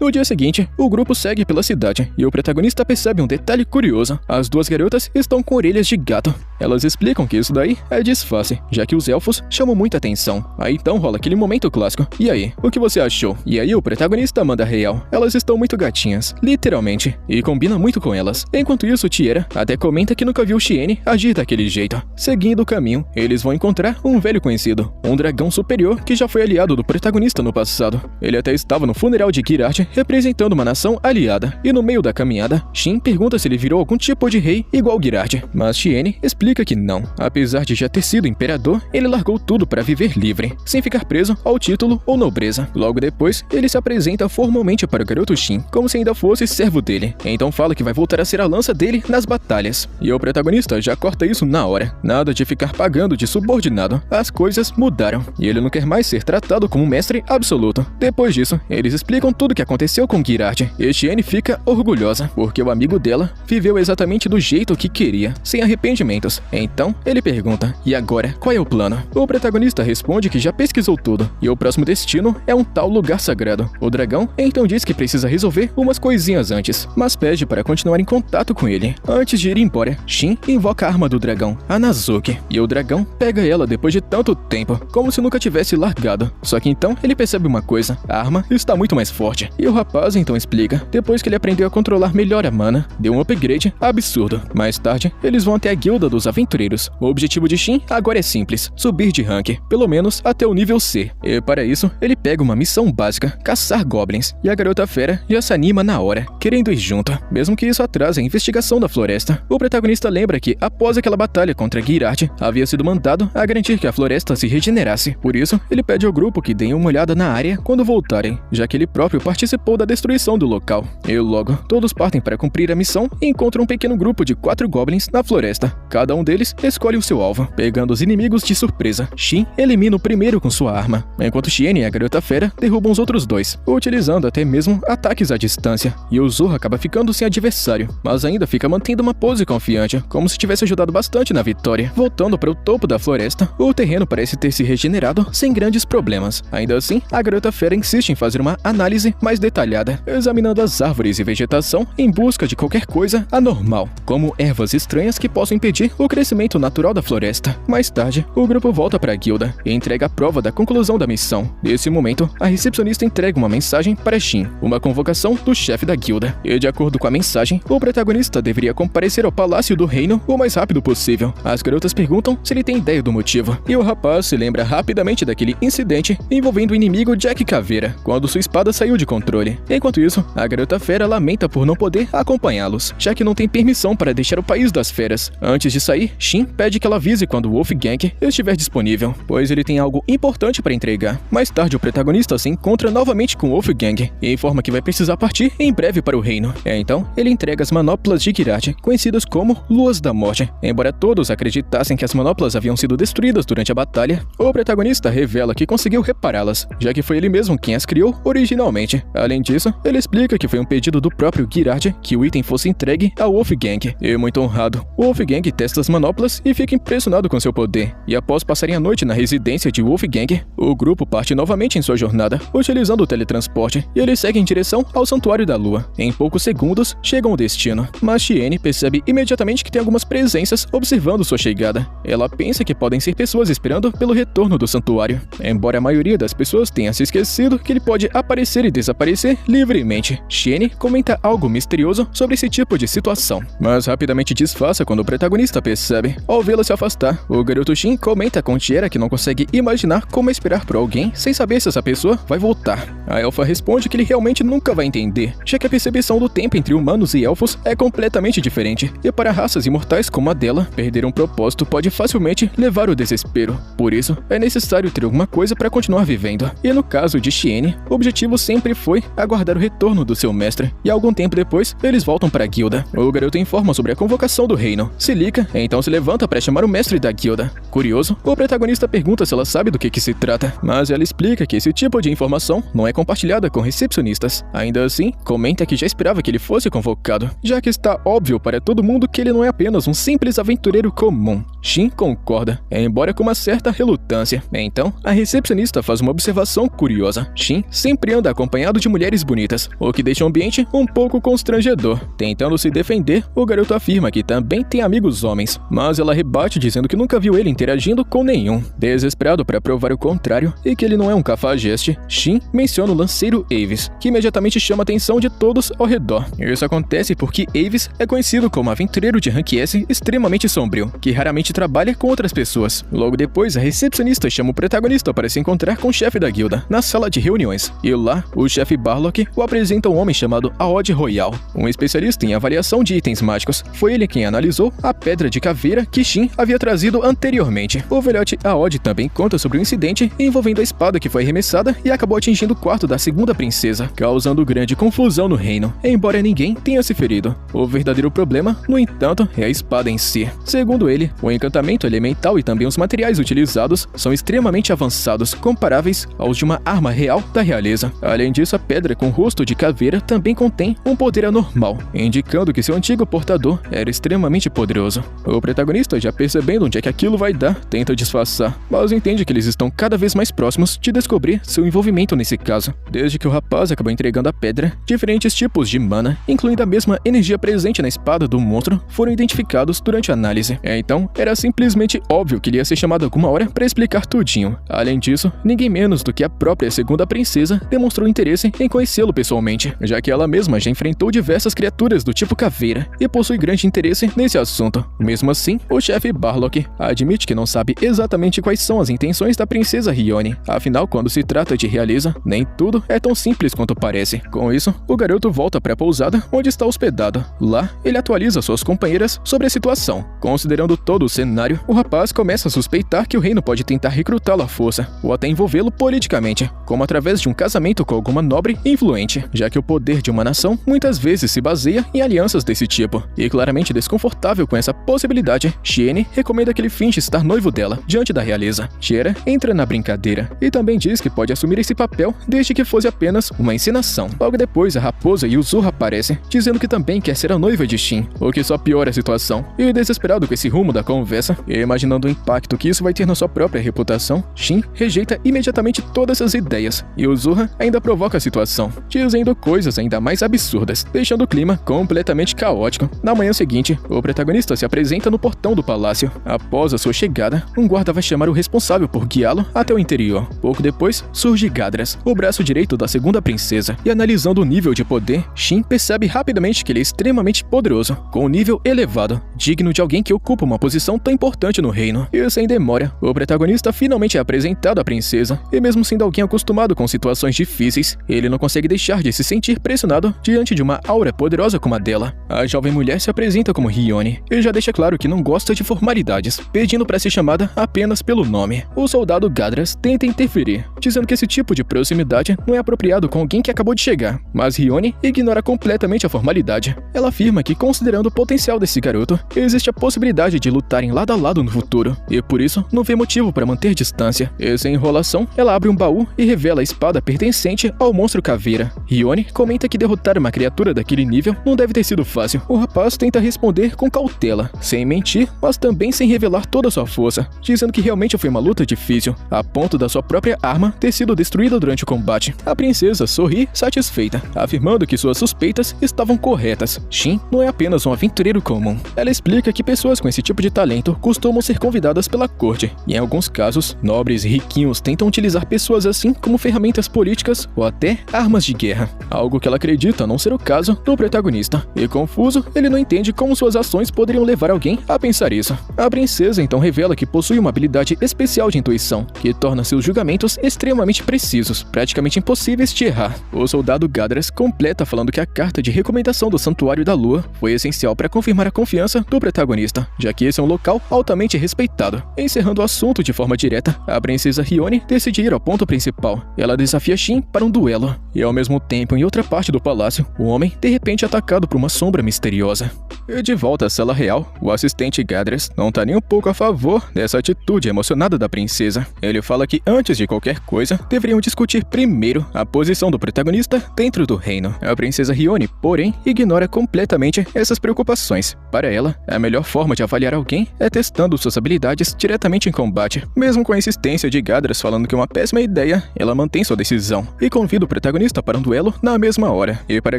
Speaker 1: No dia seguinte, o grupo segue pela cidade e o protagonista percebe um detalhe curioso. As duas garotas estão com orelhas de gato. Elas explicam que isso daí é disfarce, já que os elfos chamam muita atenção. Aí então rola aquele momento clássico. E aí, o que você achou? E aí o protagonista manda real. Elas estão muito gatinhas, literalmente, e combina muito com elas. Enquanto isso, Tiera até comenta que nunca viu Chien agir daquele jeito. Seguindo o caminho, eles vão encontrar um velho conhecido, um dragão superior que já foi aliado do protagonista no passado. Ele até estava no funeral de Girard, representando uma nação aliada, e no meio da caminhada, Shin pergunta se ele virou algum tipo de rei igual Girard, mas Chien explica que não. Apesar de já ter sido imperador, ele largou tudo para viver livre, sem ficar preso ao título ou nobreza. Logo depois, ele se apresenta formalmente para o garoto Shin, como se ainda fosse servo dele, então fala que vai voltar a ser a lança dele nas batalhas. E o protagonista já corta isso na hora. Nada de ficar pagando de subordinado, as coisas mudaram, e ele não quer mais ser tratado como um mestre absoluto. Depois disso, eles explicam tudo o que aconteceu com Girard, e Chien fica orgulhosa, porque o amigo dela viveu exatamente do jeito que queria, sem arrependimentos. Então, ele pergunta, e agora, qual é o plano? O protagonista responde que já pesquisou tudo, e o próximo destino é um tal lugar sagrado. O dragão então diz que precisa resolver umas coisinhas antes, mas pede para continuar em contato com ele. Antes de ir embora, Shin invoca a arma do dragão, a Nazuki, e o dragão pega ela depois de tanto tempo, como se nunca tivesse largado. Só que então ele percebe uma coisa, a arma está muito mais forte, e o rapaz então explica, depois que ele aprendeu a controlar melhor a mana, deu um upgrade absurdo. Mais tarde, eles vão até a guilda dos aventureiros. O objetivo de Shin agora é simples, subir de rank, pelo menos até o nível C. E para isso, ele pega uma missão básica, caçar goblins, e a garota fera já se anima na hora, querendo ir junto, mesmo que isso atrase a investigação da floresta. O protagonista lembra que, após aquela batalha contra Girard, havia sido mandado a garantir que a floresta se regenerasse. Por isso, ele pede ao grupo que deem uma olhada na área quando voltarem, já que ele próprio participou da destruição do local. E logo, todos partem para cumprir a missão e encontram um pequeno grupo de 4 goblins na floresta. Cada um deles escolhe o seu alvo, pegando os inimigos de surpresa. Shin elimina o primeiro com sua arma, enquanto Chien e a garota fera derrubam os outros dois, utilizando até mesmo ataques à distância. E o Zorro acaba ficando sem adversário, mas ainda fica mantendo uma pose confiante, como se tivesse ajudado bastante na vitória. Voltando para o topo da floresta, o terreno parece ter se regenerado sem grandes problemas. Ainda assim, a garota fera insiste em fazer uma análise mais detalhada, examinando as árvores e vegetação em busca de qualquer coisa anormal, como ervas estranhas que possam impedir o crescimento natural da floresta. Mais tarde, o grupo volta para a guilda e entrega a prova da conclusão da missão. Nesse momento, a recepcionista entrega uma mensagem para Shin, uma convocação do chefe da guilda, e de acordo com a mensagem, o protagonista deveria comparecer ao Palácio do Reino o mais rápido possível. As garotas perguntam se ele tem ideia do motivo, e o rapaz se lembra rapidamente daquele incidente envolvendo o inimigo Jack Caveira, quando sua espada saiu de controle. Enquanto isso, a garota fera lamenta por não poder acompanhá-los, já que não tem permissão para deixar o país das feras. Antes de sair, Shin pede que ela avise quando o Wolfgang estiver disponível, pois ele tem algo importante para entregar. Mais tarde, o protagonista se encontra novamente com Wolfgang e informa que vai precisar partir em breve para o reino. Então, ele entrega as manoplas de Girard, conhecidas como Luas da Morte. Embora todos acreditassem que as manoplas haviam sido destruídas durante a batalha, o protagonista revela que conseguiu repará-las, já que foi ele mesmo quem as criou originalmente. Além disso, ele explica que foi um pedido do próprio Girard que o item fosse entregue ao Wolfgang. E muito honrado, o Wolfgang testa as manoplas e fica impressionado com seu poder. E após passarem a noite na residência de Wolfgang, o grupo parte novamente em sua jornada, utilizando o teletransporte, e eles seguem em direção ao Santuário da Lua. Em poucos segundos, chegam ao destino, mas Chien percebe imediatamente que tem algumas presenças observando sua chegada. Ela pensa que podem ser pessoas esperando pelo retorno do santuário, embora a maioria das pessoas tenha se esquecido que ele pode aparecer e desaparecer livremente. Chien comenta algo misterioso sobre esse tipo de situação, mas rapidamente disfarça quando o protagonista percebe. Ao vê-la se afastar, o garoto Shin comenta com Tiera que não consegue imaginar como esperar por alguém sem saber se essa pessoa vai voltar. A elfa responde que ele realmente nunca vai entender, já que a percepção do tempo entre humanos e elfos é completamente diferente, e para raças imortais como a dela, perder um propósito pode facilmente levar ao desespero. Por isso, é necessário ter alguma coisa para continuar vivendo. E no caso de Xiene, o objetivo sempre foi aguardar o retorno do seu mestre, e algum tempo depois, eles voltam para a guilda. O garoto informa sobre a convocação do reino. Silica então se levanta para chamar o mestre da guilda. Curioso, o protagonista pergunta se ela sabe do que se trata, mas ela explica que esse tipo de informação não é compartilhada com recepcionistas. Ainda assim, comenta que já esperava que ele fosse convocado, já que está óbvio para todo mundo que ele não é apenas um simples aventureiro comum. Shin concorda, embora com uma certa relutância. Então, a recepcionista faz uma observação curiosa. Shin sempre anda acompanhado de mulheres bonitas, o que deixa o ambiente um pouco constrangedor. Tentando se defender, o garoto afirma que também tem amigos homens, mas ela rebate dizendo que nunca viu ele interagindo com nenhum. Desesperado para provar o contrário e que ele não é um cafajeste, Shin menciona o lanceiro Avis, que imediatamente chama a atenção de todos ao redor. Isso acontece porque Avis é conhecido como aventureiro de rank S extremamente sombrio, que raramente trabalha com outras pessoas. Logo depois, a recepcionista chama o protagonista para se encontrar com o chefe da guilda, na sala de reuniões, e lá, o chefe Barlock o apresenta um homem chamado Aod Royal, um especialista em avaliação de itens mágicos. Foi ele quem analisou a pedra de caveira que Shin havia trazido anteriormente. O velhote Aod também conta sobre um incidente envolvendo a espada que foi arremessada e acabou atingindo o quarto da segunda princesa, causando grande confusão no reino, embora ninguém tenha se ferido. O verdadeiro problema, no entanto, é a espada em si. Segundo ele, o encantamento elemental e também os materiais utilizados são extremamente avançados, comparáveis aos de uma arma real da realeza. Além disso, a pedra com rosto de caveira também contém um poder anormal, indicando que seu antigo portador era extremamente poderoso. O protagonista, já percebendo onde é que aquilo vai dar, tenta disfarçar, mas entende que eles estão cada vez mais próximos de descobrir seu envolvimento nesse caso. Desde que o rapaz acabou entregando a pedra, diferentes tipos de mana, incluindo a mesma energia presente na espada do monstro, foram identificados durante a análise. Então, era simplesmente óbvio que ele ia ser chamado alguma hora para explicar tudinho. Além disso, ninguém menos do que a própria segunda princesa demonstrou interesse em conhecê-lo pessoalmente, já que ela mesma já enfrentou diversas criaturas do tipo caveira e possui grande interesse nesse assunto. Mesmo assim, o chefe Barlock admite que não sabe exatamente quais são as intenções da princesa Rione. Afinal, quando se trata de realeza, nem tudo é tão simples quanto parece. Com isso, o garoto volta para a pousada onde está hospedado. Lá, ele atualiza suas companheiras sobre a situação. Considerando todo o cenário, o rapaz começa a suspeitar que o reino pode tentar recrutá-lo à força, ou até envolvê-lo politicamente, como através de um casamento com alguma nobre e influente, já que o poder de uma nação muitas vezes se baseia em alianças desse tipo. E claramente desconfortável com essa possibilidade, Xiene recomenda que ele finge estar noivo dela, diante da realeza. Tiera entra na brincadeira, e também diz que pode assumir esse papel desde que fosse apenas uma encenação. Logo depois, a raposa Yuzuha aparece, dizendo que também quer ser a noiva de Shin, o que só piora a situação. E desesperado com esse rumo da conversa, e imaginando o impacto que isso vai ter na sua própria reputação, Shin rejeita imediatamente todas as ideias, e Yuzuha ainda provoca a situação, dizendo coisas ainda mais absurdas, deixando o clima completamente caótico. Na manhã seguinte, o protagonista se apresenta no portão do palácio. Após a sua chegada, um guarda vai chamar o responsável por guiá-lo até o interior. Pouco depois, surge Gadras, o braço direito da segunda princesa, e analisando o nível de poder, Shin percebe rapidamente que ele é extremamente poderoso, com um nível elevado, digno de alguém que ocupa uma posição tão importante no reino. E sem demora, o protagonista finalmente é apresentado à princesa, e mesmo sendo alguém acostumado com situações difíceis, ele não consegue deixar de se sentir pressionado diante de uma aura poderosa como a dela. A jovem mulher se apresenta como Rione, e já deixa claro que não gosta de formalidades, pedindo para ser chamada apenas pelo nome. O soldado Gadras tenta interferir, dizendo que esse tipo de proximidade não é apropriado com alguém que acabou de chegar, mas Rione ignora completamente a formalidade. Ela afirma que, considerando o potencial desse garoto, existe a possibilidade de lutarem lado a lado no futuro, e por isso não vê motivo para manter distância. E sem enrolação, ela abre um baú e revela a espada pertencente ao monstro caveira. Rione comenta que derrotar uma criatura daquele nível não deve ter sido fácil. O rapaz tenta responder com cautela, sem mentir, mas também sem revelar toda a sua força, dizendo que realmente foi uma luta difícil, a ponto da sua própria arma ter sido destruída durante o combate. A princesa sorri satisfeita, afirmando que suas suspeitas estavam corretas. Shin não é apenas um aventureiro comum. Ela explica que pessoas com esse tipo de talento costumam ser convidadas pela corte, E em alguns casos, nobres e riquinhos tentam utilizar pessoas assim como ferramentas políticas ou até armas de guerra. Algo que ela acredita não ser o caso do protagonista. E confuso, ele não entende como suas ações poderiam levar alguém a pensar isso. A princesa então revela que possui uma habilidade especial de intuição, que torna seus julgamentos extremamente precisos, praticamente impossíveis de errar. O soldado Gadras completa falando que a carta de recomendação do Santuário da Lua foi essencial para confirmar a confiança do protagonista, já que esse é um local altamente respeitado. Encerrando o assunto de forma direta, a princesa Hiyone decide ir ao ponto principal. Ela desafia Shin para um duelo, e ao mesmo tempo, em outra parte do palácio, o homem de repente é atacado por uma sombra misteriosa. E de volta à sala real, o assistente Gadras não tá nem um pouco a favor dessa atitude emocionada da princesa. Ele fala que antes de qualquer coisa, deveriam discutir primeiro a posição do protagonista dentro do reino. A princesa Hiyone, porém, ignora completamente essas preocupações. Para ela, a melhor forma de avaliar alguém é testando suas habilidades diretamente em combate. Mesmo com a insistência de Gadras falando que é uma péssima ideia, ela mantém sua decisão e convida o protagonista para um duelo na mesma hora. E para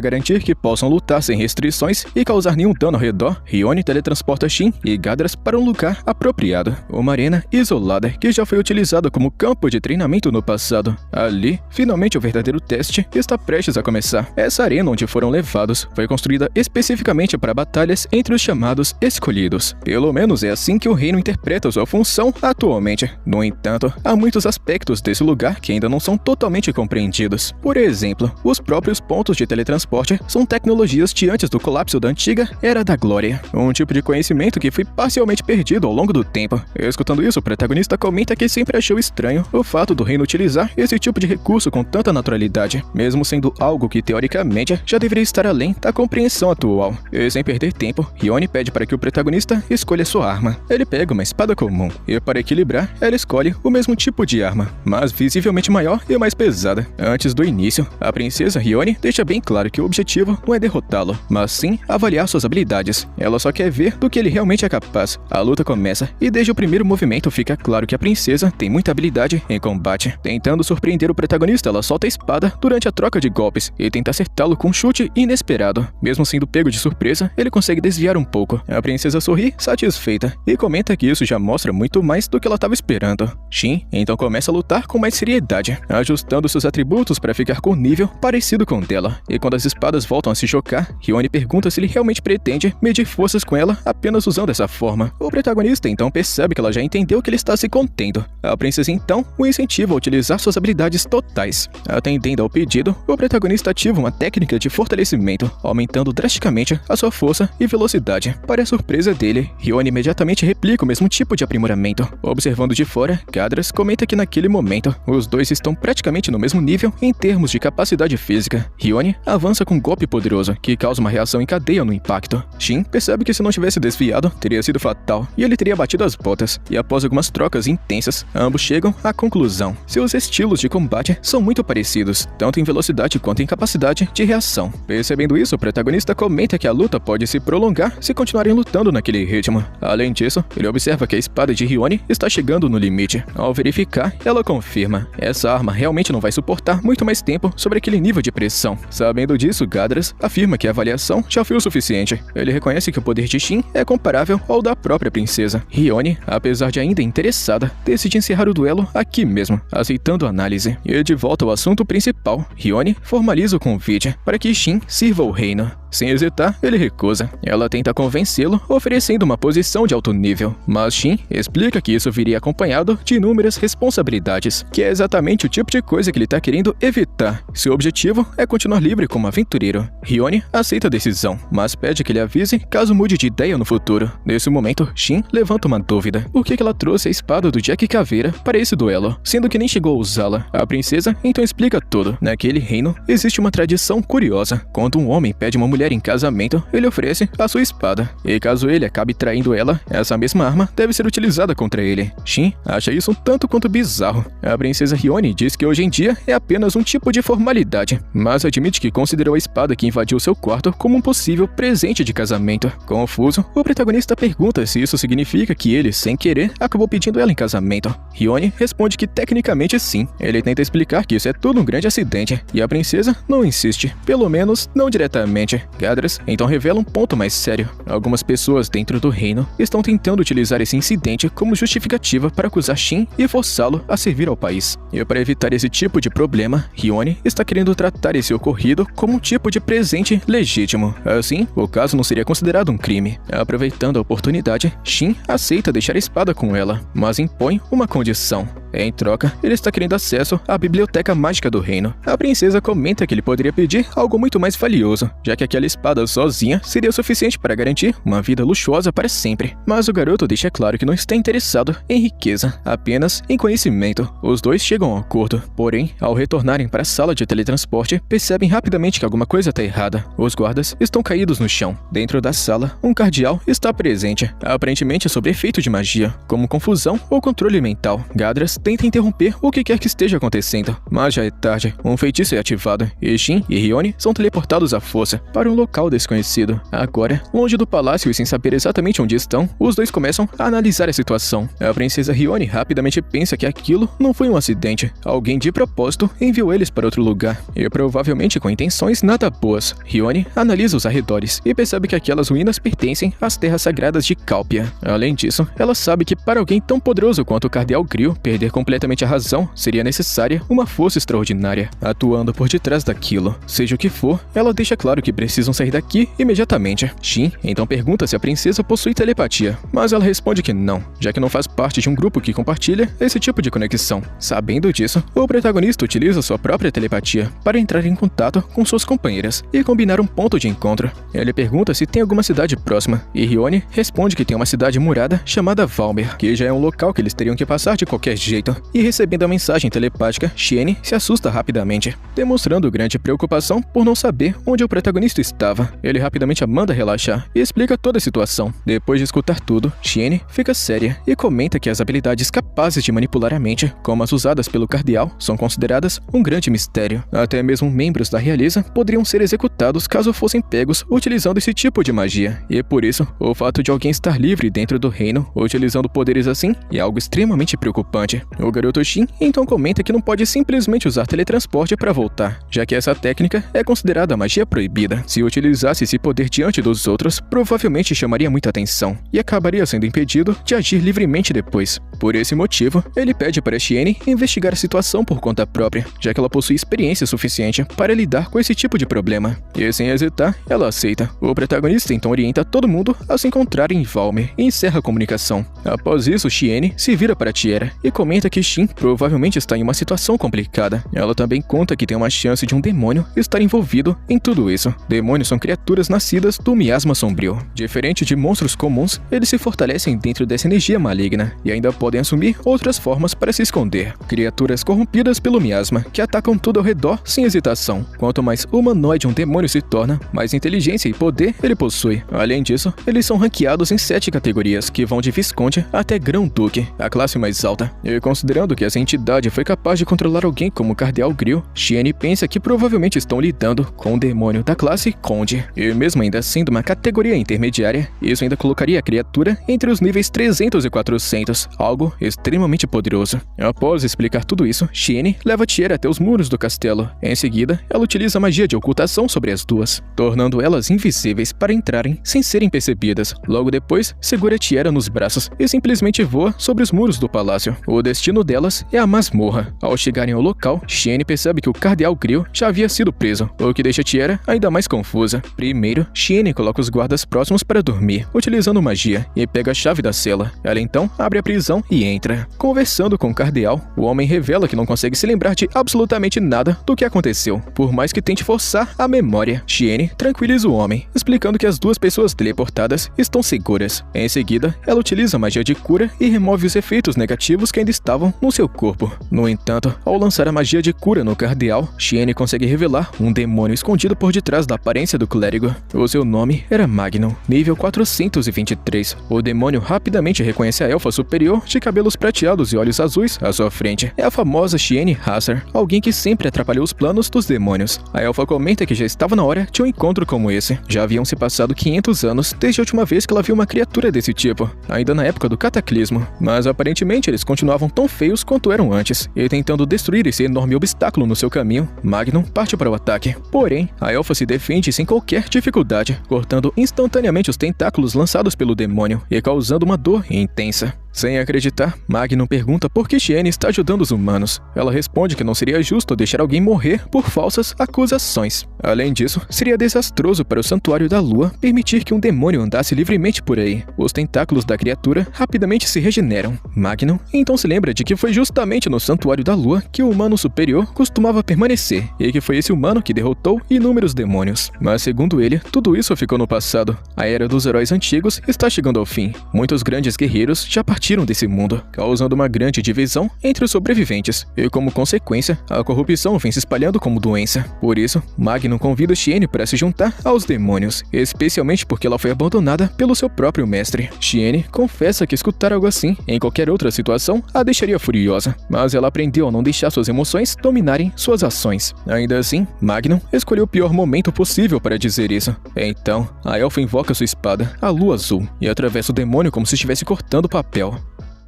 Speaker 1: garantir que possam lutar sem restrições e causar nenhum dano ao redor, Hiyone teletransporta Shin e Gadras para um lugar apropriado, uma arena isolada que já foi utilizada como campo de treinamento no passado. Ali, finalmente o verdadeiro teste está prestes a começar. Essa arena onde foram levados foi construída especificamente para batalhas entre os chamados escolhidos. Pelo menos é assim que o reino interpreta sua função atualmente. No entanto, há muitos aspectos desse lugar que ainda não são totalmente compreendidos. Por exemplo, os próprios pontos de teletransporte são tecnologias de antes do colapso da antiga Era da Glória, um tipo de conhecimento que foi parcialmente perdido ao longo do tempo. Escutando isso, o protagonista comenta que sempre achou estranho o fato do reino utilizar esse tipo de recurso com tanta naturalidade, mesmo sendo algo que teoricamente já deveria estar além da compreensão atual. E sem perder tempo, Hiyone pede para que o protagonista escolha sua arma. Ele pega uma espada comum, e para equilibrar, ela escolhe o mesmo tipo de arma, mas visivelmente maior e mais pesada. Antes do início, a princesa Hiyone deixa bem claro que o objetivo não é derrotá-lo, mas sim avaliar suas habilidades. Ela só quer ver do que ele realmente é capaz. A luta começa, e desde o primeiro movimento fica claro que a princesa tem muita habilidade em combate. Tentando surpreender o protagonista, ela solta a espada durante a troca de golpes e tenta acertá-lo com um chute inesperado. Mesmo sendo pego de surpresa, ele consegue desviar um pouco. A princesa sorri, satisfeita, e comenta que isso já mostra muito mais do que ela estava esperando. Shin então começa a lutar com mais seriedade, ajustando seus atributos para ficar com um nível parecido com o dela. E quando as espadas voltam a se chocar, Hiyone pergunta se ele realmente pretende medir forças com ela apenas usando essa forma. O protagonista então percebe que ela já entendeu que ele está se contendo. A princesa então o incentiva a utilizar suas habilidades totais. Atendendo ao pedido, o protagonista ativa uma técnica de fortalecimento, aumentando drasticamente a sua força e velocidade. Para a surpresa dele, Hiyone imediatamente replica o mesmo tipo de aprimoramento. Observando de fora, Gadras comenta que naquele momento, os dois estão praticamente no mesmo nível em termos de capacidade física. Hiyone avança com um golpe poderoso, que causa uma reação em cadeia no impacto. Shin percebe que se não tivesse desviado, teria sido fatal, e ele teria batido as botas. E após algumas trocas intensas, ambos chegam à conclusão. Seus estilos de combate são muito parecidos, tanto em velocidade quanto em capacidade de reação. Percebendo isso, o protagonista comenta que a luta pode se prolongar se continuarem lutando naquele ritmo. Além disso, ele observa que a espada de Hiyone está chegando no limite. Ao verificar, ela confirma: essa arma realmente não vai suportar muito mais tempo sobre aquele nível de pressão. Sabendo disso, Gadras afirma que a avaliação já foi o suficiente. Ele reconhece que o poder de Shin é comparável ao da própria princesa. Hiyone, apesar de ainda interessada, decide encerrar o duelo aqui mesmo, aceitando a análise. E de volta ao assunto principal, Hiyone formaliza o convite para que Shin sirva o reino. Sem hesitar, ele recusa. Ela tenta convencê-lo, oferecendo uma posição de alto nível, mas Shin explica que isso viria acompanhado de inúmeras responsabilidades, que é exatamente o tipo de coisa que ele está querendo evitar. Seu objetivo é continuar livre como aventureiro. Hiyone aceita a decisão, mas pede que ele avise caso mude de ideia no futuro. Nesse momento, Shin levanta uma dúvida. Por que ela trouxe a espada do Jack Caveira para esse duelo, sendo que nem chegou a usá-la? A princesa então explica tudo. Naquele reino, existe uma tradição curiosa. Quando um homem pede uma mulher em casamento, ele oferece a sua espada. E caso ele acabe traindo ela, essa mesma arma deve ser utilizada contra ele. Shin acha isso um tanto quanto bizarro. A princesa Hiyone diz que hoje em dia é apenas um tipo de formalidade, mas admite que considerou a espada que invadiu seu quarto como um possível presente de casamento. Confuso, o protagonista pergunta se isso significa que ele, sem querer, acabou pedindo ela em casamento. Hiyone responde que tecnicamente sim. Ele tenta explicar que isso é tudo um grande acidente, e a princesa não insiste, pelo menos não diretamente. Gadras então revela um ponto mais sério. Algumas pessoas dentro do reino estão tentando utilizar esse incidente como justificativa para acusar Shin e forçá-lo a servir ao país. E para evitar esse tipo de problema, Hiyone está querendo tratar esse ocorrido como um tipo de presente legítimo. Assim, o caso não seria considerado um crime. Aproveitando a oportunidade, Shin aceita deixar a espada com ela, mas impõe uma condição. Em troca, ele está querendo acesso à biblioteca mágica do reino. A princesa comenta que ele poderia pedir algo muito mais valioso, já que aquela espada sozinha seria o suficiente para garantir uma vida luxuosa para sempre. Mas o garoto deixa claro que não está interessado em riqueza, apenas em conhecimento. Os dois chegam a um acordo, porém, ao retornarem para a sala de teletransporte, percebem rapidamente que alguma coisa está errada. Os guardas estão caídos no chão. Dentro da sala, um cardeal está presente, aparentemente sob efeito de magia, como confusão ou controle mental. Gadras tenta interromper o que quer que esteja acontecendo, mas já é tarde. Um feitiço é ativado e Shin e Hiyone são teleportados à força para um local desconhecido. Agora, longe do palácio e sem saber exatamente onde estão, os dois começam a analisar a situação. A princesa Hiyone rapidamente pensa que aquilo não foi um acidente. Alguém de propósito enviou eles para outro lugar, e provavelmente com intenções nada boas. Hiyone analisa os arredores e percebe que aquelas ruínas pertencem às terras sagradas de Cálpia. Além disso, ela sabe que para alguém tão poderoso quanto o Cardeal Grill perder completamente a razão, seria necessária uma força extraordinária, atuando por detrás daquilo. Seja o que for, ela deixa claro que precisam sair daqui imediatamente. Shin então pergunta se a princesa possui telepatia, mas ela responde que não, já que não faz parte de um grupo que compartilha esse tipo de conexão. Sabendo disso, o protagonista utiliza sua própria telepatia para entrar em contato com suas companheiras e combinar um ponto de encontro. Ele pergunta se tem alguma cidade próxima, e Hiyone responde que tem uma cidade murada chamada Valmer, que já é um local que eles teriam que passar de qualquer jeito. E recebendo a mensagem telepática, Shiene se assusta rapidamente, demonstrando grande preocupação por não saber onde o protagonista estava. Ele rapidamente a manda relaxar e explica toda a situação. Depois de escutar tudo, Shiene fica séria e comenta que as habilidades capazes de manipular a mente, como as usadas pelo Cardeal, são consideradas um grande mistério. Até mesmo membros da realeza poderiam ser executados caso fossem pegos utilizando esse tipo de magia. E por isso, o fato de alguém estar livre dentro do reino, utilizando poderes assim, é algo extremamente preocupante. O garoto Shin então comenta que não pode simplesmente usar teletransporte para voltar, já que essa técnica é considerada magia proibida. Se utilizasse esse poder diante dos outros, provavelmente chamaria muita atenção e acabaria sendo impedido de agir livremente depois. Por esse motivo, ele pede para Shiene investigar a situação por conta própria, já que ela possui experiência suficiente para lidar com esse tipo de problema. E sem hesitar, ela aceita. O protagonista então orienta todo mundo a se encontrar em Valmer e encerra a comunicação. Após isso, Shiene se vira para Tiera e comenta que Shin provavelmente está em uma situação complicada. Ela também conta que tem uma chance de um demônio estar envolvido em tudo isso. Demônios são criaturas nascidas do miasma sombrio. Diferente de monstros comuns, eles se fortalecem dentro dessa energia maligna e ainda podem assumir outras formas para se esconder. Criaturas corrompidas pelo miasma que atacam tudo ao redor sem hesitação. Quanto mais humanoide um demônio se torna, mais inteligência e poder ele possui. Além disso, eles são ranqueados em 7 categorias, que vão de Visconde até Grão-Duque, a classe mais alta. E considerando que essa entidade foi capaz de controlar alguém como o Cardeal Grill, Shiene pensa que provavelmente estão lidando com um demônio da classe Conde. E mesmo ainda sendo uma categoria intermediária, isso ainda colocaria a criatura entre os níveis 300 e 400, algo extremamente poderoso. Após explicar tudo isso, Shiene leva Tiera até os muros do castelo. Em seguida, ela utiliza a magia de ocultação sobre as duas, tornando elas invisíveis para entrarem sem serem percebidas. Logo depois, segura Tiera nos braços e simplesmente voa sobre os muros do palácio. O destino delas é a masmorra. Ao chegarem ao local, Shiene percebe que o Cardeal Grill já havia sido preso, o que deixa Tiera ainda mais confusa. Primeiro, Shiene coloca os guardas próximos para dormir, utilizando magia, e pega a chave da cela. Ela então abre a prisão e entra. Conversando com o Cardeal, o homem revela que não consegue se lembrar de absolutamente nada do que aconteceu, por mais que tente forçar a memória. Shiene tranquiliza o homem, explicando que as duas pessoas teleportadas estão seguras. Em seguida, ela utiliza a magia de cura e remove os efeitos negativos que ainda estavam no seu corpo. No entanto, ao lançar a magia de cura no Cardeal, Shiene consegue revelar um demônio escondido por detrás da aparência do clérigo. O seu nome era Magnum, nível 423. O demônio rapidamente reconhece a elfa superior de cabelos prateados e olhos azuis à sua frente. É a famosa Shiene Hasser, alguém que sempre atrapalhou os planos dos demônios. A elfa comenta que já estava na hora de um encontro como esse. Já haviam se passado 500 anos desde a última vez que ela viu uma criatura desse tipo, ainda na época do cataclismo. Mas aparentemente eles continuavam tão feios quanto eram antes, e tentando destruir esse enorme obstáculo no seu caminho, Magnum parte para o ataque. Porém, a elfa se defende aparentemente sem qualquer dificuldade, cortando instantaneamente os tentáculos lançados pelo demônio e causando uma dor intensa. Sem acreditar, Magnum pergunta por que Shiene está ajudando os humanos. Ela responde que não seria justo deixar alguém morrer por falsas acusações. Além disso, seria desastroso para o Santuário da Lua permitir que um demônio andasse livremente por aí. Os tentáculos da criatura rapidamente se regeneram. Magnum então se lembra de que foi justamente no Santuário da Lua que o humano superior costumava permanecer, e que foi esse humano que derrotou inúmeros demônios. Mas segundo ele, tudo isso ficou no passado. A era dos heróis antigos está chegando ao fim. Muitos grandes guerreiros já partiram desse mundo, causando uma grande divisão entre os sobreviventes, e como consequência, a corrupção vem se espalhando como doença. Por isso, Magnum convida Shiene para se juntar aos demônios, especialmente porque ela foi abandonada pelo seu próprio mestre. Shiene confessa que escutar algo assim, em qualquer outra situação, a deixaria furiosa, mas ela aprendeu a não deixar suas emoções dominarem suas ações. Ainda assim, Magnum escolheu o pior momento possível para dizer isso. Então, a elfa invoca sua espada, a Lua Azul, e atravessa o demônio como se estivesse cortando papel.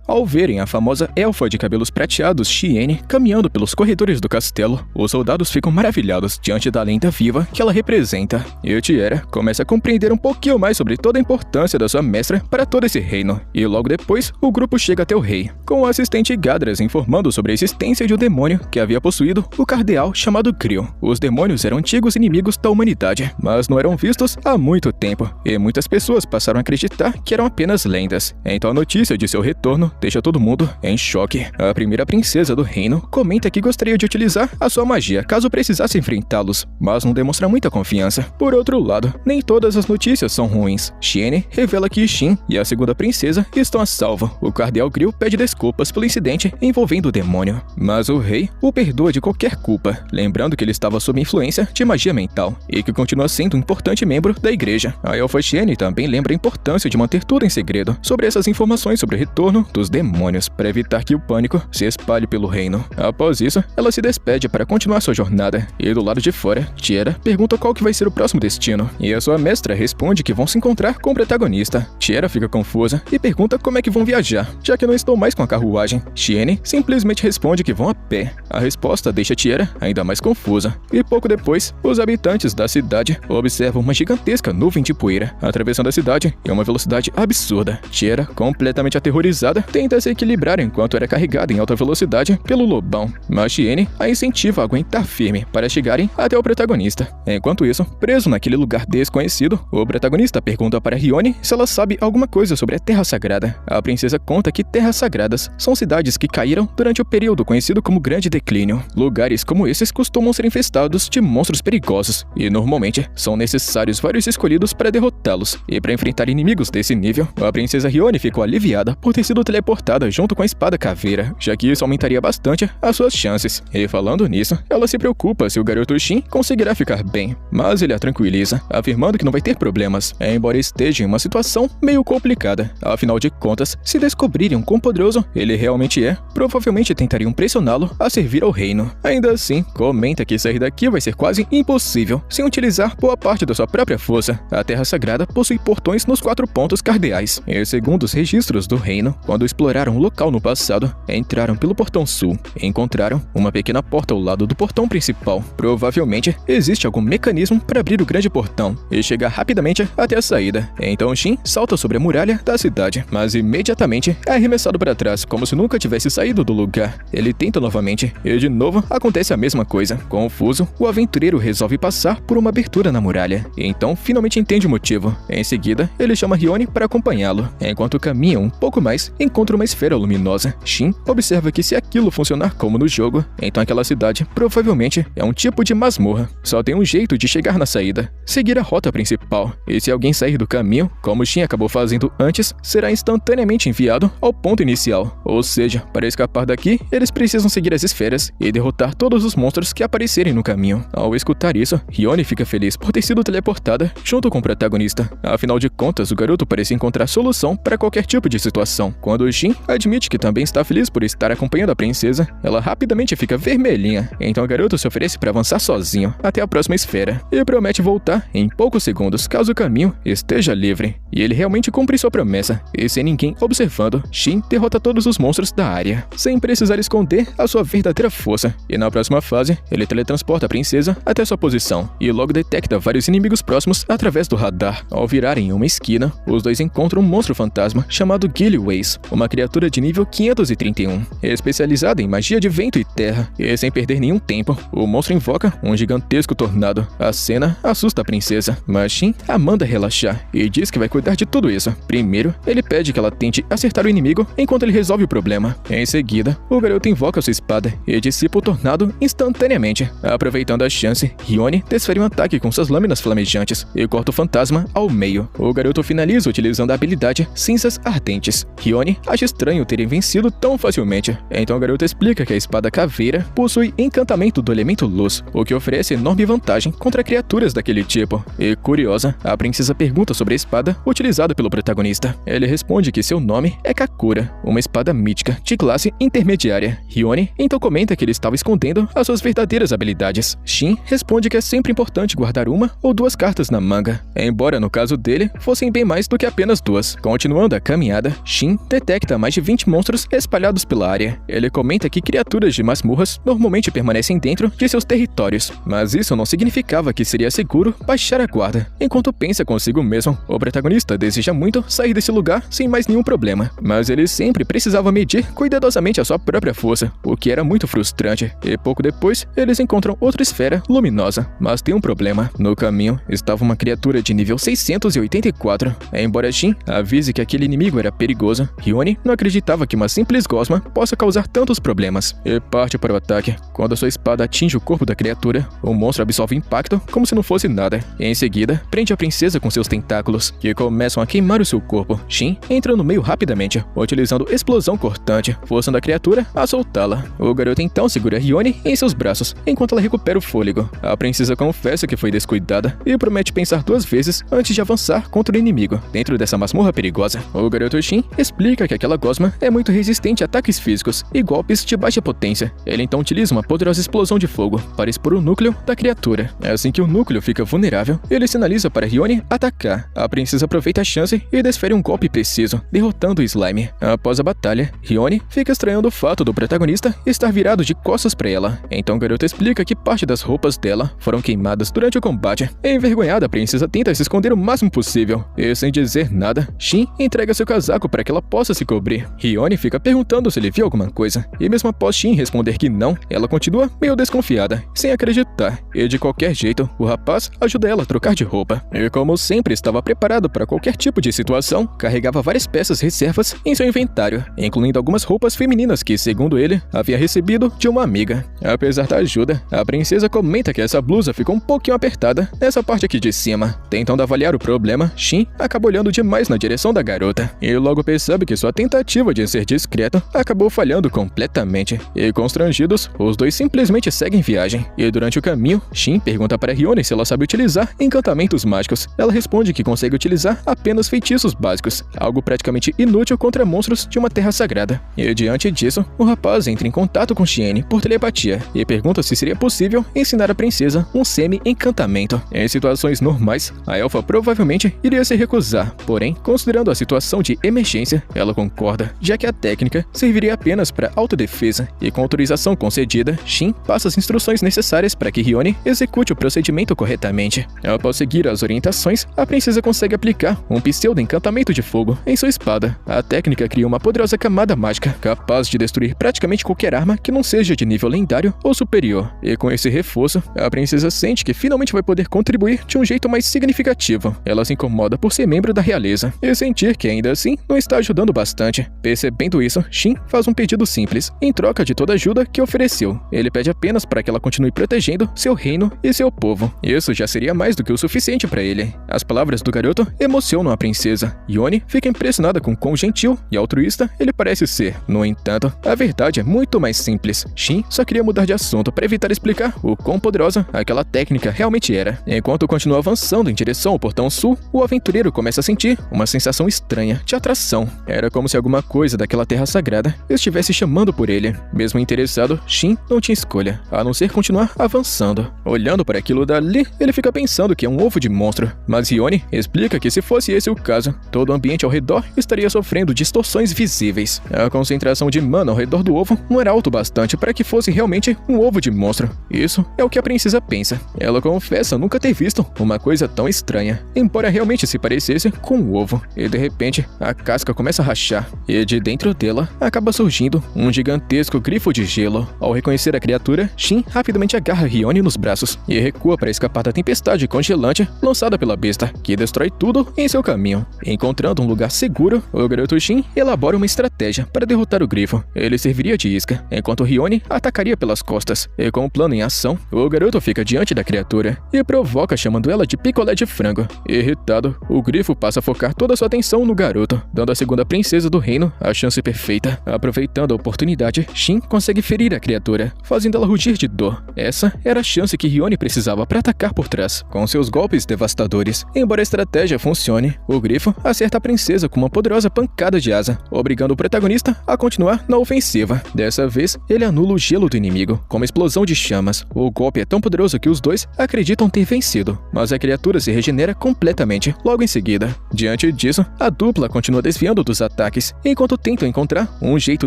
Speaker 1: Ao verem a famosa elfa de cabelos prateados Shiene caminhando pelos corredores do castelo, os soldados ficam maravilhados diante da lenda viva que ela representa. E Tiera começa a compreender um pouquinho mais sobre toda a importância da sua mestra para todo esse reino. E logo depois, o grupo chega até o rei, com o assistente Gadras informando sobre a existência de um demônio que havia possuído o cardeal chamado Creel. Os demônios eram antigos inimigos da humanidade, mas não eram vistos há muito tempo, e muitas pessoas passaram a acreditar que eram apenas lendas. Então a notícia de seu retorno deixa todo mundo em choque. A primeira princesa do reino comenta que gostaria de utilizar a sua magia caso precisasse enfrentá-los, mas não demonstra muita confiança. Por outro lado, nem todas as notícias são ruins. Shiene revela que Shin e a segunda princesa estão a salvo. O cardeal Creel pede desculpas pelo incidente envolvendo o demônio, mas o rei o perdoa de qualquer culpa, lembrando que ele estava sob influência de magia mental e que continua sendo um importante membro da igreja. A elfa Shiene também lembra a importância de manter tudo em segredo sobre essas informações sobre o retorno dos demônios, para evitar que o pânico se espalhe pelo reino. Após isso, ela se despede para continuar sua jornada, e do lado de fora, Tiera pergunta qual que vai ser o próximo destino, e a sua mestra responde que vão se encontrar com o protagonista. Tiera fica confusa e pergunta como é que vão viajar, já que não estão mais com a carruagem. Shiene simplesmente responde que vão a pé. A resposta deixa Tiera ainda mais confusa, e pouco depois, os habitantes da cidade observam uma gigantesca nuvem de poeira atravessando a cidade em uma velocidade absurda. Tiera, completamente aterrorizada, tenta se equilibrar enquanto era carregada em alta velocidade pelo lobão, mas Shiene a incentiva a aguentar firme para chegarem até o protagonista. Enquanto isso, preso naquele lugar desconhecido, o protagonista pergunta para Rione se ela sabe alguma coisa sobre a Terra Sagrada. A princesa conta que terras sagradas são cidades que caíram durante o período conhecido como Grande Declínio. Lugares como esses costumam ser infestados de monstros perigosos, e normalmente são necessários vários escolhidos para derrotá-los. E para enfrentar inimigos desse nível, a princesa Rione ficou aliviada por ter sido teleportada junto com a espada caveira, já que isso aumentaria bastante as suas chances. E falando nisso, ela se preocupa se o garoto Shin conseguirá ficar bem, mas ele a tranquiliza, afirmando que não vai ter problemas, embora esteja em uma situação meio complicada. Afinal de contas, se descobrirem quão poderoso ele realmente é, provavelmente tentariam pressioná-lo a servir ao reino. Ainda assim, comenta que sair daqui vai ser quase impossível, sem utilizar boa parte da sua própria força. A Terra Sagrada possui portões nos 4 pontos cardeais, e segundo os registros do reino, quando exploraram o local no passado, entraram pelo portão sul e encontraram uma pequena porta ao lado do portão principal. Provavelmente existe algum mecanismo para abrir o grande portão e chegar rapidamente até a saída. Então Shin salta sobre a muralha da cidade, mas imediatamente é arremessado para trás, como se nunca tivesse saído do lugar. Ele tenta novamente e de novo acontece a mesma coisa. Confuso, o aventureiro resolve passar por uma abertura na muralha e então finalmente entende o motivo. Em seguida, ele chama Rione para acompanhá-lo. Enquanto caminham um pouco mais, encontra uma esfera luminosa. Shin observa que se aquilo funcionar como no jogo, então aquela cidade provavelmente é um tipo de masmorra. Só tem um jeito de chegar na saída: seguir a rota principal. E se alguém sair do caminho, como Shin acabou fazendo antes, será instantaneamente enviado ao ponto inicial. Ou seja, para escapar daqui, eles precisam seguir as esferas e derrotar todos os monstros que aparecerem no caminho. Ao escutar isso, Rione fica feliz por ter sido teleportada junto com o protagonista. Afinal de contas, o garoto parece encontrar solução para qualquer tipo de situação. Quando Quando Shin admite que também está feliz por estar acompanhando a princesa, ela rapidamente fica vermelhinha. Então o garoto se oferece para avançar sozinho até a próxima esfera e promete voltar em poucos segundos caso o caminho esteja livre. E ele realmente cumpre sua promessa, e sem ninguém observando, Shin derrota todos os monstros da área, sem precisar esconder a sua verdadeira força. E na próxima fase, ele teletransporta a princesa até sua posição e logo detecta vários inimigos próximos através do radar. Ao virarem uma esquina, os dois encontram um monstro fantasma chamado Gillyways, uma criatura de nível 531, especializada em magia de vento e terra. E sem perder nenhum tempo, o monstro invoca um gigantesco tornado. A cena assusta a princesa, mas Shin a manda relaxar e diz que vai cuidar de tudo isso. Primeiro, ele pede que ela tente acertar o inimigo enquanto ele resolve o problema. Em seguida, o garoto invoca sua espada e dissipa o tornado instantaneamente. Aproveitando a chance, Hiyone desfere um ataque com suas lâminas flamejantes e corta o fantasma ao meio. O garoto finaliza utilizando a habilidade Cinzas Ardentes. Hiyone acha estranho terem vencido tão facilmente, então o garoto explica que a espada caveira possui encantamento do elemento luz, o que oferece enorme vantagem contra criaturas daquele tipo. E curiosa, a princesa pergunta sobre a espada utilizada pelo protagonista. Ele responde que seu nome é Kakura, uma espada mítica de classe intermediária. Hiyone então comenta que ele estava escondendo as suas verdadeiras habilidades. Shin responde que é sempre importante guardar uma ou duas cartas na manga, embora no caso dele fossem bem mais do que apenas duas. Continuando a caminhada, Shin detecta mais de 20 monstros espalhados pela área. Ele comenta que criaturas de masmorras normalmente permanecem dentro de seus territórios, mas isso não significava que seria seguro baixar a guarda. Enquanto pensa consigo mesmo, o protagonista deseja muito sair desse lugar sem mais nenhum problema, mas ele sempre precisava medir cuidadosamente a sua própria força, o que era muito frustrante. E pouco depois, eles encontram outra esfera luminosa, mas tem um problema. No caminho estava uma criatura de nível 684. Embora Shin avise que aquele inimigo era perigoso, Hiyone não acreditava que uma simples gosma possa causar tantos problemas e parte para o ataque. Quando sua espada atinge o corpo da criatura, o monstro absorve impacto como se não fosse nada. E em seguida, prende a princesa com seus tentáculos, que começam a queimar o seu corpo. Shin entra no meio rapidamente, utilizando explosão cortante, forçando a criatura a soltá-la. O garoto então segura Hiyone em seus braços, enquanto ela recupera o fôlego. A princesa confessa que foi descuidada e promete pensar duas vezes antes de avançar contra o inimigo dentro dessa masmorra perigosa. O garoto Shin explica que aquela gosma é muito resistente a ataques físicos e golpes de baixa potência. Ele então utiliza uma poderosa explosão de fogo para expor o núcleo da criatura. Assim que o núcleo fica vulnerável, ele sinaliza para Hiyone atacar. A princesa aproveita a chance e desfere um golpe preciso, derrotando o slime. Após a batalha, Hiyone fica estranhando o fato do protagonista estar virado de costas para ela. Então o garoto explica que parte das roupas dela foram queimadas durante o combate. Envergonhada, a princesa tenta se esconder o máximo possível, e sem dizer nada, Shin entrega seu casaco para que ela possa se cobrir. Hiyone fica perguntando se ele viu alguma coisa, e mesmo após Shin responder que não, ela continua meio desconfiada, sem acreditar, e de qualquer jeito, o rapaz ajuda ela a trocar de roupa. E como sempre estava preparado para qualquer tipo de situação, carregava várias peças reservas em seu inventário, incluindo algumas roupas femininas que, segundo ele, havia recebido de uma amiga. Apesar da ajuda, a princesa comenta que essa blusa ficou um pouquinho apertada nessa parte aqui de cima. Tentando avaliar o problema, Shin acaba olhando demais na direção da garota, e logo percebe que sua tentativa de ser discreto acabou falhando completamente. E constrangidos, os dois simplesmente seguem viagem. E durante o caminho, Shin pergunta para Hiyone se ela sabe utilizar encantamentos mágicos. Ela responde que consegue utilizar apenas feitiços básicos, algo praticamente inútil contra monstros de uma terra sagrada. E diante disso, o rapaz entra em contato com Chien por telepatia e pergunta se seria possível ensinar a princesa um semi-encantamento. Em situações normais, a elfa provavelmente iria se recusar, porém, considerando a situação de emergência, ela concorda, já que a técnica serviria apenas para autodefesa, e com autorização concedida, Shin passa as instruções necessárias para que Hiyone execute o procedimento corretamente. Após seguir as orientações, a princesa consegue aplicar um pseudo-encantamento de fogo em sua espada. A técnica cria uma poderosa camada mágica, capaz de destruir praticamente qualquer arma que não seja de nível lendário ou superior. E com esse reforço, a princesa sente que finalmente vai poder contribuir de um jeito mais significativo. Ela se incomoda por ser membro da realeza e sentir que ainda assim não está ajudando bastante. Percebendo isso, Shin faz um pedido simples, em troca de toda a ajuda que ofereceu. Ele pede apenas para que ela continue protegendo seu reino e seu povo. Isso já seria mais do que o suficiente para ele. As palavras do garoto emocionam a princesa. Hiyone fica impressionada com quão gentil e altruísta ele parece ser. No entanto, a verdade é muito mais simples. Shin só queria mudar de assunto para evitar explicar o quão poderosa aquela técnica realmente era. Enquanto continua avançando em direção ao portão sul, o aventureiro começa a sentir uma sensação estranha de atração. Era como se alguma coisa daquela terra sagrada estivesse chamando por ele. Mesmo interessado, Shin não tinha escolha, a não ser continuar avançando. Olhando para aquilo dali, ele fica pensando que é um ovo de monstro, mas Hiyone explica que se fosse esse o caso, todo o ambiente ao redor estaria sofrendo distorções visíveis. A concentração de mana ao redor do ovo não era alto bastante para que fosse realmente um ovo de monstro. Isso é o que a princesa pensa. Ela confessa nunca ter visto uma coisa tão estranha, embora realmente se parecesse com um ovo. E de repente, a casca começa a rachar, e de dentro dela acaba surgindo um gigantesco grifo de gelo. Ao reconhecer a criatura, Shin rapidamente agarra Hiyone nos braços e recua para escapar da tempestade congelante lançada pela besta, que destrói tudo em seu caminho. Encontrando um lugar seguro, o garoto Shin elabora uma estratégia para derrotar o grifo. Ele serviria de isca, enquanto Hiyone atacaria pelas costas. E com o plano em ação, o garoto fica diante da criatura e provoca chamando ela de picolé de frango. Irritado, o grifo passa a focar toda sua atenção no garoto, dando à segunda princesa do reino a chance perfeita. Aproveitando a oportunidade, Shin consegue ferir a criatura, fazendo ela rugir de dor. Essa era a chance que Hiyone precisava para atacar por trás, com seus golpes devastadores. Embora a estratégia funcione, o grifo acerta a princesa com uma poderosa pancada de asa, obrigando o protagonista a continuar na ofensiva. Dessa vez, ele anula o gelo do inimigo, com uma explosão de chamas. O golpe é tão poderoso que os dois acreditam ter vencido, mas a criatura se regenera completamente logo em seguida. Diante disso, a dupla continua desviando dos ataques, enquanto tentam encontrar um jeito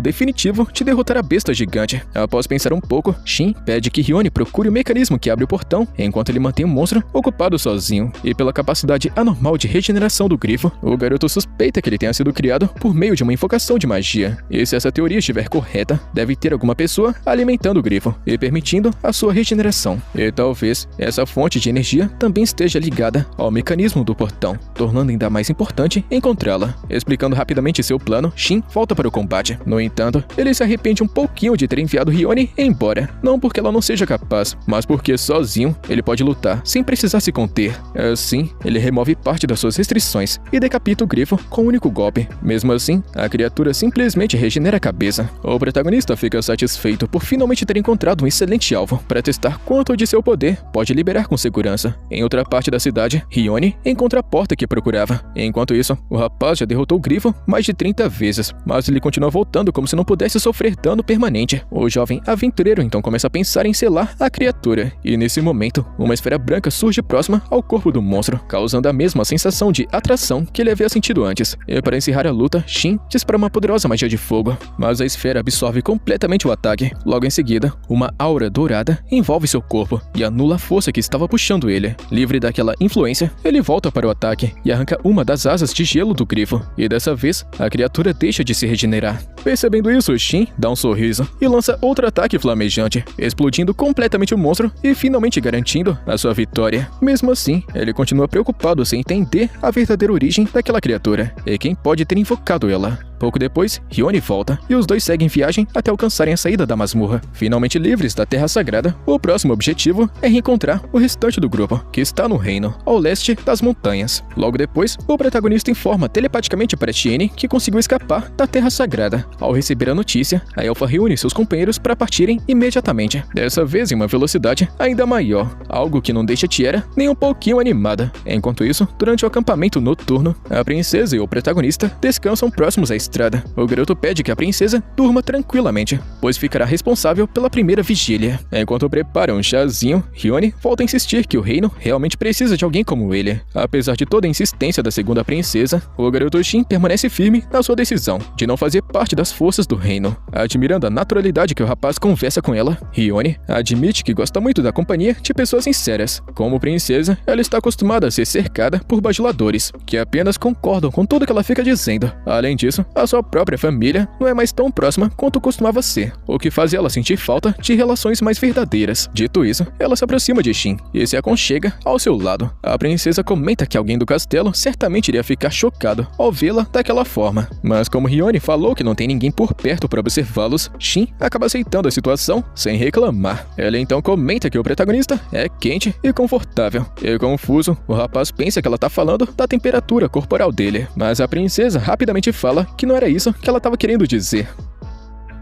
Speaker 1: definitivo de derrotar a besta gigante. Após pensar um pouco, Shin pede que Hiyone procure o mecanismo que abre o portão, enquanto ele mantém o monstro ocupado sozinho. E pela capacidade anormal de regeneração do grifo, o garoto suspeita que ele tenha sido criado por meio de uma invocação de magia. E se essa teoria estiver correta, deve ter alguma pessoa alimentando o grifo e permitindo a sua regeneração. E talvez essa fonte de energia também esteja ligada ao mecanismo do portão, tornando ainda mais importante encontrá-la. Explicando rapidamente seu plano, Shin volta para o combate. No entanto, ele se arrepende um pouquinho de ter enviado Hiyone embora, não porque ela não seja capaz, mas porque sozinho ele pode lutar sem precisar se conter. Assim, ele remove parte das suas restrições e decapita o grifo com um único golpe. Mesmo assim, a criatura simplesmente regenera a cabeça. O protagonista fica satisfeito por finalmente ter encontrado um excelente alvo para testar quanto de seu poder pode liberar com segurança. Em outra parte da cidade, Hiyone encontra a porta que procurava. Enquanto isso, o rapaz já derrotou o grifo mais de 30 vezes, mas ele continua voltando como se não pudesse sofrer dano permanente. O jovem aventureiro então começa a pensar em selar a criatura, e nesse momento, uma esfera branca surge próxima ao corpo do monstro, causando a mesma sensação de atração que ele havia sentido antes. E para encerrar a luta, Shin dispara uma poderosa magia de fogo, mas a esfera absorve completamente o ataque. Logo em seguida, uma aura dourada envolve seu corpo e anula a força que estava puxando ele. Livre daquela influência, ele volta para o ataque e arranca uma das asas de gelo do grifo, e dessa vez, a criatura deixa de se regenerar. Percebendo isso, Shin dá um sorriso e lança outro ataque flamejante, explodindo completamente o monstro e finalmente garantindo a sua vitória. Mesmo assim, ele continua preocupado sem entender a verdadeira origem daquela criatura e quem pode ter invocado ela. Pouco depois, Hiyone volta e os dois seguem viagem até alcançarem a saída da masmorra. Finalmente livres da Terra Sagrada, o próximo objetivo é reencontrar o restante do grupo, que está no reino, ao leste das montanhas. Logo depois, o protagonista informa telepaticamente para Tiene que conseguiu escapar da Terra Sagrada. Ao receber a notícia, a elfa reúne seus companheiros para partirem imediatamente, dessa vez em uma velocidade ainda maior, algo que não deixa Tiera nem um pouquinho animada. Enquanto isso, durante o acampamento noturno, a princesa e o protagonista descansam próximos à estrada. O garoto pede que a princesa durma tranquilamente, pois ficará responsável pela primeira vigília. Enquanto prepara um chazinho, Hiyone volta a insistir que o reino realmente precisa de alguém como ele. Apesar de toda a insistência da segunda princesa, o garoto Shin permanece firme na sua decisão de não fazer parte das forças do reino. Admirando a naturalidade que o rapaz conversa com ela, Hiyone admite que gosta muito da companhia de pessoas sinceras. Como princesa, ela está acostumada a ser cercada por bajuladores, que apenas concordam com tudo que ela fica dizendo. Além disso, a sua própria família não é mais tão próxima quanto costumava ser, o que faz ela sentir falta de relações mais verdadeiras. Dito isso, ela se aproxima de Shin e se aconchega ao seu lado. A princesa comenta que alguém do castelo certamente iria ficar chocado ao vê-la daquela forma, mas como Hiyone falou que não tem ninguém por perto para observá-los, Shin acaba aceitando a situação sem reclamar. Ela então comenta que o protagonista é quente e confortável. E confuso, o rapaz pensa que ela tá falando da temperatura corporal dele, mas a princesa rapidamente fala que não era isso que ela estava querendo dizer.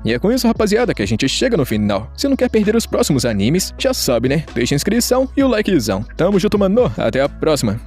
Speaker 1: E é com isso, rapaziada, que a gente chega no final. Se não quer perder os próximos animes, já sabe, né? Deixa a inscrição e o likezão. Tamo junto, mano. Até a próxima.